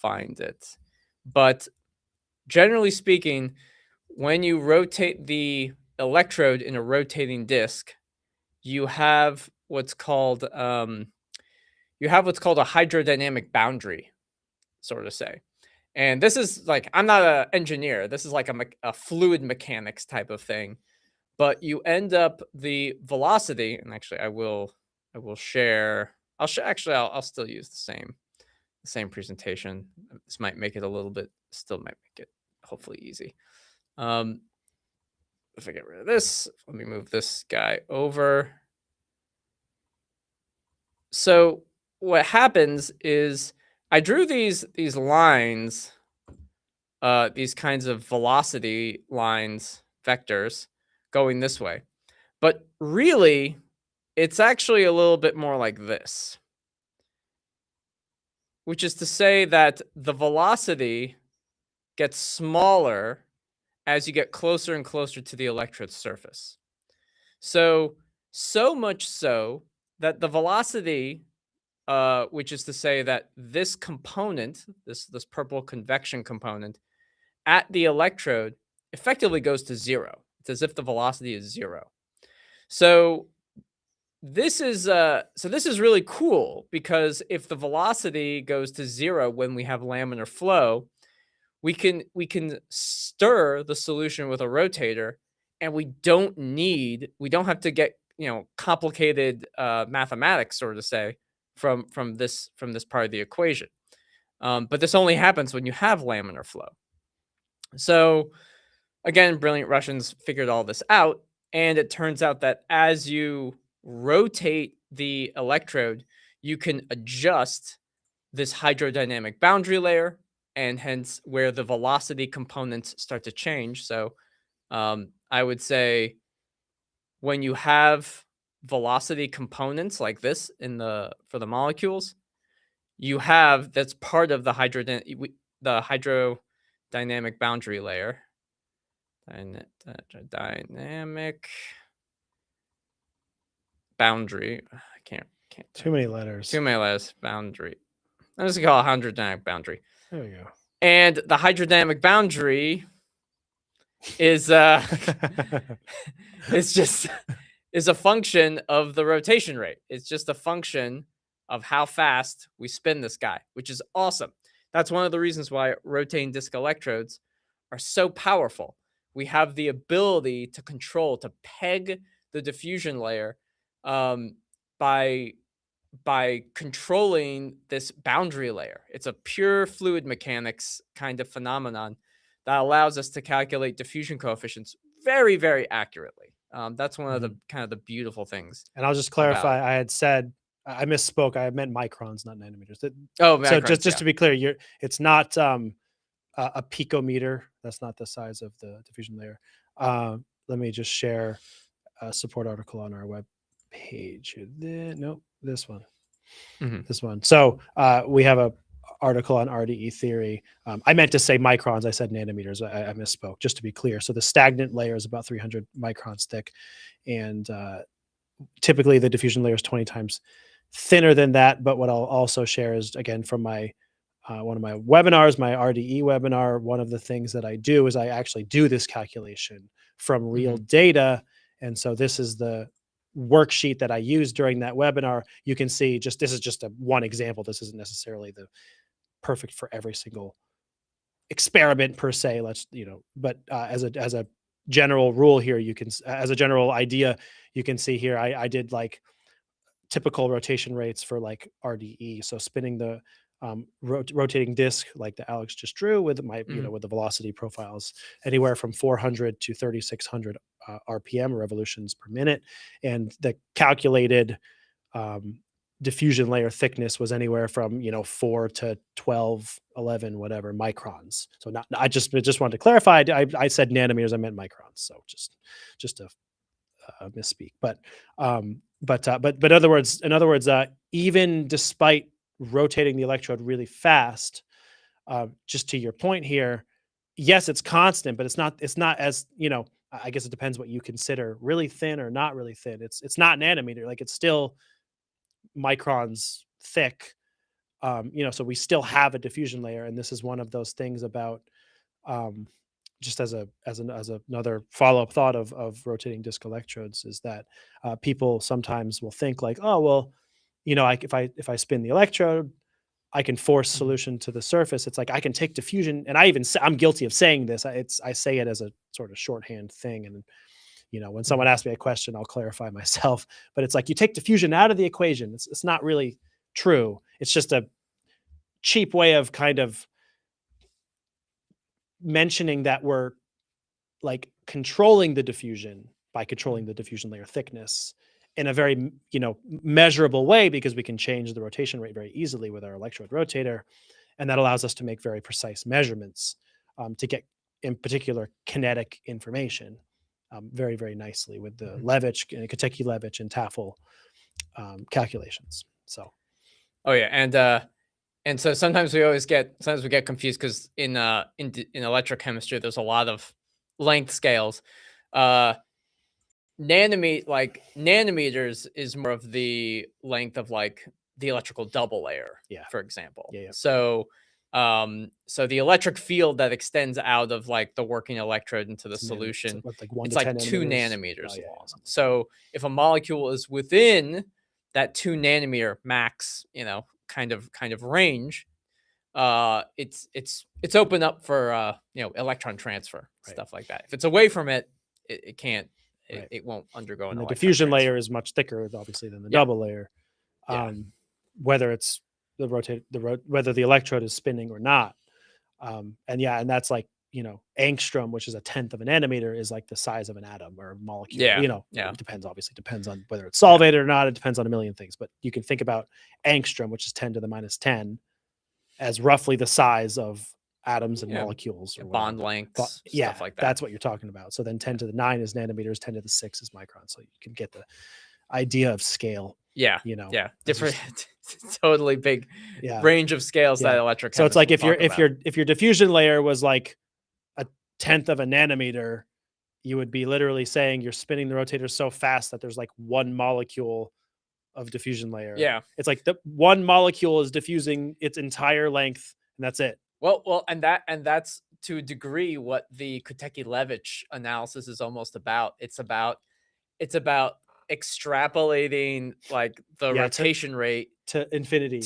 [SPEAKER 3] find it. But generally speaking, when you rotate the electrode in a rotating disk, you have what's called a hydrodynamic boundary, sort of say. And this is like, I'm not an engineer. This is like a fluid mechanics type of thing. But you end up the velocity, and actually I will share. I'll still use the same presentation. This might make it a little bit, still might make it hopefully easy. If I get rid of this, let me move this guy over. So what happens is I drew these lines, these kinds of velocity lines, vectors, going this way. But really, it's actually a little bit more like this, which is to say that the velocity gets smaller as you get closer and closer to the electrode surface. So much so that the velocity, which is to say that this component, this purple convection component at the electrode, effectively goes to zero. It's as if the velocity is zero. So this is really cool, because if the velocity goes to zero when we have laminar flow, we can stir the solution with a rotator, and we don't have to get complicated mathematics, sort of say, from this part of the equation. But this only happens when you have laminar flow. So again, brilliant Russians figured all this out, And it turns out that as you rotate the electrode, you can adjust this hydrodynamic boundary layer, and hence where the velocity components start to change. So I would say when you have velocity components like this for the molecules, you have that's part of the hydrodynamic boundary layer. Dynamic boundary. I can't.
[SPEAKER 2] Too many letters.
[SPEAKER 3] Too many letters. Boundary. I'm just gonna call it hydrodynamic boundary.
[SPEAKER 2] There we go.
[SPEAKER 3] And the hydrodynamic boundary is it's just is a function of the rotation rate. It's just a function of how fast we spin this guy, which is awesome. That's one of the reasons why rotating disc electrodes are so powerful. We have the ability to control, to peg the diffusion layer by controlling this boundary layer. It's a pure fluid mechanics kind of phenomenon that allows us to calculate diffusion coefficients very, very accurately. That's one of the kind of the beautiful things.
[SPEAKER 2] And I'll just clarify, I had said, I misspoke. I meant microns, not nanometers.
[SPEAKER 3] So
[SPEAKER 2] microns, just to be clear, it's not a picometer. That's not the size of the diffusion layer. Let me just share a support article on our web page. Nope, this one. This one. So we have a article on RDE theory. I meant to say microns. I said nanometers. I misspoke, just to be clear. So the stagnant layer is about 300 microns thick, and typically the diffusion layer is 20 times thinner than that. But what I'll also share is, again, from my one of my webinars, my RDE webinar, one of the things that I do is I actually do this calculation from real data. And so this is the worksheet that I used during that webinar. You can see this is just one example. This isn't necessarily the perfect for every single experiment per se. But as a general rule here, as a general idea, you can see here, I did like typical rotation rates for like RDE. So spinning the rotating disc like the Alex just drew with my, with the velocity profiles anywhere from 400 to 3,600 RPM, revolutions per minute. And the calculated diffusion layer thickness was anywhere from 4 to 12, 11, whatever microns. So I just wanted to clarify. I said nanometers, I meant microns. So just a misspeak. But in other words, even despite rotating the electrode really fast, just to your point here, yes, it's constant, but it's not as, I guess it depends what you consider really thin or not really thin. It's not nanometer, like it's still microns thick. So we still have a diffusion layer, and this is one of those things about just as another follow-up thought of rotating disc electrodes is that people sometimes will think like, oh well, if I spin the electrode, I can force solution to the surface. It's like I can take diffusion, and I'm guilty of saying this. I say it as a sort of shorthand thing, and when someone asks me a question, I'll clarify myself. But it's like you take diffusion out of the equation. It's not really true. It's just a cheap way of kind of mentioning that we're like controlling the diffusion by controlling the diffusion layer thickness in a very measurable way, because we can change the rotation rate very easily with our electrode rotator, and that allows us to make very precise measurements to get, in particular, kinetic information very, very nicely with the Levitch, Katecki-Levitch, and Tafel calculations. So,
[SPEAKER 3] oh yeah, and so sometimes we get confused because in electrochemistry there's a lot of length scales. Nanometers is more of the length of like the electrical double layer, for example. So the electric field that extends out of like the working electrode into the solution, it's like 2 nanometers long. So if a molecule is within that 2 nanometer max, kind of range, it's open up for electron transfer, stuff like that. If it's away from it, it can't. It won't undergo an
[SPEAKER 2] the diffusion layer is much thicker, obviously, than the double layer. Whether it's whether the electrode is spinning or not, and that's like angstrom, which is a tenth of a nanometer, is like the size of an atom or a molecule.
[SPEAKER 3] Yeah,
[SPEAKER 2] It depends, obviously depends on whether it's solvated or not. It depends on a million things, but you can think about angstrom, which is 10 to the minus 10, as roughly the size of atoms and molecules, or
[SPEAKER 3] bond lengths, stuff like that.
[SPEAKER 2] That's what you're talking about. So then 10 to the 9 is nanometers, 10 to the 6 is microns. So you can get the idea of scale.
[SPEAKER 3] Yeah. Different, totally big range of scales that electrochemists.
[SPEAKER 2] So it's like if your diffusion layer was like a tenth of a nanometer, you would be literally saying you're spinning the rotator so fast that there's like one molecule of diffusion layer.
[SPEAKER 3] Yeah.
[SPEAKER 2] It's like the one molecule is diffusing its entire length, and that's it.
[SPEAKER 3] Well, and that's to a degree what the Kotecki-Levitch analysis is almost about. It's about extrapolating like the rotation rate
[SPEAKER 2] to infinity.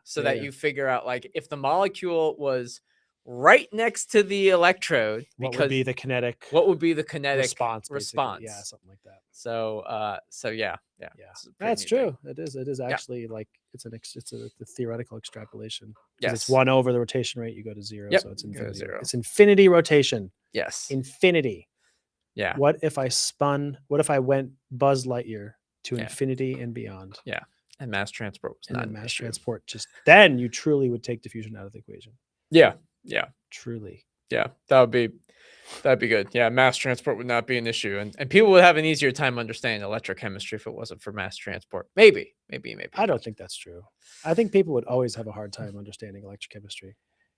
[SPEAKER 3] So that you figure out like if the molecule was right next to the electrode,
[SPEAKER 2] what would be the kinetic response. Yeah, something like that.
[SPEAKER 3] So yeah.
[SPEAKER 2] That's true. It is actually like it's a theoretical extrapolation.
[SPEAKER 3] Yes,
[SPEAKER 2] it's 1 over the rotation rate, you go to 0.
[SPEAKER 3] Yep.
[SPEAKER 2] So it's infinity.
[SPEAKER 3] Zero.
[SPEAKER 2] It's infinity rotation.
[SPEAKER 3] Yes.
[SPEAKER 2] Infinity.
[SPEAKER 3] Yeah.
[SPEAKER 2] What if I went Buzz Lightyear to infinity and beyond?
[SPEAKER 3] Yeah. And mass transport was not
[SPEAKER 2] mass transport. Then you truly would take diffusion out of the equation.
[SPEAKER 3] Yeah.
[SPEAKER 2] Truly.
[SPEAKER 3] Yeah. That'd be good. Yeah. Mass transport would not be an issue. And people would have an easier time understanding electrochemistry if it wasn't for mass transport. Maybe.
[SPEAKER 2] I don't think that's true. I think people would always have a hard time understanding electrochemistry.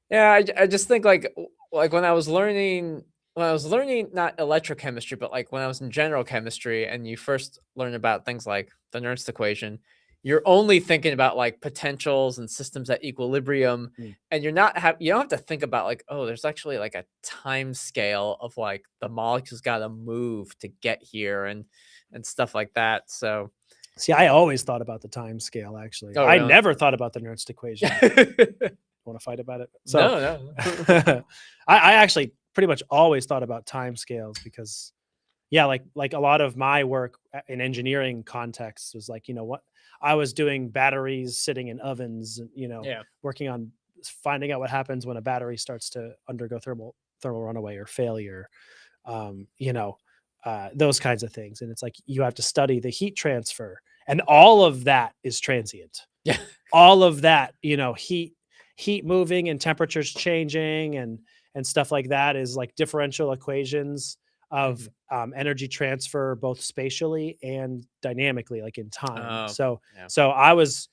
[SPEAKER 3] Yeah. I just think like when I was learning not electrochemistry, but like when I was in general chemistry and you first learn about things like the Nernst equation, you're only thinking about like potentials and systems at equilibrium. And you don't have to think about like, oh, there's actually like a time scale of like the molecules got to move to get here and stuff like that. So
[SPEAKER 2] see, I always thought about the time scale, actually.
[SPEAKER 3] Oh,
[SPEAKER 2] I
[SPEAKER 3] really?
[SPEAKER 2] never thought about the Nernst equation. Want to fight about it? So
[SPEAKER 3] No.
[SPEAKER 2] I actually pretty much always thought about time scales because like a lot of my work in engineering contexts was like, what I was doing batteries sitting in ovens, working on finding out what happens when a battery starts to undergo thermal runaway or failure, those kinds of things. And it's like, you have to study the heat transfer, and all of that is transient.
[SPEAKER 3] Yeah.
[SPEAKER 2] All of that, heat moving and temperatures changing and stuff like that is like differential equations of energy transfer, both spatially and dynamically, like in time. So I was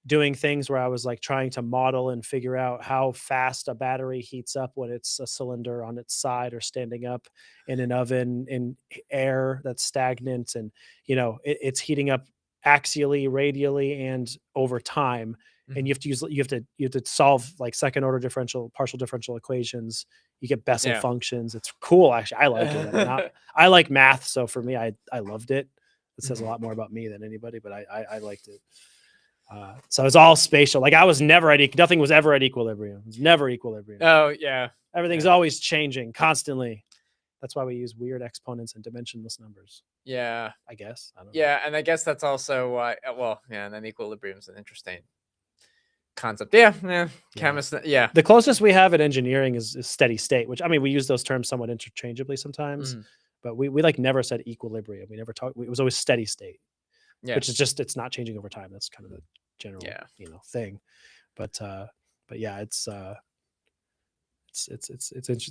[SPEAKER 2] doing things where I was like trying to model and figure out how fast a battery heats up when it's a cylinder on its side or standing up in an oven in air that's stagnant. And, it's heating up axially, radially, and over time. And you have to solve like second order partial differential equations. You get Bessel functions. It's cool. Actually, I like it. I like math. So for me, I loved it. It says a lot more about me than anybody, but I liked it. So it's all spatial. Like nothing was ever at equilibrium. It was never equilibrium.
[SPEAKER 3] Oh yeah.
[SPEAKER 2] Everything's always changing constantly. That's why we use weird exponents and dimensionless numbers.
[SPEAKER 3] Yeah.
[SPEAKER 2] I guess. I don't know.
[SPEAKER 3] Yeah. And I guess that's also why, and then equilibrium is an interesting concept. Chemist. Yeah.
[SPEAKER 2] The closest we have in engineering is steady state, which we use those terms somewhat interchangeably sometimes, but we like never said equilibrium. We never talked. It was always steady state, which is just, it's not changing over time. That's kind of the general, thing. But yeah, it's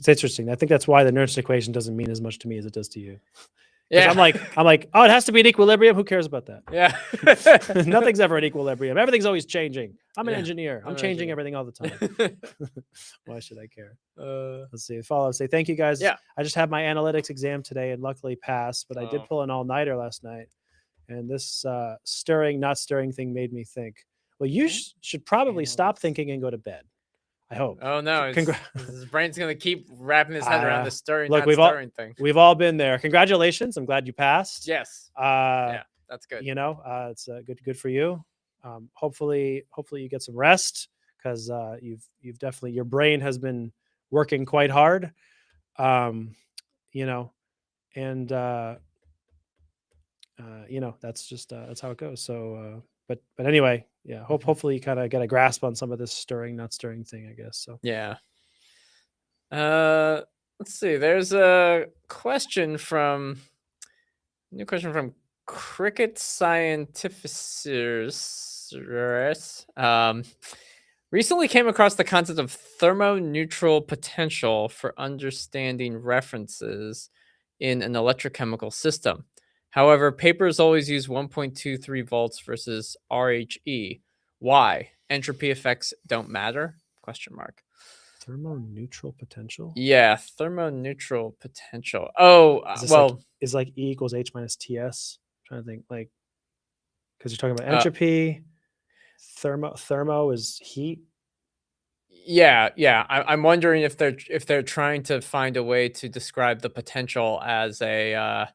[SPEAKER 2] interesting. I think that's why the Nernst equation doesn't mean as much to me as it does to you. Yeah, I'm like, oh, it has to be in equilibrium. Who cares about that?
[SPEAKER 3] Yeah.
[SPEAKER 2] Nothing's ever in equilibrium. Everything's always changing. I'm an engineer. I'm changing everything all the time. Why should I care? Let's see. Follow up. Say thank you guys.
[SPEAKER 3] Yeah.
[SPEAKER 2] I just had my analytics exam today and luckily passed, but I did pull an all-nighter last night. And this stirring, not stirring thing made me think, well, you should probably stop thinking and go to bed. I hope.
[SPEAKER 3] Oh no, his brain's gonna keep wrapping his head around the stirring,
[SPEAKER 2] look,
[SPEAKER 3] thing.
[SPEAKER 2] We've all been there. Congratulations! I'm glad you passed.
[SPEAKER 3] Yes. Yeah, that's good.
[SPEAKER 2] It's good for you. Hopefully you get some rest because you've definitely, your brain has been working quite hard. And that's just that's how it goes. So but anyway, yeah, hopefully you kind of get a grasp on some of this stirring, not stirring thing, I guess. So
[SPEAKER 3] yeah. Let's see. There's a question from new question from Cricket Scientificers. Recently came across the concept of thermoneutral potential for understanding references in an electrochemical system. However, papers always use 1.23 volts versus RHE. Why? Entropy effects don't matter? Question mark.
[SPEAKER 2] Thermoneutral potential.
[SPEAKER 3] Yeah, thermoneutral potential. Oh,
[SPEAKER 2] Is this
[SPEAKER 3] well,
[SPEAKER 2] is like E equals H minus TS. I'm trying to think, like, because you're talking about
[SPEAKER 3] Uh,
[SPEAKER 2] entropy. Thermo is heat.
[SPEAKER 3] yeah. I'm wondering if they're trying to find a way to describe the potential as a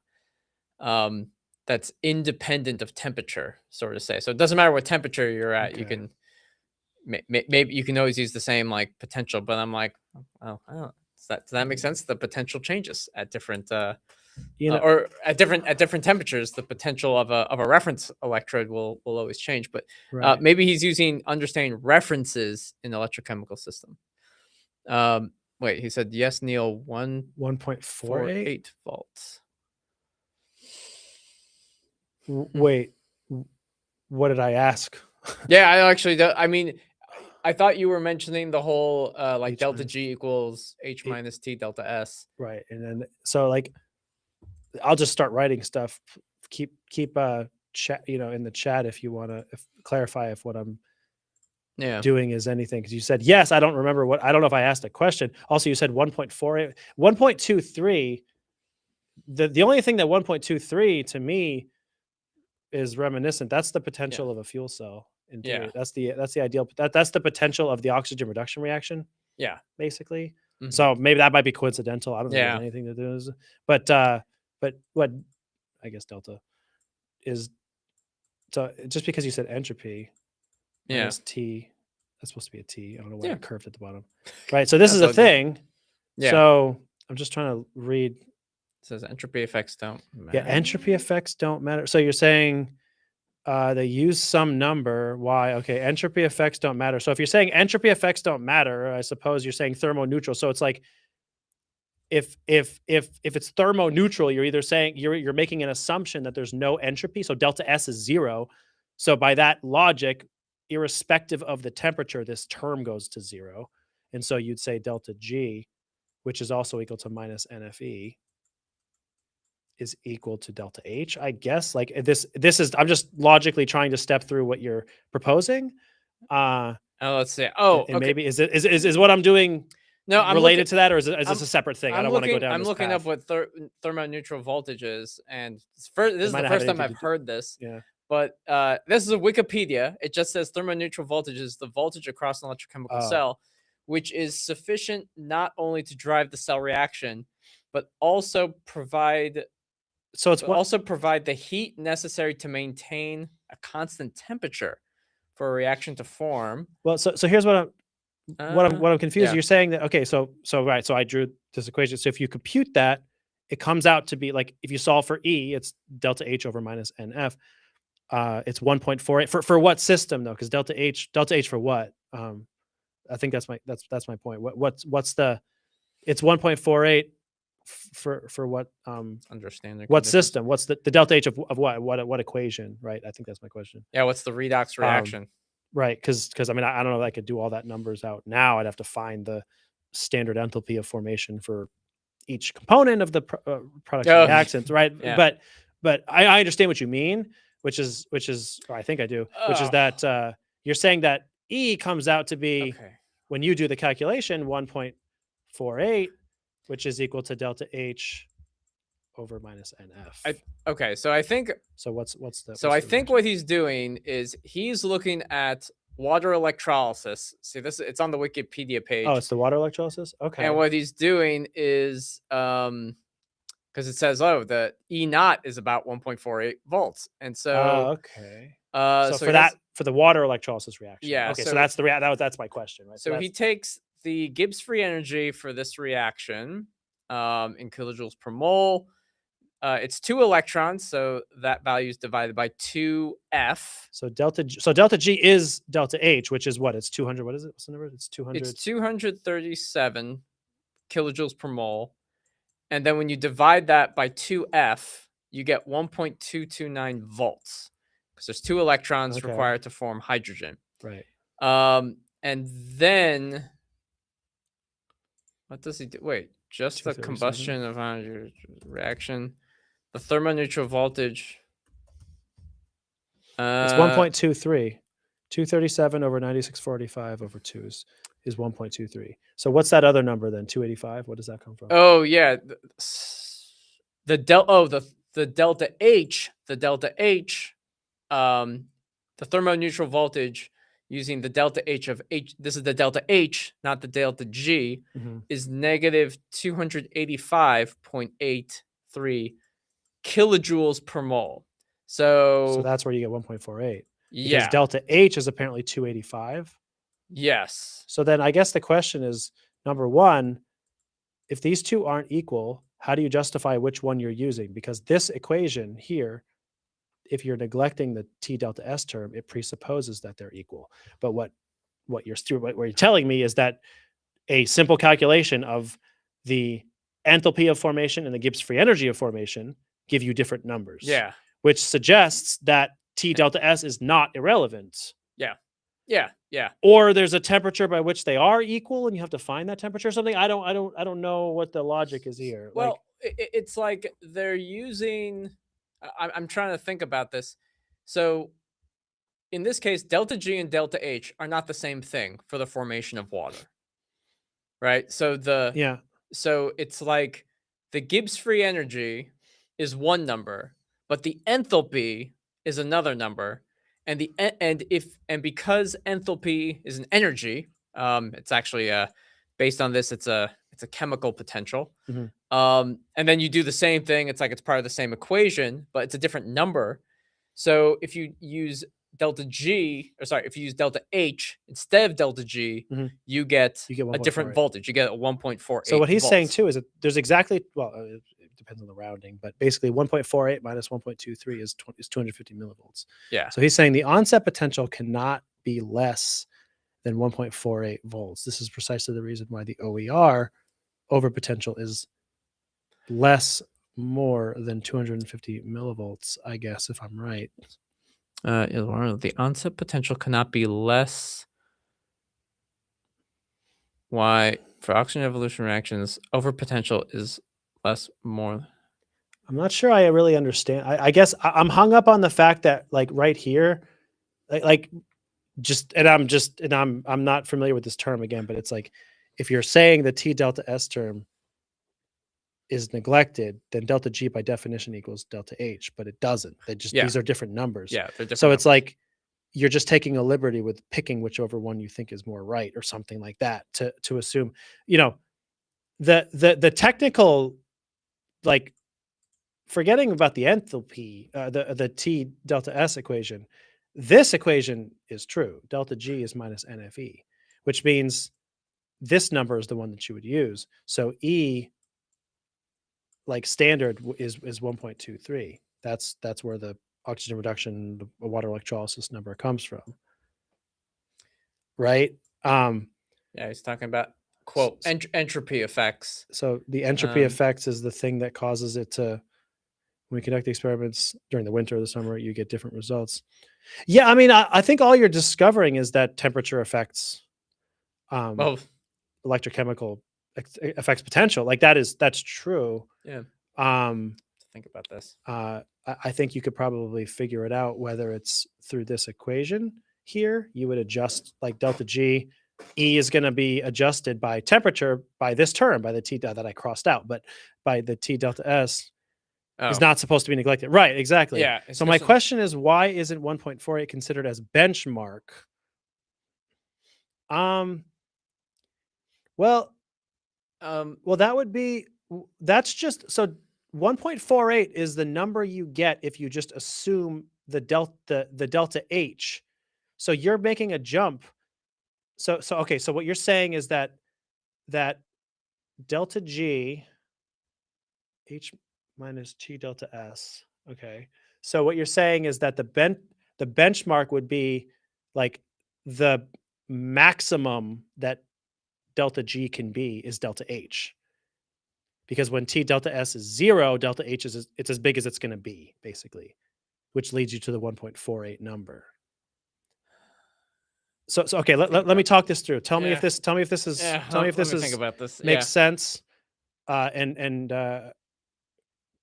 [SPEAKER 3] that's independent of temperature, sort of say. So it doesn't matter what temperature you're at. You
[SPEAKER 2] Okay.
[SPEAKER 3] can maybe you can always use the same like potential. But I'm like, oh, I don't. Does that make sense? The potential changes at different or at different temperatures. The potential of a reference electrode will always change. But
[SPEAKER 2] right.
[SPEAKER 3] maybe he's using understanding references in the electrochemical system. Wait, he said yes, Neil.
[SPEAKER 2] 1.48
[SPEAKER 3] volts.
[SPEAKER 2] Wait, what did I ask?
[SPEAKER 3] Yeah, I actually do. I mean, I thought you were mentioning the whole like
[SPEAKER 2] H
[SPEAKER 3] delta
[SPEAKER 2] minus-
[SPEAKER 3] G equals H minus T delta S.
[SPEAKER 2] Right, and then so like, I'll just start writing stuff. Keep chat, in the chat if you want to clarify if what I'm doing is anything, because you said yes. I don't remember I don't know if I asked a question. Also, you said 1.48, 1.23. The only thing that 1.23 to me is reminiscent. That's the potential of a fuel cell. In theory. That's the ideal. That's the potential of the oxygen reduction reaction.
[SPEAKER 3] Yeah,
[SPEAKER 2] basically. So maybe that might be coincidental. I don't know if there's anything to do with it. But what I guess delta is, so just because you said entropy minus T, that's supposed to be a T. I don't know why it curved at the bottom. Right. So this is a thing. Yeah. So I'm just trying to read. It
[SPEAKER 3] says entropy effects don't matter.
[SPEAKER 2] Yeah, entropy effects don't matter. So you're saying they use some number. Why? Okay, entropy effects don't matter. So if you're saying entropy effects don't matter, I suppose you're saying thermoneutral. So it's like if it's thermoneutral, you're either saying you're making an assumption that there's no entropy. So delta S is 0. So by that logic, irrespective of the temperature, this term goes to 0. And so you'd say delta G, which is also equal to minus NFE, is equal to delta H, I guess. Like this is, I'm just logically trying to step through what you're proposing.
[SPEAKER 3] Let's see. Oh,
[SPEAKER 2] and maybe is what I'm doing related to that, or is this a separate thing? I don't want to go down.
[SPEAKER 3] I'm looking up what thermoneutral voltage is, and this is the first time I've heard this.
[SPEAKER 2] Yeah.
[SPEAKER 3] But this is a Wikipedia. It just says thermoneutral voltage is the voltage across an electrochemical cell, which is sufficient not only to drive the cell reaction, but also provide the heat necessary to maintain a constant temperature for a reaction to form.
[SPEAKER 2] Well, so here's what I'm confused. You're saying that, okay, so right, so I drew this equation. So if you compute that, it comes out to be like, if you solve for E, it's delta H over minus NF. It's 1.48 for what system though? Because delta H for what? I think that's my point. What's the? It's 1.48 for what?
[SPEAKER 3] Understanding
[SPEAKER 2] what system? What's the delta H of what? What equation? Right. I think that's my question.
[SPEAKER 3] Yeah. What's the redox reaction?
[SPEAKER 2] Right. Because I mean, I don't know if I could do all that numbers out now. I'd have to find the standard enthalpy of formation for each component of the product reactants. Right.
[SPEAKER 3] Yeah.
[SPEAKER 2] But I understand what you mean. Which is, or I think I do, which is that you're saying that E comes out to be, when you do the calculation, 1.48, which is equal to delta H over minus NF.
[SPEAKER 3] So I think.
[SPEAKER 2] So what's the?
[SPEAKER 3] So I think what he's doing is he's looking at water electrolysis. See this? It's on the Wikipedia page.
[SPEAKER 2] Oh, it's the water electrolysis. Okay.
[SPEAKER 3] And what he's doing is because it says, the E naught is about 1.48 volts. And so,
[SPEAKER 2] so for the water electrolysis reaction.
[SPEAKER 3] Yeah.
[SPEAKER 2] Okay. So that's that's my question, right?
[SPEAKER 3] So he takes the Gibbs free energy for this reaction in kilojoules per mole. It's 2 electrons. So that value is divided by 2F.
[SPEAKER 2] So delta G is delta H, which is what? It's 200. What is it? What's the number? It's 200.
[SPEAKER 3] It's 237 kilojoules per mole. And then when you divide that by 2F, you get 1.229 volts because there's 2 electrons
[SPEAKER 2] Okay.
[SPEAKER 3] required to form hydrogen.
[SPEAKER 2] Right.
[SPEAKER 3] And then what does he do? Wait, just the
[SPEAKER 2] 237?
[SPEAKER 3] combustion of hydrogen reaction, the thermoneutral voltage.
[SPEAKER 2] It's 1.23. 237 over 9645 over 2 is 1.23. So what's that other number then? 285? What does that come from?
[SPEAKER 3] Oh yeah, the delta H, the thermoneutral voltage using the delta H of H. This is the delta H, not the delta G.
[SPEAKER 2] Mhm.
[SPEAKER 3] Is negative 285.83 kilojoules per mole.
[SPEAKER 2] So
[SPEAKER 3] So
[SPEAKER 2] that's where you get 1.48. Because
[SPEAKER 3] yeah,
[SPEAKER 2] delta H is apparently 285.
[SPEAKER 3] yes,
[SPEAKER 2] So then I guess the question is, number one, if these two aren't equal, how do you justify which one you're using? Because this equation here, if you're neglecting the T delta S term, it presupposes that they're equal. But what you're telling me is that a simple calculation of the enthalpy of formation and the Gibbs free energy of formation give you different numbers.
[SPEAKER 3] yeah,
[SPEAKER 2] Which suggests that T delta S is not irrelevant.
[SPEAKER 3] yeah.
[SPEAKER 2] Or there's a temperature by which they are equal and you have to find that temperature or something. I don't know what the logic is here.
[SPEAKER 3] Well, it's like they're using. I'm trying to think about this. So in this case, delta G and delta H are not the same thing for the formation of water, right? So
[SPEAKER 2] yeah.
[SPEAKER 3] so it's like the Gibbs free energy is one number, but the enthalpy is another number, and because enthalpy is an energy, it's actually based on this. It's a chemical potential.
[SPEAKER 2] Mhm.
[SPEAKER 3] And then you do the same thing. It's like it's part of the same equation, but it's a different number. So if you use delta H instead of delta G,
[SPEAKER 2] Mhm.
[SPEAKER 3] you get
[SPEAKER 2] You get
[SPEAKER 3] a different
[SPEAKER 2] 1.48.
[SPEAKER 3] voltage. You get a 1.48.
[SPEAKER 2] So what he's saying
[SPEAKER 3] volts.
[SPEAKER 2] too is that there's exactly, well, it depends on the rounding, but basically 1.48 minus 1.23 is 250 millivolts.
[SPEAKER 3] Yeah.
[SPEAKER 2] So he's saying the onset potential cannot be less than 1.48 volts. This is precisely the reason why the OER over potential is more than 250 millivolts, I guess, if I'm right.
[SPEAKER 3] The onset potential cannot be less. Why for oxygen evolution reactions, over potential is less more.
[SPEAKER 2] I'm not sure I really understand. I guess I'm hung up on the fact that like right here, I'm not familiar with this term again, but it's like if you're saying the T delta S term is neglected, then delta G by definition equals delta H, but it doesn't. These are different numbers.
[SPEAKER 3] Yeah, they're different.
[SPEAKER 2] So it's like you're just taking a liberty with picking whichever one you think is more right or something like that to assume, the technical, like forgetting about the enthalpy, the T delta S equation, this equation is true. Delta G is minus NFE, which means this number is the one that you would use. So E, like standard, is 1.23. That's where the oxygen reduction, the water electrolysis number comes from, right?
[SPEAKER 3] Yeah, he's talking about quote entropy effects.
[SPEAKER 2] So the entropy effects is the thing that causes it to. When we conduct the experiments during the winter or the summer, you get different results. Yeah, I mean, I think all you're discovering is that temperature affects electrochemical affects potential. Like that's true.
[SPEAKER 3] Yeah. Think about this.
[SPEAKER 2] I think you could probably figure it out whether it's through this equation here. You would adjust like delta G. E is going to be adjusted by temperature by this term, by the T that I crossed out, but by the T delta S. Is not supposed to be neglected. Right, exactly.
[SPEAKER 3] Yeah.
[SPEAKER 2] So my question is, why isn't 1.48 considered as benchmark? Well, that would be, that's just, so 1.48 is the number you get if you just assume the delta H. So you're making a jump. So okay, so what you're saying is that delta G H minus T delta S. Okay. So what you're saying is that the benchmark would be like the maximum that delta G can be is delta H. because when T delta S is 0, delta H is it's as big as it's going to be, basically, which leads you to the 1.48 number. So okay, let me talk this through. Tell me if this is
[SPEAKER 3] Yeah,
[SPEAKER 2] tell me if
[SPEAKER 3] let
[SPEAKER 2] this
[SPEAKER 3] me
[SPEAKER 2] is
[SPEAKER 3] think about this.
[SPEAKER 2] makes sense. And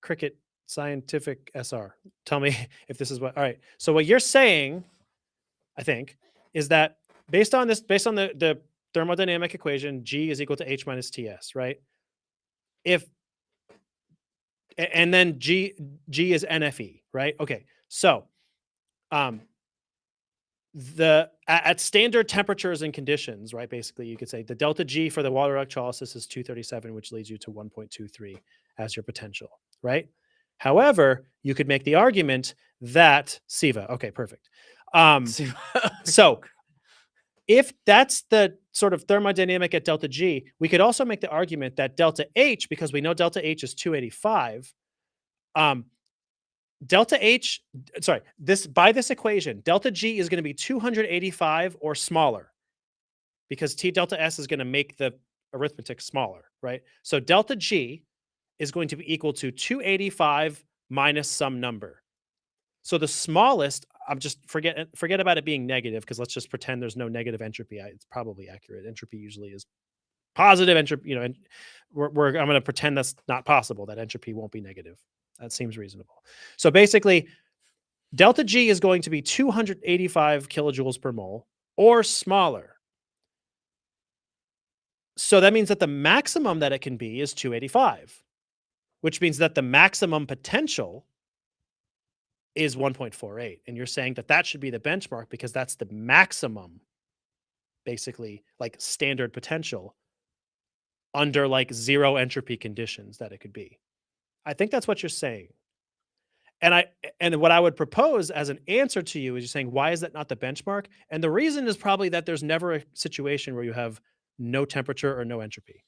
[SPEAKER 2] Cricket Scientific SR. Tell me if this is what. All right. So what you're saying, I think, is that based on the thermodynamic equation, G is equal to H minus TS, right? And then G is NFE, right? Okay. So at standard temperatures and conditions, right? Basically, you could say the delta G for the water electrolysis is 237, which leads you to 1.23 as your potential, right? However, you could make the argument that Siva, okay, perfect. So if that's the sort of thermodynamic at delta G, we could also make the argument that delta H, because we know delta H is 285, delta H, sorry, by this equation, delta G is going to be 285 or smaller, because T delta S is going to make the arithmetic smaller, right? So delta G is going to be equal to 285 minus some number. So the smallest, I'm just forget about it being negative, because let's just pretend there's no negative entropy. It's probably accurate. Entropy usually is positive entropy, and I'm going to pretend that's not possible, that entropy won't be negative. That seems reasonable. So basically, delta G is going to be 285 kilojoules per mole or smaller. So that means that the maximum that it can be is 285, which means that the maximum potential is 1.48. And you're saying that that should be the benchmark, because that's the maximum, basically, like standard potential under like zero entropy conditions that it could be. I think that's what you're saying. And what I would propose as an answer to you is you're saying, why is that not the benchmark? And the reason is probably that there's never a situation where you have no temperature or no entropy.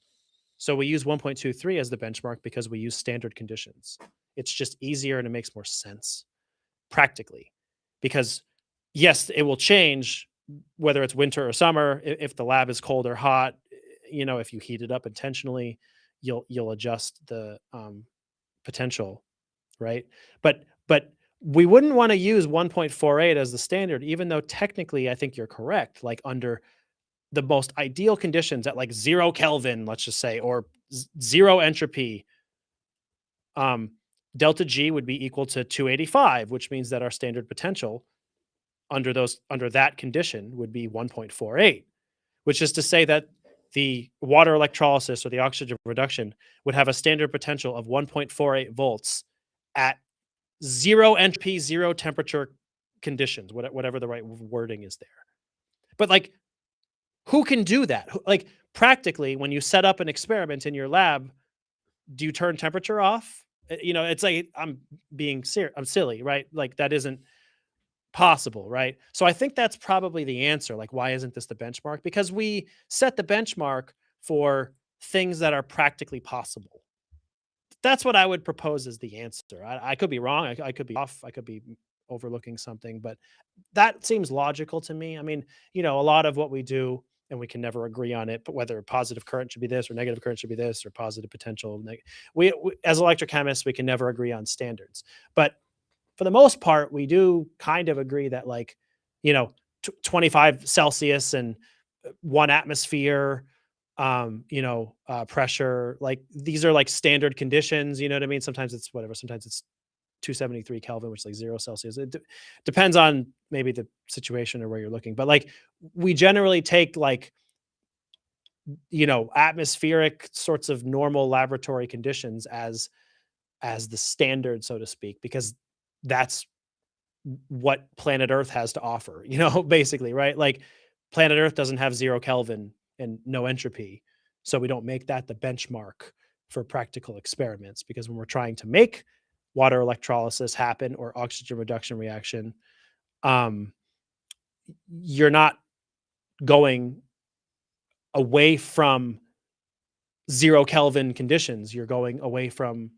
[SPEAKER 2] So we use 1.23 as the benchmark because we use standard conditions. It's just easier and it makes more sense practically, because yes, it will change whether it's winter or summer. If the lab is cold or hot, if you heat it up intentionally, you'll adjust the potential, right? But we wouldn't want to use 1.48 as the standard, even though technically I think you're correct. Like under the most ideal conditions at like 0 Kelvin, let's just say, or zero entropy, delta G would be equal to 285, which means that our standard potential under that condition would be 1.48, which is to say that the water electrolysis or the oxygen reduction would have a standard potential of 1.48 volts at zero entropy, zero temperature conditions, whatever the right wording is there. But like, who can do that? Like, practically, when you set up an experiment in your lab, do you turn temperature off? It's like, I'm silly, right? Like, that isn't possible, right? So I think that's probably the answer. Like, why isn't this the benchmark? Because we set the benchmark for things that are practically possible. That's what I would propose as the answer. I could be wrong. I could be off. I could be overlooking something, but that seems logical to me. I mean, a lot of what we do, and we can never agree on it, but whether positive current should be this or negative current should be this or positive potential, we as electrochemists, we can never agree on standards. But for the most part, we do kind of agree that 25 Celsius and 1 atmosphere, pressure, like these are like standard conditions. You know what I mean? Sometimes it's whatever. Sometimes it's 273 Kelvin, which is like 0 Celsius. It depends on maybe the situation or where you're looking. But like, we generally take like, atmospheric sorts of normal laboratory conditions as the standard, so to speak, because that's what planet Earth has to offer, basically, right? Like, planet Earth doesn't have 0 Kelvin and no entropy. So we don't make that the benchmark for practical experiments, because when we're trying to make water electrolysis happen or oxygen reduction reaction, you're not going away from 0 Kelvin conditions. You're going away from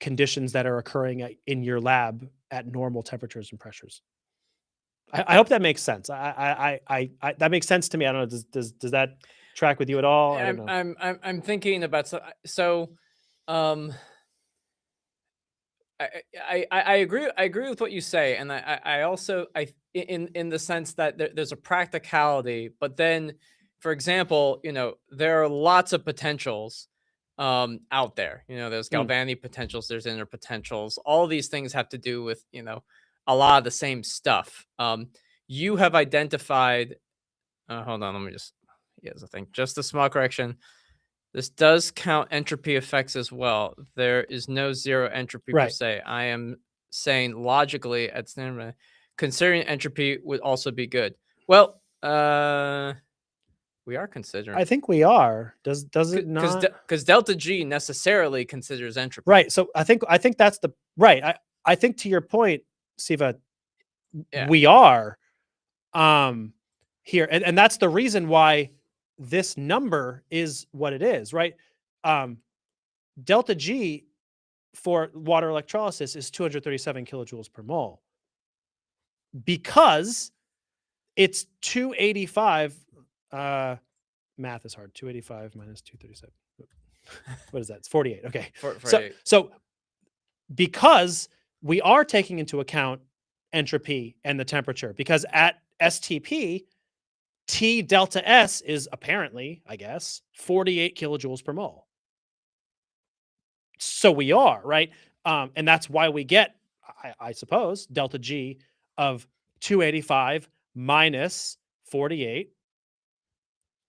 [SPEAKER 2] conditions that are occurring in your lab at normal temperatures and pressures. I hope that makes sense. That makes sense to me. I don't know. Does that track with you at all? I don't know.
[SPEAKER 3] I'm thinking about um I agree with what you say, and I also in the sense that there's a practicality, but then, for example, there are lots of potentials out there. There's
[SPEAKER 2] Mm.
[SPEAKER 3] galvanic potentials, there's inner potentials. All these things have to do with a lot of the same stuff. You have identified. Hold on, let me just. Here's the thing. Just a small correction. This does count entropy effects as well. There is no zero entropy per
[SPEAKER 2] Right.
[SPEAKER 3] se. I am saying logically at standard, considering entropy would also be good. Well, we are considering.
[SPEAKER 2] I think we are. Does it not?
[SPEAKER 3] Because delta G necessarily considers entropy.
[SPEAKER 2] Right. So I think that's the right. I think to your point, Siva,
[SPEAKER 3] Yeah.
[SPEAKER 2] we are here. And that's the reason why this number is what it is, right? Delta G for water electrolysis is 237 kilojoules per mole because it's 285. Math is hard. 285 minus 237. What is that? It's 48. Okay. So because we are taking into account entropy and the temperature, because at STP, T delta S is apparently, I guess, 48 kilojoules per mole. So we are, right? And that's why we get, I suppose, delta G of 285 minus 48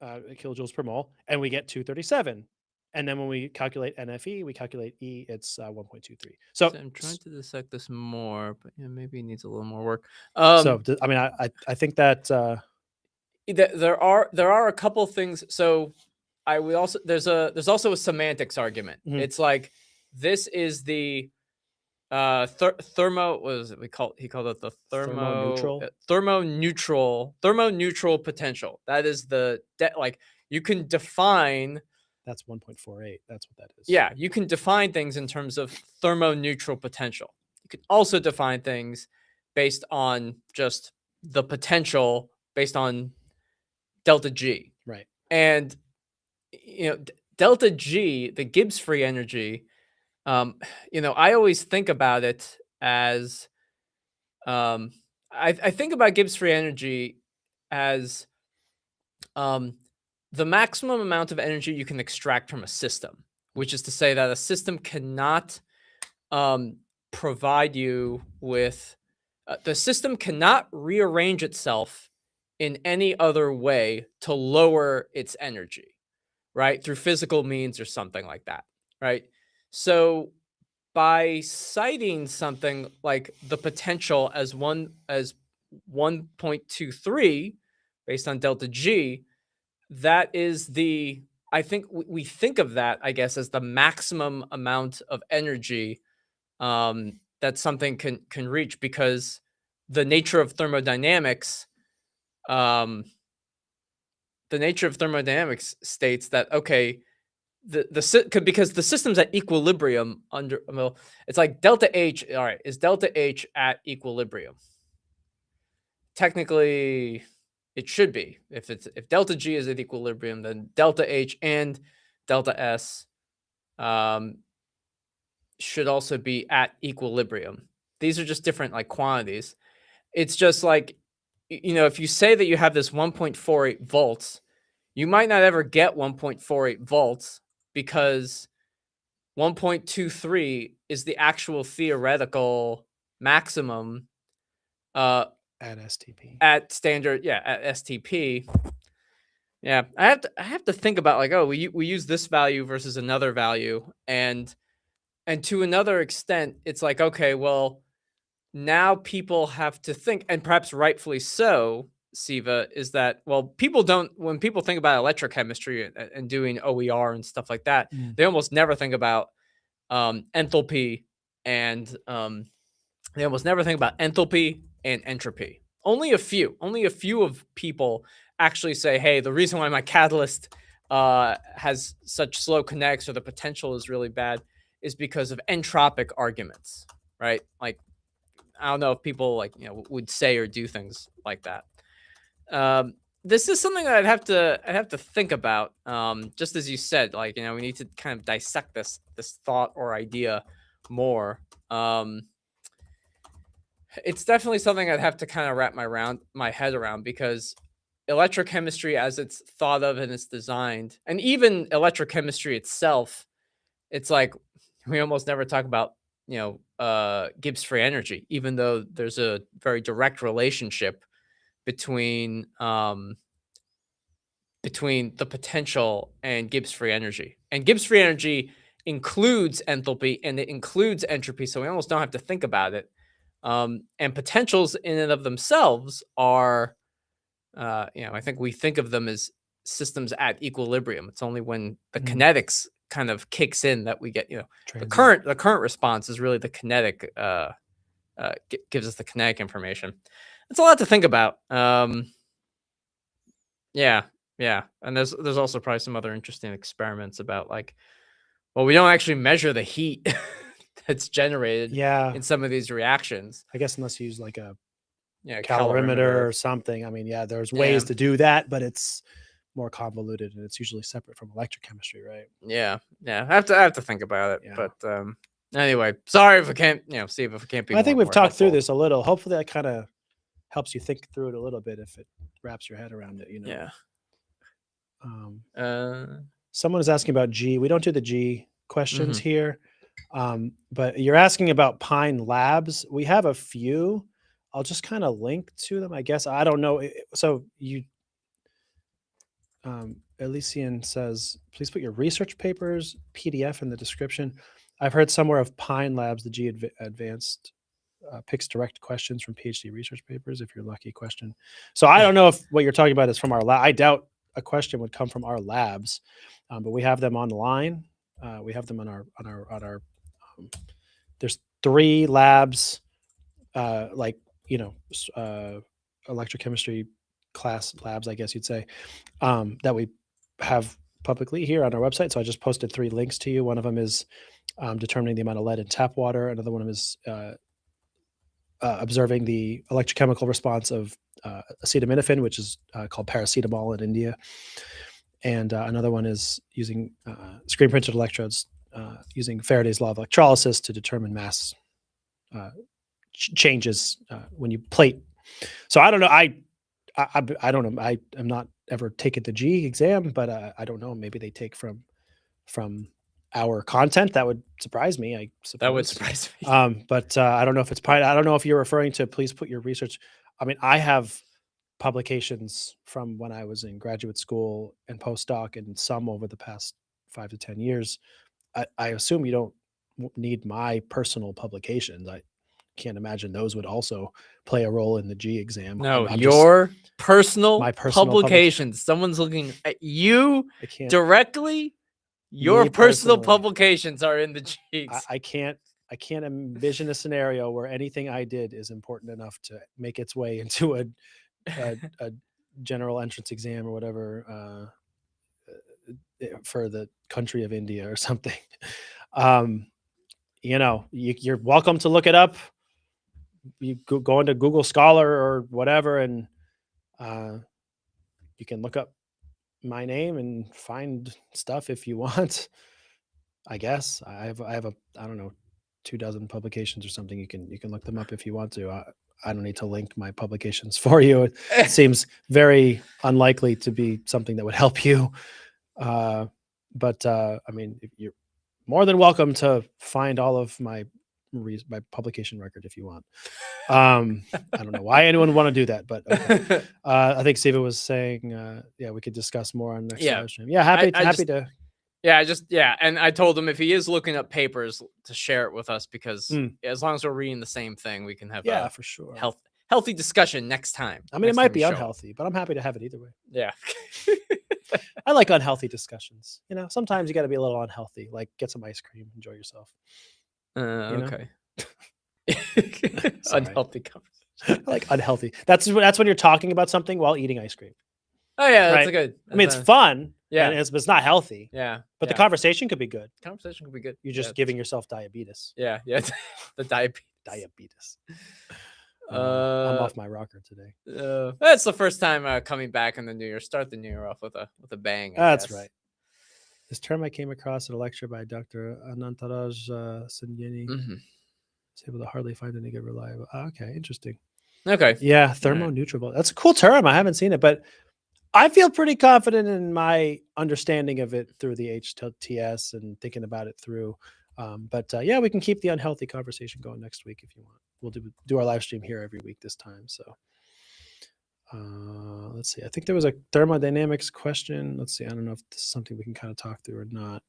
[SPEAKER 2] kilojoules per mole, and we get 237. And then when we calculate NFE, we calculate E, it's 1.23. So
[SPEAKER 3] I'm trying to dissect this more, but maybe it needs a little more work.
[SPEAKER 2] I mean, I think that
[SPEAKER 3] there are a couple things. So there's also a semantics argument.
[SPEAKER 2] Mhm.
[SPEAKER 3] It's like this is the thermo. What is it? He called it the thermoneutral potential. That is like you can define.
[SPEAKER 2] That's 1.48. That's what that is.
[SPEAKER 3] Yeah, you can define things in terms of thermoneutral potential. You can also define things based on just the potential based on delta G.
[SPEAKER 2] Right.
[SPEAKER 3] And delta G, the Gibbs free energy, I always think about it as I think about Gibbs free energy as the maximum amount of energy you can extract from a system, which is to say that a system cannot provide you with the system cannot rearrange itself in any other way to lower its energy, right? Through physical means or something like that, right? So by citing something like the potential as 1.23 based on delta G, that is I think we think of that, I guess, as the maximum amount of energy that something can reach, because the nature of thermodynamics states that, okay, because the system's at equilibrium it's like delta H. All right, is delta H at equilibrium? Technically, it should be. If delta G is at equilibrium, then delta H and delta S should also be at equilibrium. These are just different like quantities. It's just like, if you say that you have this 1.48 volts, you might not ever get 1.48 volts because 1.23 is the actual theoretical maximum
[SPEAKER 2] at STP.
[SPEAKER 3] At standard, at STP. Yeah, I have to think about like, oh, we use this value versus another value, and to another extent, it's like, okay, well, now people have to think, and perhaps rightfully so, Siva, is that, well, when people think about electrochemistry and doing OER and stuff like that, they almost never think about enthalpy and entropy. Only a few of people actually say, hey, the reason why my catalyst has such slow connects or the potential is really bad is because of entropic arguments, right? Like, I don't know if people would say or do things like that. this is something that I'd have to think about. Just as you said, like, we need to kind of dissect this thought or idea more. It's definitely something I'd have to kind of wrap my head around, because electrochemistry, as it's thought of and it's designed, and even electrochemistry itself, it's like we almost never talk about Gibbs free energy, even though there's a very direct relationship between the potential and Gibbs free energy. And Gibbs free energy includes enthalpy and it includes entropy, so we almost don't have to think about it. And potentials in and of themselves are, I think we think of them as systems at equilibrium. It's only when the kinetics kind of kicks in that we get, the current response is really the kinetic, gives us the kinetic information. It's a lot to think about. Yeah. And there's also probably some other interesting experiments about, like, well, we don't actually measure the heat that's generated in some of these reactions.
[SPEAKER 2] I guess unless you use like a
[SPEAKER 3] calorimeter
[SPEAKER 2] calorimeter or something. I mean, there's ways to do that, but it's more convoluted and it's usually separate from electrochemistry, right?
[SPEAKER 3] Yeah. I have to think about it. Yeah. But anyway, sorry if I can't, Steve, if I can't be.
[SPEAKER 2] I think we've talked through this a little. Hopefully that kind of helps you think through it a little bit if it wraps your head around it,
[SPEAKER 3] Yeah.
[SPEAKER 2] Someone is asking about G. We don't do the G questions here. But you're asking about Pine Labs. We have a few. I'll just kind of link to them, I guess. I don't know. So Elysian says, please put your research papers PDF in the description. I've heard somewhere of Pine Labs, the G Advanced picks direct questions from PhD research papers, if you're lucky. Question. So I don't know if what you're talking about is from our lab. I doubt a question would come from our labs, but we have them online. We have them on our there's 3 labs, electrochemistry class labs, I guess you'd say, that we have publicly here on our website. So I just posted 3 links to you. One of them is determining the amount of lead in tap water. Another one is observing the electrochemical response of acetaminophen, which is called paracetamol in India. And another one is using screen printed electrodes using Faraday's law of electrolysis to determine mass changes when you plate. So I don't know. I don't know. I am not ever taken the G exam, but I don't know. Maybe they take from our content. That would surprise me. I suppose.
[SPEAKER 3] That would surprise me.
[SPEAKER 2] But I don't know if it's Pine. I don't know if you're referring to please put your research. I mean, I have publications from when I was in graduate school and postdoc, and some over the past 5 to 10 years. I assume you don't need my personal publications. I can't imagine those would also play a role in the G exam.
[SPEAKER 3] No, your personal publications. Someone's looking at you directly. Your personal publications are in the G.
[SPEAKER 2] I can't envision a scenario where anything I did is important enough to make its way into a general entrance exam or whatever for the country of India or something. You're welcome to look it up. You go into Google Scholar or whatever, and you can look up my name and find stuff if you want. I guess I have I don't know, 24 publications or something. You can look them up if you want to. I don't need to link my publications for you. It seems very unlikely to be something that would help you. But I mean, you're more than welcome to find all of my publication record if you want. I don't know why anyone would want to do that, but okay. I think Stephen was saying, we could discuss more on next live stream. Yeah, happy to.
[SPEAKER 3] Yeah, and I told him if he is looking up papers to share it with us, because as long as we're reading the same thing, we can have
[SPEAKER 2] for sure
[SPEAKER 3] healthy discussion next time.
[SPEAKER 2] I mean, it might be unhealthy, but I'm happy to have it either way.
[SPEAKER 3] Yeah.
[SPEAKER 2] I like unhealthy discussions. Sometimes you got to be a little unhealthy, like get some ice cream, enjoy yourself.
[SPEAKER 3] Okay. Unhealthy conversation.
[SPEAKER 2] Like unhealthy. That's when you're talking about something while eating ice cream.
[SPEAKER 3] Oh yeah, that's good.
[SPEAKER 2] I mean, it's fun.
[SPEAKER 3] Yeah,
[SPEAKER 2] and it's not healthy.
[SPEAKER 3] Yeah,
[SPEAKER 2] but the conversation could be good.
[SPEAKER 3] Conversation could be good.
[SPEAKER 2] You're just giving yourself diabetes.
[SPEAKER 3] Yeah, the diabetes.
[SPEAKER 2] I'm off my rocker today.
[SPEAKER 3] That's the first time coming back in the new year. Start the new year off with a bang. I
[SPEAKER 2] That's
[SPEAKER 3] guess.
[SPEAKER 2] right. This term I came across at a lecture by Dr. Anantaraj Sanyeni.
[SPEAKER 3] Mm-hmm.
[SPEAKER 2] Was able to hardly find any good reliable. Okay, interesting.
[SPEAKER 3] Okay.
[SPEAKER 2] Yeah, thermoneutral. That's a cool term. I haven't seen it, but I feel pretty confident in my understanding of it through the HTS and thinking about it through. But yeah, we can keep the unhealthy conversation going next week if you want. We'll do our live stream here every week this time. So let's see. I think there was a thermodynamics question. Let's see. I don't know if this is something we can kind of talk through or not.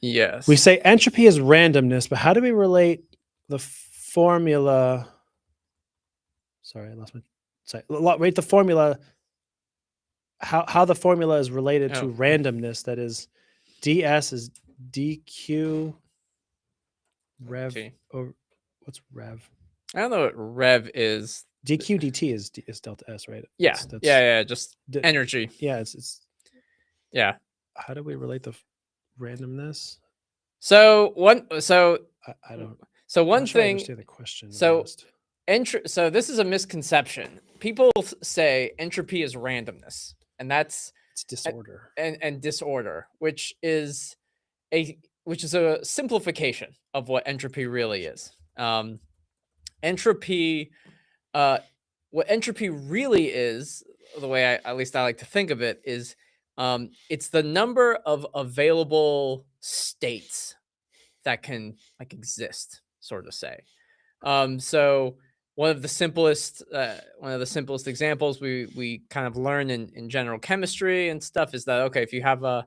[SPEAKER 3] Yes.
[SPEAKER 2] We say entropy is randomness, but how do we relate the formula? Sorry, I lost my. Sorry, wait. The formula. How the formula is related to randomness? That is, ds is dq rev. Or what's rev?
[SPEAKER 3] I don't know what rev is.
[SPEAKER 2] dq dt is delta s, right?
[SPEAKER 3] Yeah. Yeah. Just energy.
[SPEAKER 2] Yeah. It's.
[SPEAKER 3] Yeah.
[SPEAKER 2] How do we relate the randomness?
[SPEAKER 3] So one. So
[SPEAKER 2] I don't.
[SPEAKER 3] So one
[SPEAKER 2] sure
[SPEAKER 3] thing.
[SPEAKER 2] I understand the question.
[SPEAKER 3] So so this is a misconception. People say entropy is randomness, and that's
[SPEAKER 2] it's disorder.
[SPEAKER 3] And disorder, which is a simplification of what entropy really is. Entropy, what entropy really is, the way at least I like to think of it, is it's the number of available states that can exist, sort of say. So one of the simplest examples we kind of learn in general chemistry and stuff is that, okay, if you have the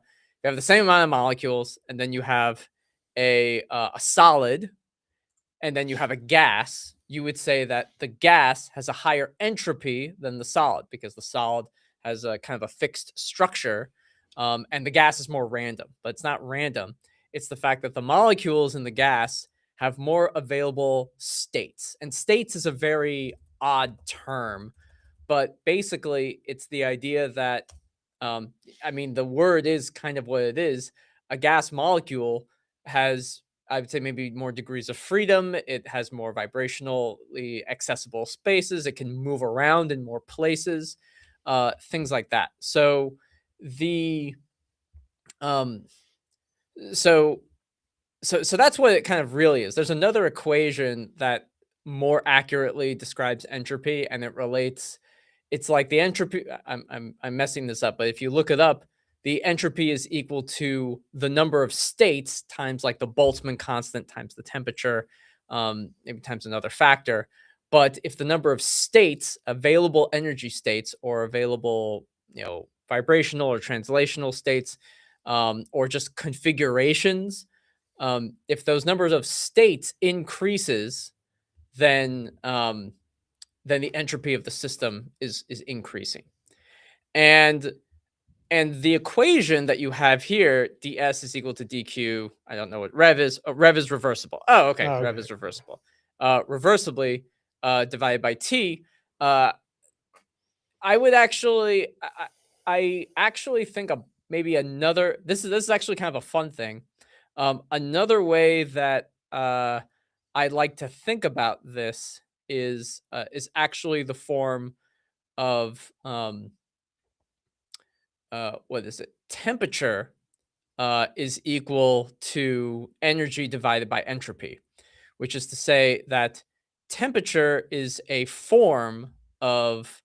[SPEAKER 3] same amount of molecules and then you have a solid and then you have a gas, you would say that the gas has a higher entropy than the solid because the solid has a kind of a fixed structure, and the gas is more random. But it's not random. It's the fact that the molecules in the gas have more available states. And states is a very odd term, but basically it's the idea that, the word is kind of what it is. A gas molecule has, I would say, maybe more degrees of freedom. It has more vibrationally accessible spaces. It can move around in more places, things like that. So so that's what it kind of really is. There's another equation that more accurately describes entropy, and it relates. It's like the entropy. I'm messing this up, but if you look it up, the entropy is equal to the number of states times like the Boltzmann constant times the temperature, maybe times another factor. But if the number of states, available energy states, or available, vibrational or translational states, or just configurations, if those numbers of states increases, then the entropy of the system is increasing. And the equation that you have here, ds is equal to dq. I don't know what rev is. Rev is reversible. Oh, okay. Rev is reversible. Reversibly divided by t. I would actually, I actually think maybe another. This is actually kind of a fun thing. Another way that I like to think about this is actually the form of what is it? Temperature is equal to energy divided by entropy, which is to say that temperature is a form of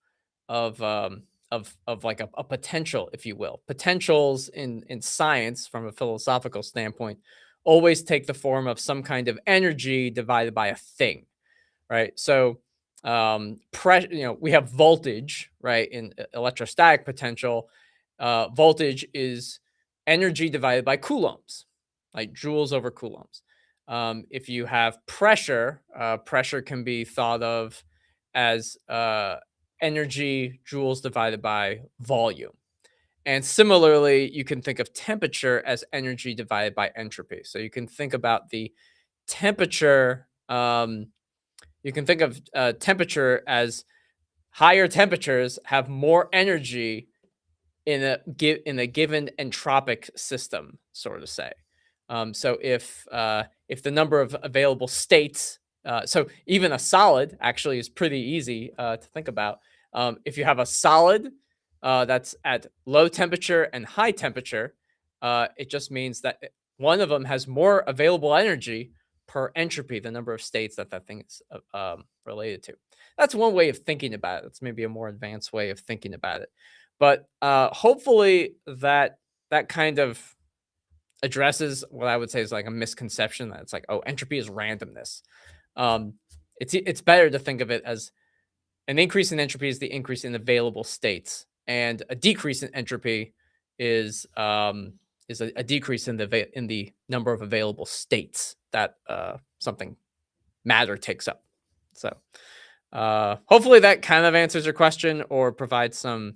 [SPEAKER 3] like a potential, if you will. Potentials in science, from a philosophical standpoint, always take the form of some kind of energy divided by a thing, right? So pressure, we have voltage, right? In electrostatic potential, voltage is energy divided by coulombs, like joules over coulombs. If you have pressure, pressure can be thought of as energy joules divided by volume. And similarly, you can think of temperature as energy divided by entropy. So you can think about the temperature. You can think of temperature as higher temperatures have more energy in a given entropic system, sort of say. So if the number of available states So even a solid actually is pretty easy to think about. If you have a solid that's at low temperature and high temperature, it just means that one of them has more available energy per entropy, the number of states that thing is related to. That's one way of thinking about it. That's maybe a more advanced way of thinking about it. But hopefully that kind of addresses what I would say is like a misconception that it's like, oh, entropy is randomness. It's better to think of it as an increase in entropy is the increase in available states, and a decrease in entropy is a decrease in the number of available states that something matter takes up. So hopefully that kind of answers your question or provides some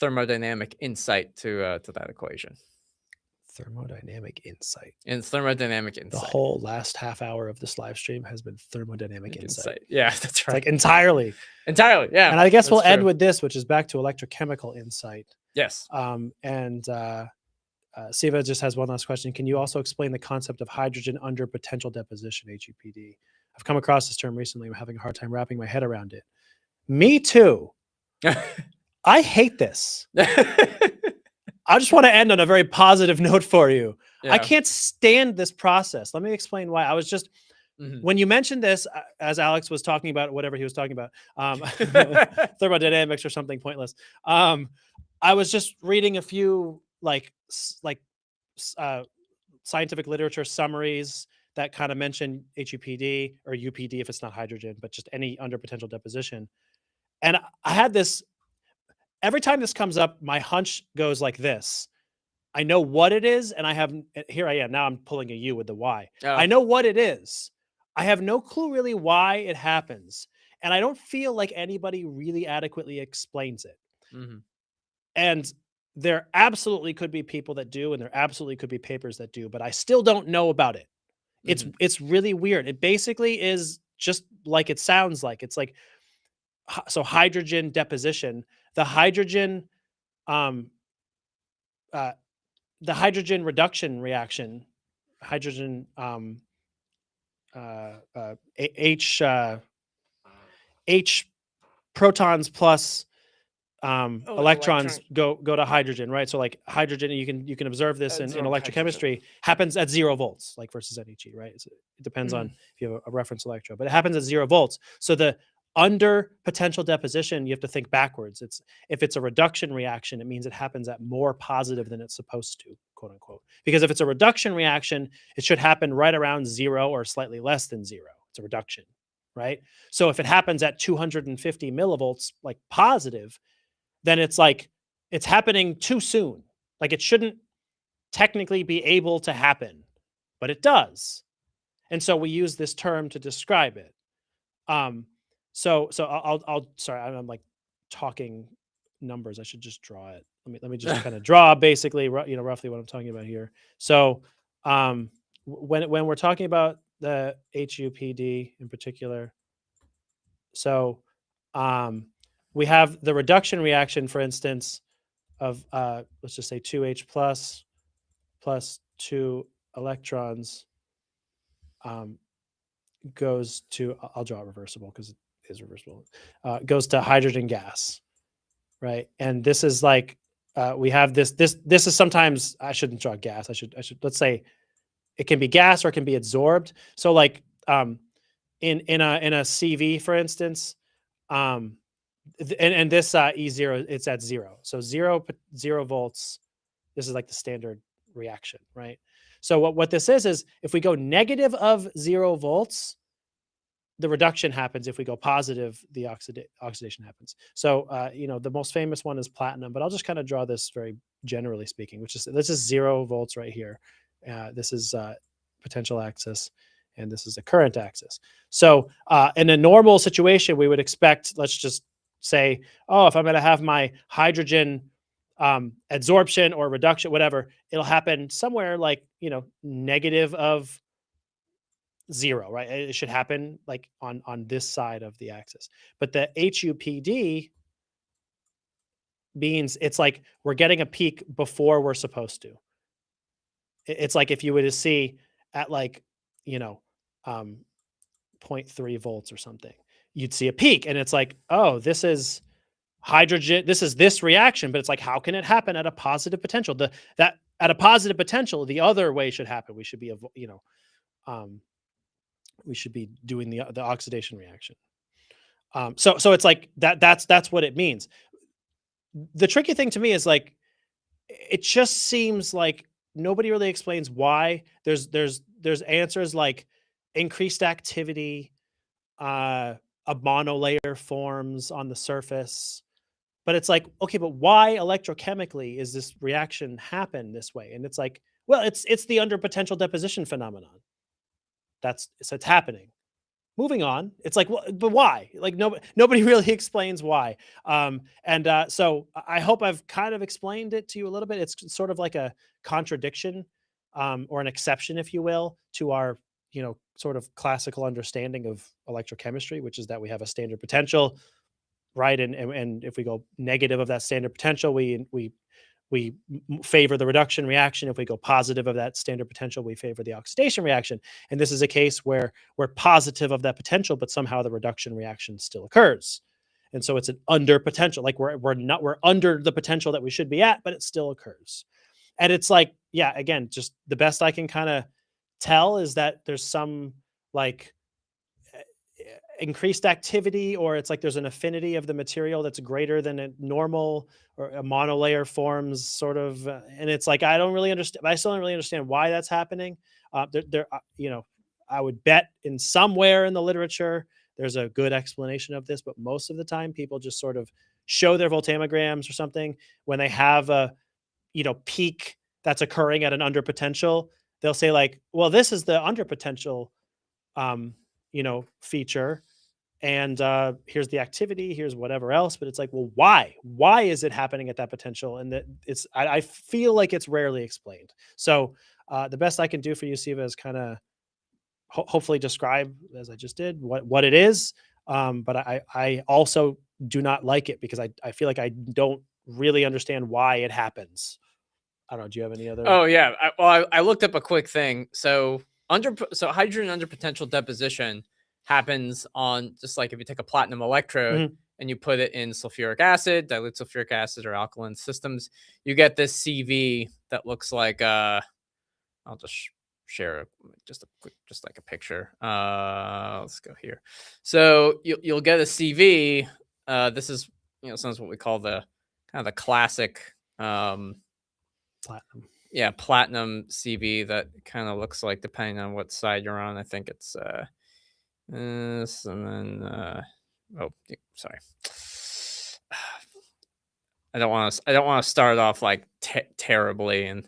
[SPEAKER 3] thermodynamic insight to that equation.
[SPEAKER 2] Thermodynamic insight.
[SPEAKER 3] And thermodynamic insight.
[SPEAKER 2] The whole last half hour of this live stream has been thermodynamic insight.
[SPEAKER 3] Yeah, that's right.
[SPEAKER 2] Like entirely.
[SPEAKER 3] Yeah.
[SPEAKER 2] And I guess we'll end with this, which is back to electrochemical insight.
[SPEAKER 3] Yes.
[SPEAKER 2] Siva just has one last question. Can you also explain the concept of hydrogen under potential deposition, HUPD? I've come across this term recently. I'm having a hard time wrapping my head around it. Me too. I hate this. I just want to end on a very positive note for you. Yeah. I can't stand this process. Let me explain why. I was just, when you mentioned this, as Alex was talking about whatever he was talking about, thermodynamics or something pointless. I was just reading a few scientific literature summaries that kind of mention HUPD or UPD if it's not hydrogen, but just any under potential deposition. And I had this, every time this comes up, my hunch goes like this. I know what it is, and here I am. Now I'm pulling a U with the Y. Oh. I know what it is. I have no clue really why it happens. And I don't feel like anybody really adequately explains it. Mm-hmm. And there absolutely could be people that do, and there absolutely could be papers that do, but I still don't know about it. Mm-hmm. It's really weird. It basically is just like it sounds like. It's like, so hydrogen deposition, the hydrogen reduction reaction, hydrogen H protons plus electrons go to hydrogen, right? So like hydrogen, you can observe this in electrochemistry, happens at 0 volts, like versus NHE, right? It depends on if you have a reference electrode, but it happens at 0 volts. So the under potential deposition, you have to think backwards. If it's a reduction reaction, it means it happens at more positive than it's supposed to, quote unquote. Because if it's a reduction reaction, it should happen right around 0 or slightly less than 0. It's a reduction, right? So if it happens at 250 millivolts, like positive, then it's like it's happening too soon. Like it shouldn't technically be able to happen, but it does. And so we use this term to describe it. So I'll sorry, I'm like talking numbers. I should just draw it. Let me just kind of draw basically, roughly what I'm talking about here. So when we're talking about the HUPD in particular, so we have the reduction reaction, for instance, of let's just say 2H plus 2 electrons goes to, I'll draw it reversible because it is reversible, goes to hydrogen gas, right? And this is like, we have this is sometimes, I shouldn't draw gas. I should, let's say it can be gas or it can be absorbed. So like in a CV, for instance, and this E0, it's at 0. So 0 volts, this is like the standard reaction, right? So what this is if we go negative of 0 volts, the reduction happens. If we go positive, the oxidation happens. So, the most famous one is platinum, but I'll just kind of draw this very generally speaking, this is 0 volts right here. This is potential axis, and this is the current axis. So in a normal situation, we would expect, let's just say, oh, if I'm going to have my hydrogen adsorption or reduction, whatever, it'll happen somewhere like, negative of 0, right? It should happen like on this side of the axis. But the HUPD means it's like we're getting a peak before we're supposed to. It's like if you were to see at like, 0.3 volts or something, you'd see a peak. And it's like, oh, this is hydrogen, this is this reaction, but it's like, how can it happen at a positive potential? That at a positive potential, the other way should happen. We should be, we should be doing the oxidation reaction. So it's like that's what it means. The tricky thing to me is like, it just seems like nobody really explains why. There's answers like increased activity, a monolayer forms on the surface, but it's like, okay, but why electrochemically is this reaction happen this way? And it's like, well, it's the underpotential deposition phenomenon. So it's happening. Moving on, it's like, well, but why? Like nobody really explains why. So I hope I've kind of explained it to you a little bit. It's sort of like a contradiction, or an exception, if you will, to our sort of classical understanding of electrochemistry, which is that we have a standard potential, right? And if we go negative of that standard potential, we favor the reduction reaction. If we go positive of that standard potential, we favor the oxidation reaction. And this is a case where we're positive of that potential, but somehow the reduction reaction still occurs. And so it's an under potential, like we're under the potential that we should be at, but it still occurs. And it's like, yeah, again, just the best I can kind of tell is that there's some like increased activity, or it's like there's an affinity of the material that's greater than a normal or a monolayer forms sort of. And it's like, I don't really understand. I still don't really understand why that's happening. I would bet in somewhere in the literature, there's a good explanation of this, but most of the time people just sort of show their voltammograms or something when they have a, peak that's occurring at an underpotential. They'll say like, well, this is the underpotential, feature. And here's the activity, here's whatever else. But it's like, well, why? Why is it happening at that potential? And that I feel like it's rarely explained. So the best I can do for you, Siva, is kind of hopefully describe, as I just did, what it is. But I also do not like it because I feel like I don't really understand why it happens. I don't know. Do you have any other?
[SPEAKER 3] Oh yeah. I looked up a quick thing. So hydrogen under potential deposition happens on, just like if you take a platinum electrode and you put it in sulfuric acid, dilute sulfuric acid, or alkaline systems, you get this CV that looks like I'll just share just like a picture. Let's go here. So you'll get a CV. This is sometimes what we call the kind of the classic
[SPEAKER 2] Platinum.
[SPEAKER 3] Platinum CV that kind of looks like, depending on what side you're on, I think it's this, and then sorry. I don't want to start off like terribly, and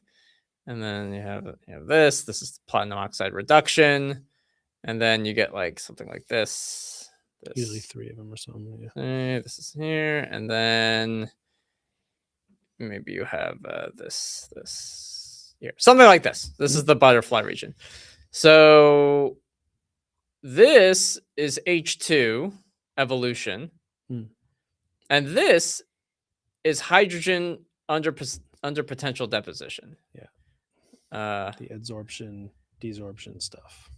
[SPEAKER 3] then you have this is platinum oxide reduction, and then you get like something like this.
[SPEAKER 2] Usually 3 of them or something. Yeah.
[SPEAKER 3] This is here, and then maybe you have this here, something like this. This is the butterfly region. So this is H2 evolution, and this is hydrogen under potential deposition.
[SPEAKER 2] Yeah. The adsorption, desorption stuff.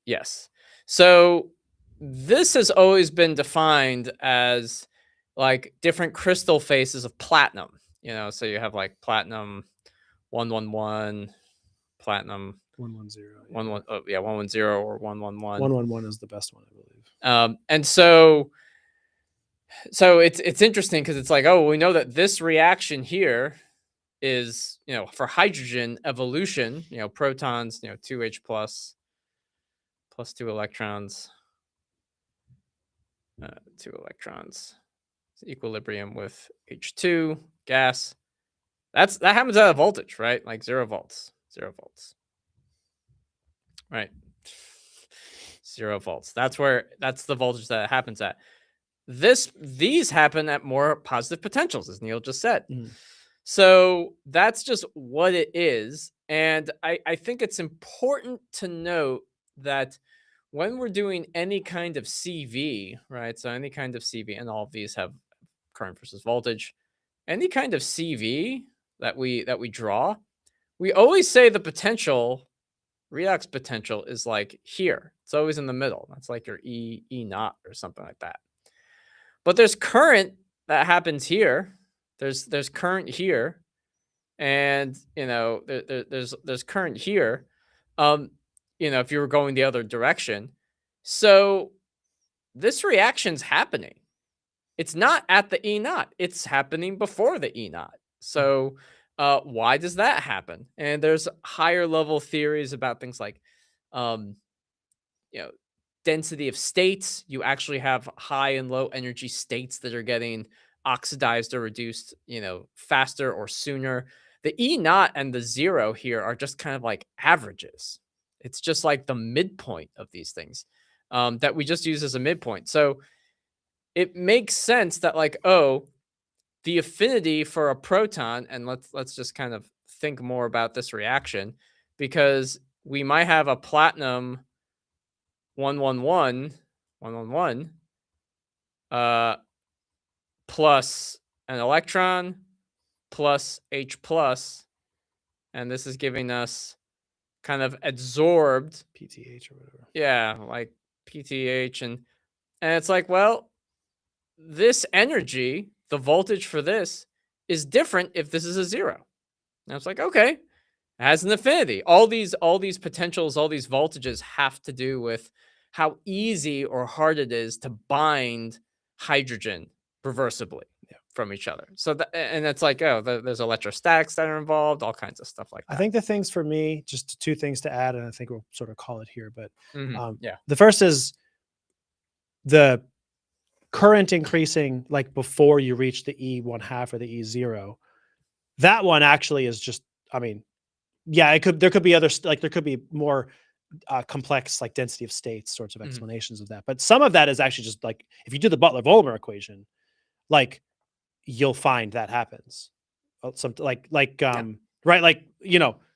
[SPEAKER 3] Yes. So this has always been defined as like different crystal faces of platinum. So you have like platinum 111, platinum
[SPEAKER 2] 110.
[SPEAKER 3] 110 or 111.
[SPEAKER 2] 111 is the best one, I believe.
[SPEAKER 3] And so it's interesting because it's like, oh, we know that this reaction here is, for hydrogen evolution, protons, 2H plus 2 electrons, 2 electrons, equilibrium with H2 gas. That happens at a voltage, right? Like 0 volts, right? 0 volts. That's the voltage that it happens at. These happen at more positive potentials, as Neil just said. So that's just what it is. And I think it's important to note that when we're doing any kind of CV, right? So any kind of CV, and all of these have current versus voltage, any kind of CV that we draw, we always say the potential redox potential is like here. It's always in the middle. That's like your E naught or something like that. But there's current that happens here. There's current here, and there's current here. If you were going the other direction, so this reaction's happening. It's not at the E naught. It's happening before the E naught. So why does that happen? And there's higher level theories about things like, um, you know, density of states. You actually have high and low energy states that are getting oxidized or reduced, faster or sooner. The E naught and the zero here are just kind of like averages. It's just like the midpoint of these things that we just use as a midpoint. So it makes sense that the affinity for a proton, and let's just kind of think more about this reaction, because we might have a platinum 111 plus an electron plus H plus, and this is giving us kind of adsorbed
[SPEAKER 2] PTH or whatever.
[SPEAKER 3] Yeah, like PTH, and it's like, well, this energy, the voltage for this is different if this is a zero. And it's like, okay, it has an affinity. All these potentials, all these voltages have to do with how easy or hard it is to bind hydrogen reversibly from each other. So and it's like, there's electrostatics that are involved, all kinds of stuff like that.
[SPEAKER 2] I think the things for me, just two things to add, and I think we'll sort of call it here. But
[SPEAKER 3] Yeah.
[SPEAKER 2] the first is the current increasing like before you reach the E1/2 or the E0. That one actually is just, I mean, yeah, there could be other, like there could be more complex like density of states sorts of explanations of that. But some of that is actually just like, if you do the Butler-Volmer equation, like you'll find that happens. Something like right, like,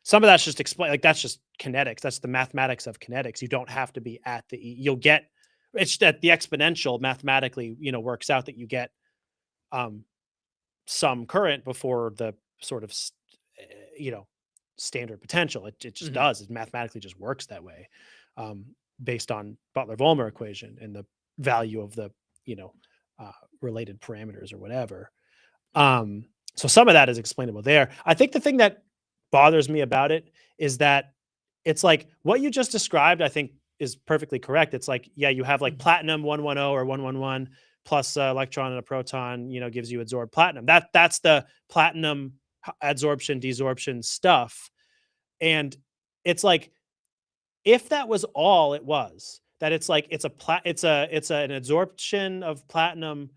[SPEAKER 2] some of that's just like that's just kinetics. That's the mathematics of kinetics. You don't have to be at the you'll get, it's that the exponential mathematically, works out that you get some current before the sort of standard potential. It just does. It mathematically just works that way, based on Butler-Volmer equation and the value of the related parameters or whatever. So some of that is explainable there. I think the thing that bothers me about it is that it's like what you just described, I think is perfectly correct. It's like, yeah, you have like platinum 110 or 111 plus electron and a proton, gives you adsorbed platinum. That's the platinum adsorption, desorption stuff. And it's like, if that was all it was, that it's like, it's an adsorption of platinum,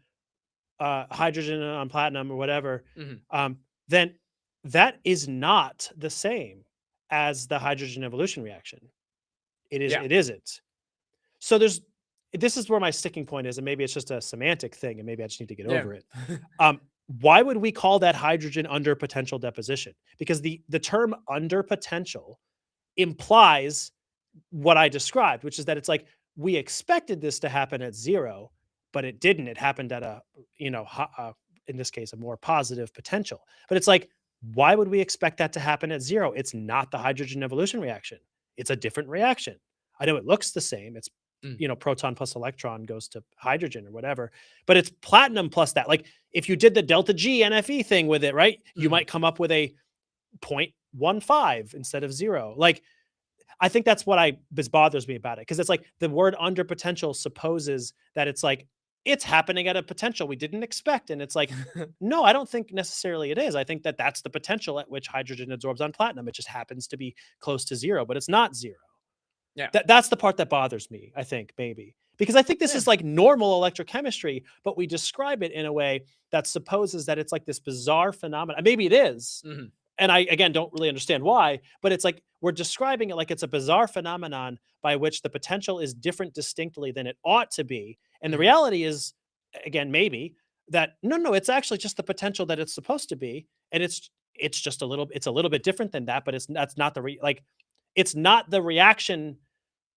[SPEAKER 2] hydrogen on platinum or whatever, then that is not the same as the hydrogen evolution reaction. It isn't. So this is where my sticking point is, and maybe it's just a semantic thing, and maybe I just need to get over it. Why would we call that hydrogen under potential deposition? Because the term under potential implies what I described, which is that it's like, we expected this to happen at zero, but it didn't. It happened at a, in this case, a more positive potential. But it's like, why would we expect that to happen at zero? It's not the hydrogen evolution reaction. It's a different reaction. I know it looks the same. It's, proton plus electron goes to hydrogen or whatever, but it's platinum plus that. Like if you did the delta G NFE thing with it, right, you might come up with a 0.15 instead of zero. Like, I think that's what bothers me about it. Cause it's like the word under potential supposes that it's like, it's happening at a potential we didn't expect. And it's like, no, I don't think necessarily it is. I think that that's the potential at which hydrogen adsorbs on platinum. It just happens to be close to zero, but it's not zero.
[SPEAKER 3] Yeah.
[SPEAKER 2] That's the part that bothers me, I think, maybe. Because I think this is like normal electrochemistry, but we describe it in a way that supposes that it's like this bizarre phenomenon. Maybe it is. And I, again, don't really understand why, but it's like we're describing it like it's a bizarre phenomenon by which the potential is different distinctly than it ought to be. And the reality is, again, maybe that, no, it's actually just the potential that it's supposed to be. And it's just a little bit different than that, but that's not it's not the reaction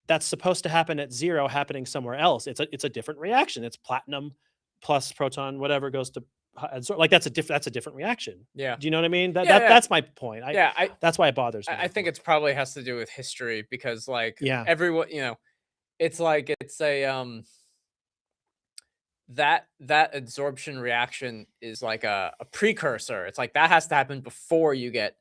[SPEAKER 2] that's supposed to happen at zero happening somewhere else. It's a different reaction. It's platinum plus proton, whatever, goes to like that's a different reaction.
[SPEAKER 3] Yeah.
[SPEAKER 2] Do you know what I mean?
[SPEAKER 3] Yeah.
[SPEAKER 2] That's my point. That's why it bothers me.
[SPEAKER 3] I think it's probably has to do with history because like
[SPEAKER 2] Yeah.
[SPEAKER 3] everyone, it's like it's a that adsorption reaction is like a precursor. It's like that has to happen before you get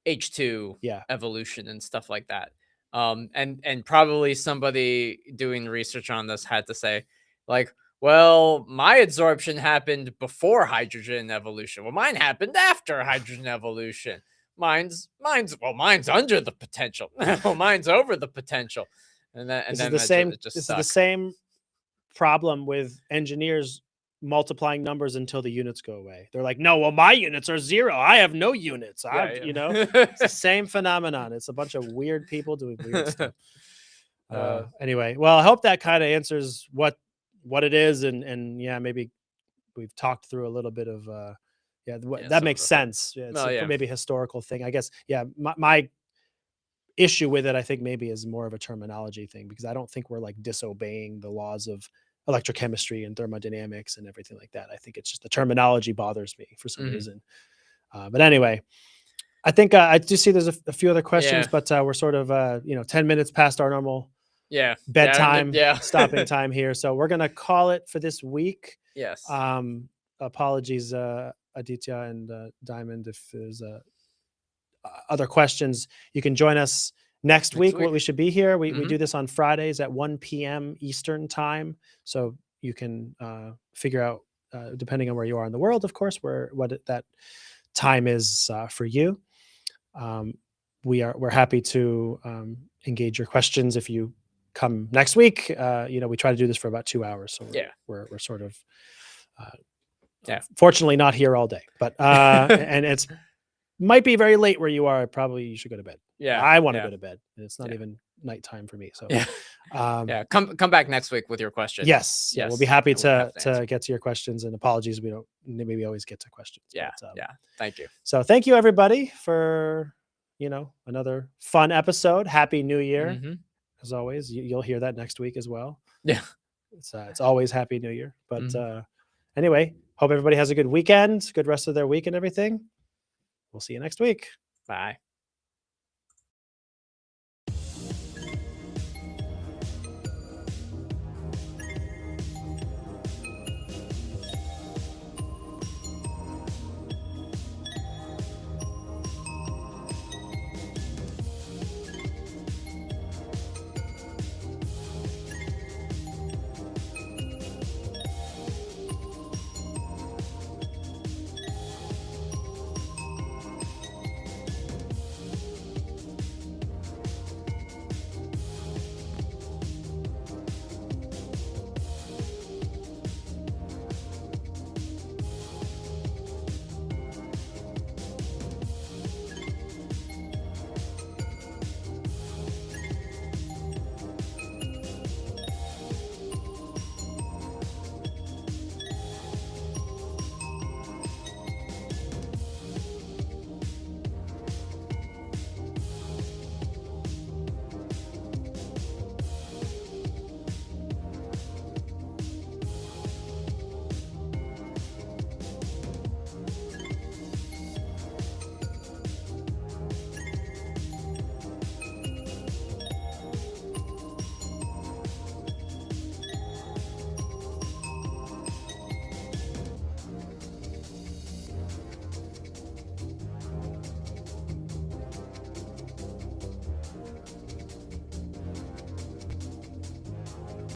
[SPEAKER 3] H2 evolution and stuff like that. And probably somebody doing research on this had to say like, well, my adsorption happened before hydrogen evolution. Well, mine happened after hydrogen evolution. Mine's under the potential. Well, mine's over the potential. And then
[SPEAKER 2] This is the same problem with engineers multiplying numbers until the units go away. They're like, no, well, my units are 0. I have no units. It's the same phenomenon. It's a bunch of weird people doing weird stuff. Anyway, well, I hope that kind of answers what it is, and maybe we've talked through a little bit of that makes sense. It's maybe a historical thing, I guess. My issue with it, I think, maybe is more of a terminology thing, because I don't think we're like disobeying the laws of electrochemistry and thermodynamics and everything like that. I think it's just the terminology bothers me for some reason. But anyway, I think I do see there's a few other questions, but we're sort of 10 minutes past our normal bedtime stopping time here, so we're gonna call it for this week.
[SPEAKER 3] Yes.
[SPEAKER 2] Apologies, Aditya and Diamond, if there's other questions. You can join us next week. We should be here. We do this on Fridays at 1 p.m. Eastern time, so you can figure out, depending on where you are in the world, of course, what that time is for you. We're happy to engage your questions if you come next week. We try to do this for about 2 hours, so we're sort of fortunately not here all day, but and it's might be very late where you are. Probably you should go to bed. I want to go to bed, and it's not even nighttime for me. So
[SPEAKER 3] come back next week with your questions.
[SPEAKER 2] Yes, we'll be happy to get to your questions, and apologies we don't maybe always get to questions.
[SPEAKER 3] Thank you.
[SPEAKER 2] So thank you, everybody, for another fun episode. Happy New Year. As always, you'll hear that next week as well. It's always Happy New Year. But anyway, hope everybody has a good weekend, good rest of their week and everything. We'll see you next week.
[SPEAKER 3] Bye.